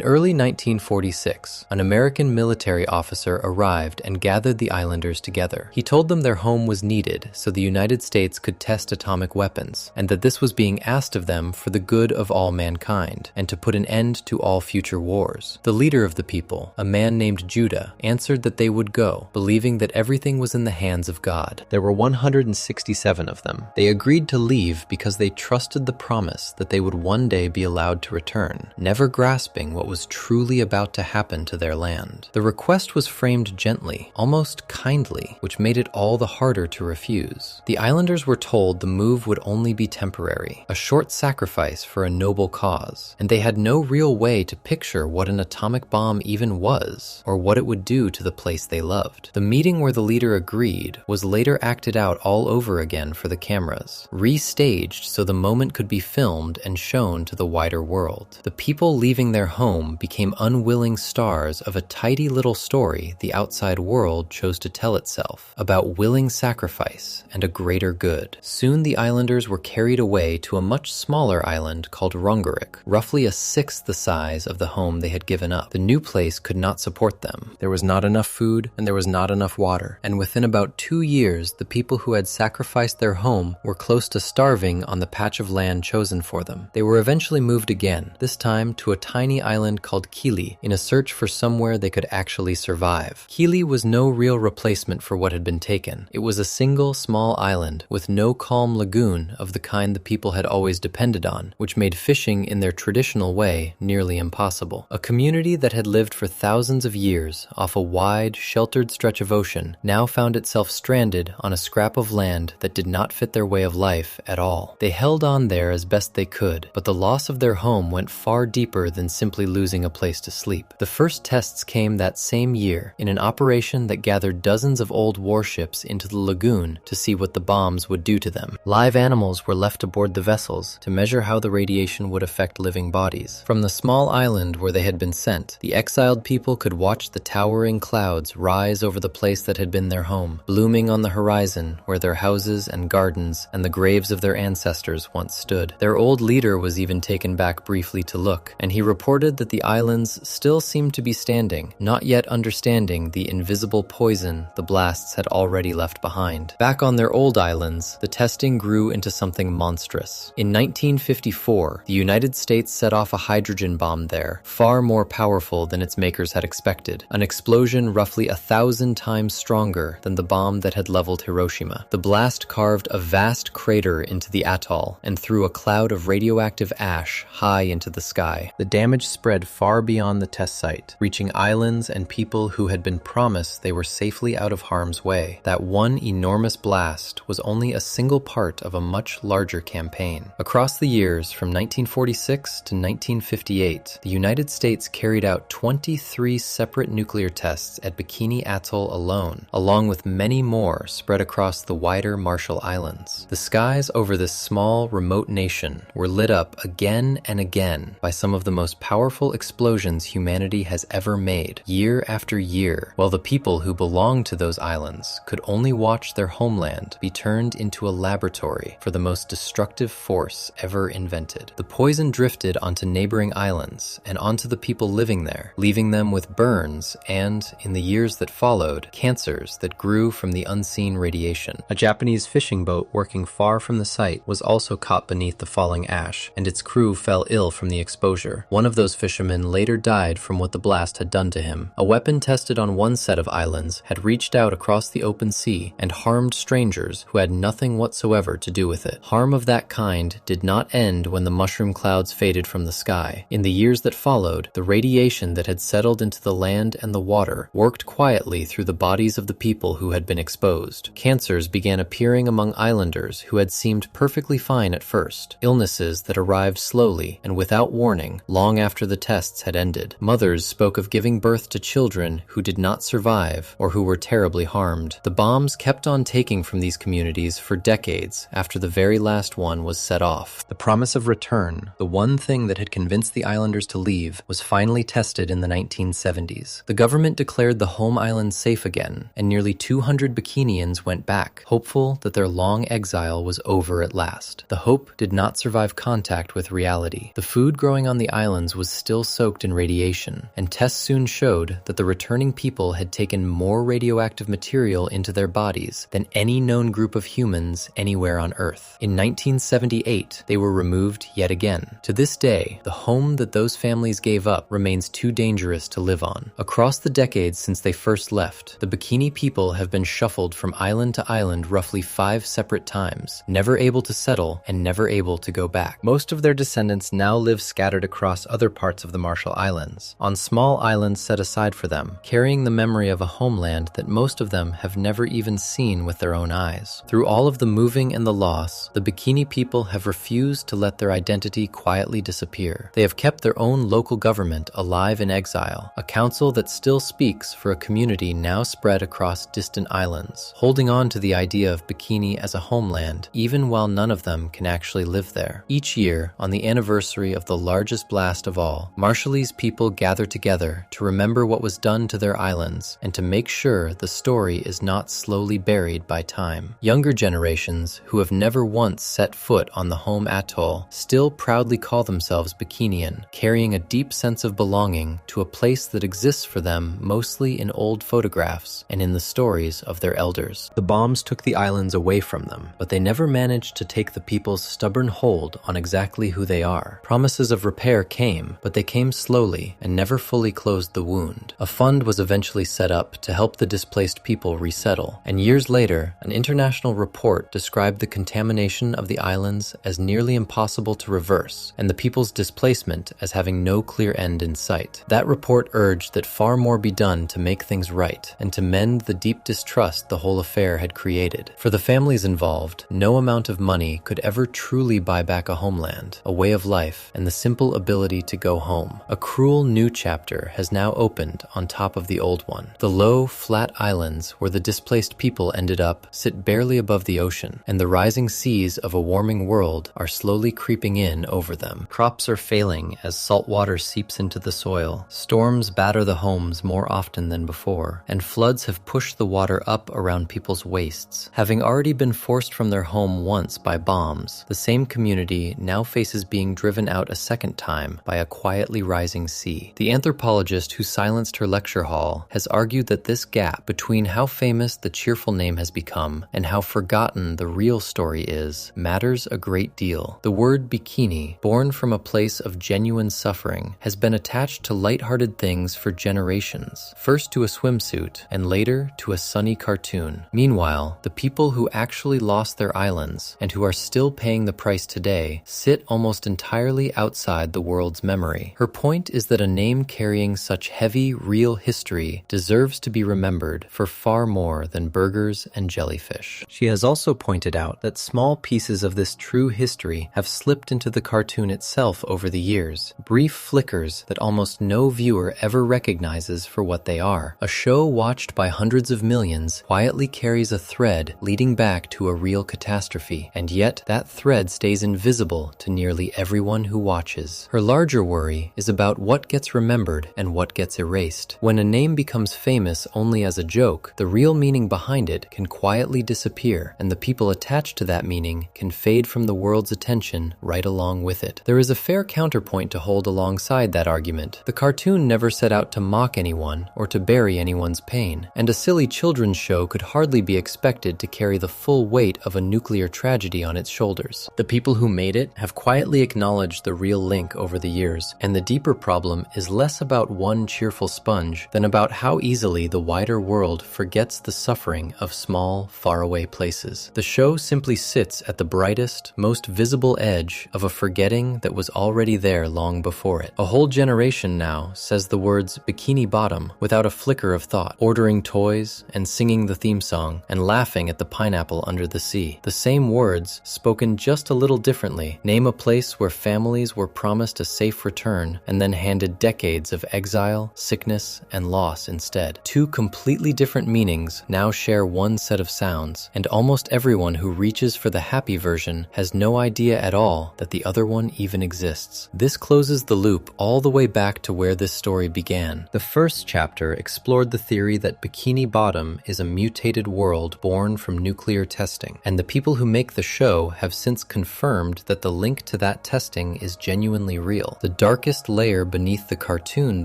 early 1946, an American military officer arrived and gathered the islanders together. He told them their home was needed so the United States could test atomic weapons, and that this was being asked of them for the good of all mankind, and to put an end to all future wars. The leader of the people, a man named Judah, answered that they would go, believing that everything was in the hands of God. There were 167 of them. They agreed to leave because they trusted the promise that they would one day be allowed to return, never grasping what was truly about to happen to their land. The request was framed gently, almost kindly, which made it all the harder to refuse. The islanders were told the move would only be temporary, a short sacrifice for a noble cause, and they had no real way to picture what an atomic bomb even was, or what it would do to the place they loved. The meeting where the leader agreed was later acted out all over again for the cameras, restaged so the moment could be filmed and shown to the wider world. The people leaving their home became unwilling stars of a tidy little story the outside world chose to tell itself, about willing sacrifice and a greater good. Soon the islanders were carried away to a much smaller island called Rongerik, roughly a sixth the size of the home they had given up. The new place could not support them. There was not enough food and there was not enough water, and within about 2 years the people who had sacrificed their home were close to starving on the patch of land chosen for them. They were eventually moved again, this time to a tiny island called Kili, in a search for somewhere they could actually survive. Kili was no real replacement for what had been taken. It was a single small island with no calm lagoon of the kind the people had always depended on, which made fishing in their traditional way nearly impossible. A community that had lived for thousands of years off a wide, sheltered stretch of ocean now found itself stranded on a scrap of land that did not fit their way of life at all. They held on there as best they could, but the loss of their home went far deeper than simply losing a place to sleep. The first tests came that same year in an operation that gathered dozens of old warships into the lagoon to see what the bombs would do to them. Live animals were left aboard the vessels to measure how the radiation would affect living bodies. From the small island where they had been sent, the exiled people could watch the towering clouds rise over the place that had been their home, blooming on the horizon where their houses and gardens and the graves of their ancestors once stood. Their old leader was even taken back briefly to look, and he reported that the islands still seemed to be standing, not yet understanding the invisible poison the blasts had already left behind. Back on their old islands, the testing grew into something monstrous. In 1954, the United States set off a hydrogen bomb there, far more powerful than its makers had expected, an explosion roughly 1,000 times stronger than the bomb that had leveled Hiroshima. The blast carved a vast crater into the atoll and threw a cloud of radioactive ash high into the sky. The damage spread far beyond the test site, reaching islands and people who had been promised they were safely out of harm's way. That one enormous blast was only a single part of a much larger campaign. Across the years from 1946 to 1958, the United States carried out 23 separate nuclear tests at Bikini Atoll alone, along with many more spread across the wider Marshall Islands. The skies over this small, remote nation were lit up again and again by some of the most powerful explosions humanity has ever made, year after year, while the people who belonged to those islands could only watch their homeland be turned into a laboratory for the most destructive force ever invented. The poison drifted onto neighboring islands and onto the people living there, leaving them with burns and, in the years that followed, cancers that grew from the unseen radiation. A Japanese fishing boat working far from the site was also caught beneath the falling ash, and its crew fell ill from the exposure. One of those fishermen later died from what the blast had done to him. A weapon tested on one set of islands had reached out across the open sea and harmed strangers who had nothing whatsoever to do with it. Harm of that kind did not end when the mushroom clouds faded from the sky. In the years that followed, the radiation that had settled into the land and the water worked quietly through the bodies of the people who had been exposed. Cancers began appearing among islanders who had seemed perfectly fine at first, illnesses that arrived slowly and without warning long after the tests had ended. Mothers spoke of giving birth to children who did not survive or who were terribly harmed. The bombs bombs kept on taking from these communities for decades after the very last one was set off. The promise of return, the one thing that had convinced the islanders to leave, was finally tested in the 1970s. The government declared the home islands safe again, and nearly 200 Bikinians went back, hopeful that their long exile was over at last. The hope did not survive contact with reality. The food growing on the islands was still soaked in radiation, and tests soon showed that the returning people had taken more radioactive material into their bodies than any known group of humans anywhere on Earth. In 1978, they were removed yet again. To this day, the home that those families gave up remains too dangerous to live on. Across the decades since they first left, the Bikini people have been shuffled from island to island roughly 5 separate times, never able to settle and never able to go back. Most of their descendants now live scattered across other parts of the Marshall Islands, on small islands set aside for them, carrying the memory of a homeland that most of them have never even seen with their own eyes. Through all of the moving and the loss, the Bikini people have refused to let their identity quietly disappear. They have kept their own local government alive in exile, a council that still speaks for a community now spread across distant islands, holding on to the idea of Bikini as a homeland, even while none of them can actually live there. Each year, on the anniversary of the largest blast of all, Marshallese people gather together to remember what was done to their islands and to make sure the story is not slowly buried by time. Younger generations, who have never once set foot on the home atoll, still proudly call themselves Bikinian, carrying a deep sense of belonging to a place that exists for them mostly in old photographs and in the stories of their elders. The bombs took the islands away from them, but they never managed to take the people's stubborn hold on exactly who they are. Promises of repair came, but they came slowly and never fully closed the wound. A fund was eventually set up to help the displaced people resettle, and years later, an international report described the contamination of the islands as nearly impossible to reverse, and the people's displacement as having no clear end in sight. That report urged that far more be done to make things right, and to mend the deep distrust the whole affair had created. For the families involved, no amount of money could ever truly buy back a homeland, a way of life, and the simple ability to go home. A cruel new chapter has now opened on top of the old one. The low, flat islands where the displaced people ended up sit barely above the ocean, and the rising seas of a warming world are slowly creeping in over them. Crops are failing as salt water seeps into the soil. Storms batter the homes more often than before, and floods have pushed the water up around people's waists. Having already been forced from their home once by bombs, the same community now faces being driven out a second time by a quietly rising sea. The anthropologist who silenced her lecture hall has argued that this gap between how famous the cheerful name has become and how forgotten the real story is matters a great deal. The word bikini, born from a place of genuine suffering, has been attached to lighthearted things for generations, first to a swimsuit and later to a sunny cartoon. Meanwhile, the people who actually lost their islands and who are still paying the price today sit almost entirely outside the world's memory. Her point is that a name carrying such heavy, real history deserves to be remembered for far more than burgers and jellyfish. She has also pointed out that small pieces of this true history have slipped into the cartoon itself over the years, brief flickers that almost no viewer ever recognizes for what they are. A show watched by hundreds of millions quietly carries a thread leading back to a real catastrophe, and yet that thread stays invisible to nearly everyone who watches. Her larger worry is about what gets remembered and what gets erased. When a name becomes famous only as a joke, the real meaning behind it can quietly disappear, and the people attached to that meaning can fade from the world's attention right along with it. There is a fair counterpoint to hold alongside that argument. The cartoon never set out to mock anyone or to bury anyone's pain, and a silly children's show could hardly be expected to carry the full weight of a nuclear tragedy on its shoulders. The people who made it have quietly acknowledged the real link over the years, and the deeper problem is less about one cheerful sponge than about how easily the wider world forgets the suffering of small, faraway places. The show simply sits at the brightest, most visible edge of a forgetting that was already there long before it. A whole generation now says the words Bikini Bottom without a flicker of thought, ordering toys and singing the theme song and laughing at the pineapple under the sea. The same words, spoken just a little differently, name a place where families were promised a safe return and then handed decades of exile, sickness, and loss instead. Two completely different meanings now share one set of sounds, and almost everyone who reaches for the happy version has no idea at all that the other one even exists. This closes the loop all the way back to where this story began. The first chapter explored the theory that Bikini Bottom is a mutated world born from nuclear testing, and the people who make the show have since confirmed that the link to that testing is genuinely real. The darkest layer beneath the cartoon,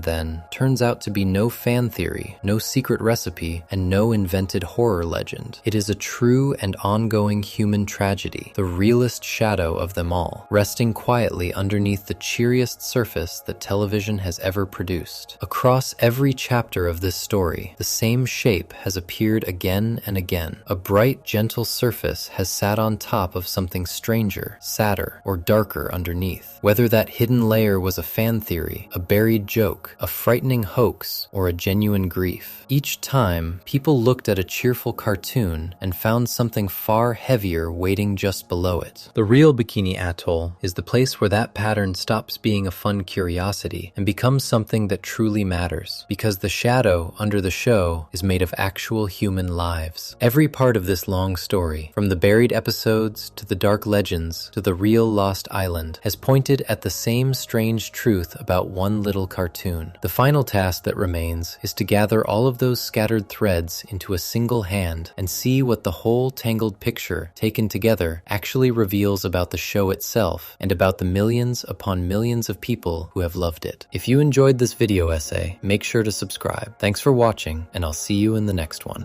then, turns out to be no fan theory, no secret recipe, and no invented horror legend. It is a true and ongoing human tragedy, the realest shadow of them all, resting quietly underneath the cheeriest surface that television has ever produced. Across every chapter of this story, the same shape has appeared again and again. A bright, gentle surface has sat on top of something stranger, sadder, or darker underneath. Whether that hidden layer was a fan theory, a buried joke, a frightening hoax, or a genuine grief. Each time, people looked at a cheerful cartoon and found something far heavier waiting just below it. The real Bikini Atoll is the place where that pattern stops being a fun curiosity and becomes something that truly matters, because the shadow under the show is made of actual human lives. Every part of this long story, from the buried episodes to the dark legends to the real lost island, has pointed at the same strange truth about one little cartoon. The final task that remains is to gather all of those scattered threads into a single hand and see what the whole tangled picture, taken together, actually reveals about the show itself and about the millions upon millions of people who have loved it. If you enjoyed this video essay, make sure to subscribe. Thanks for watching, and I'll see you in the next one.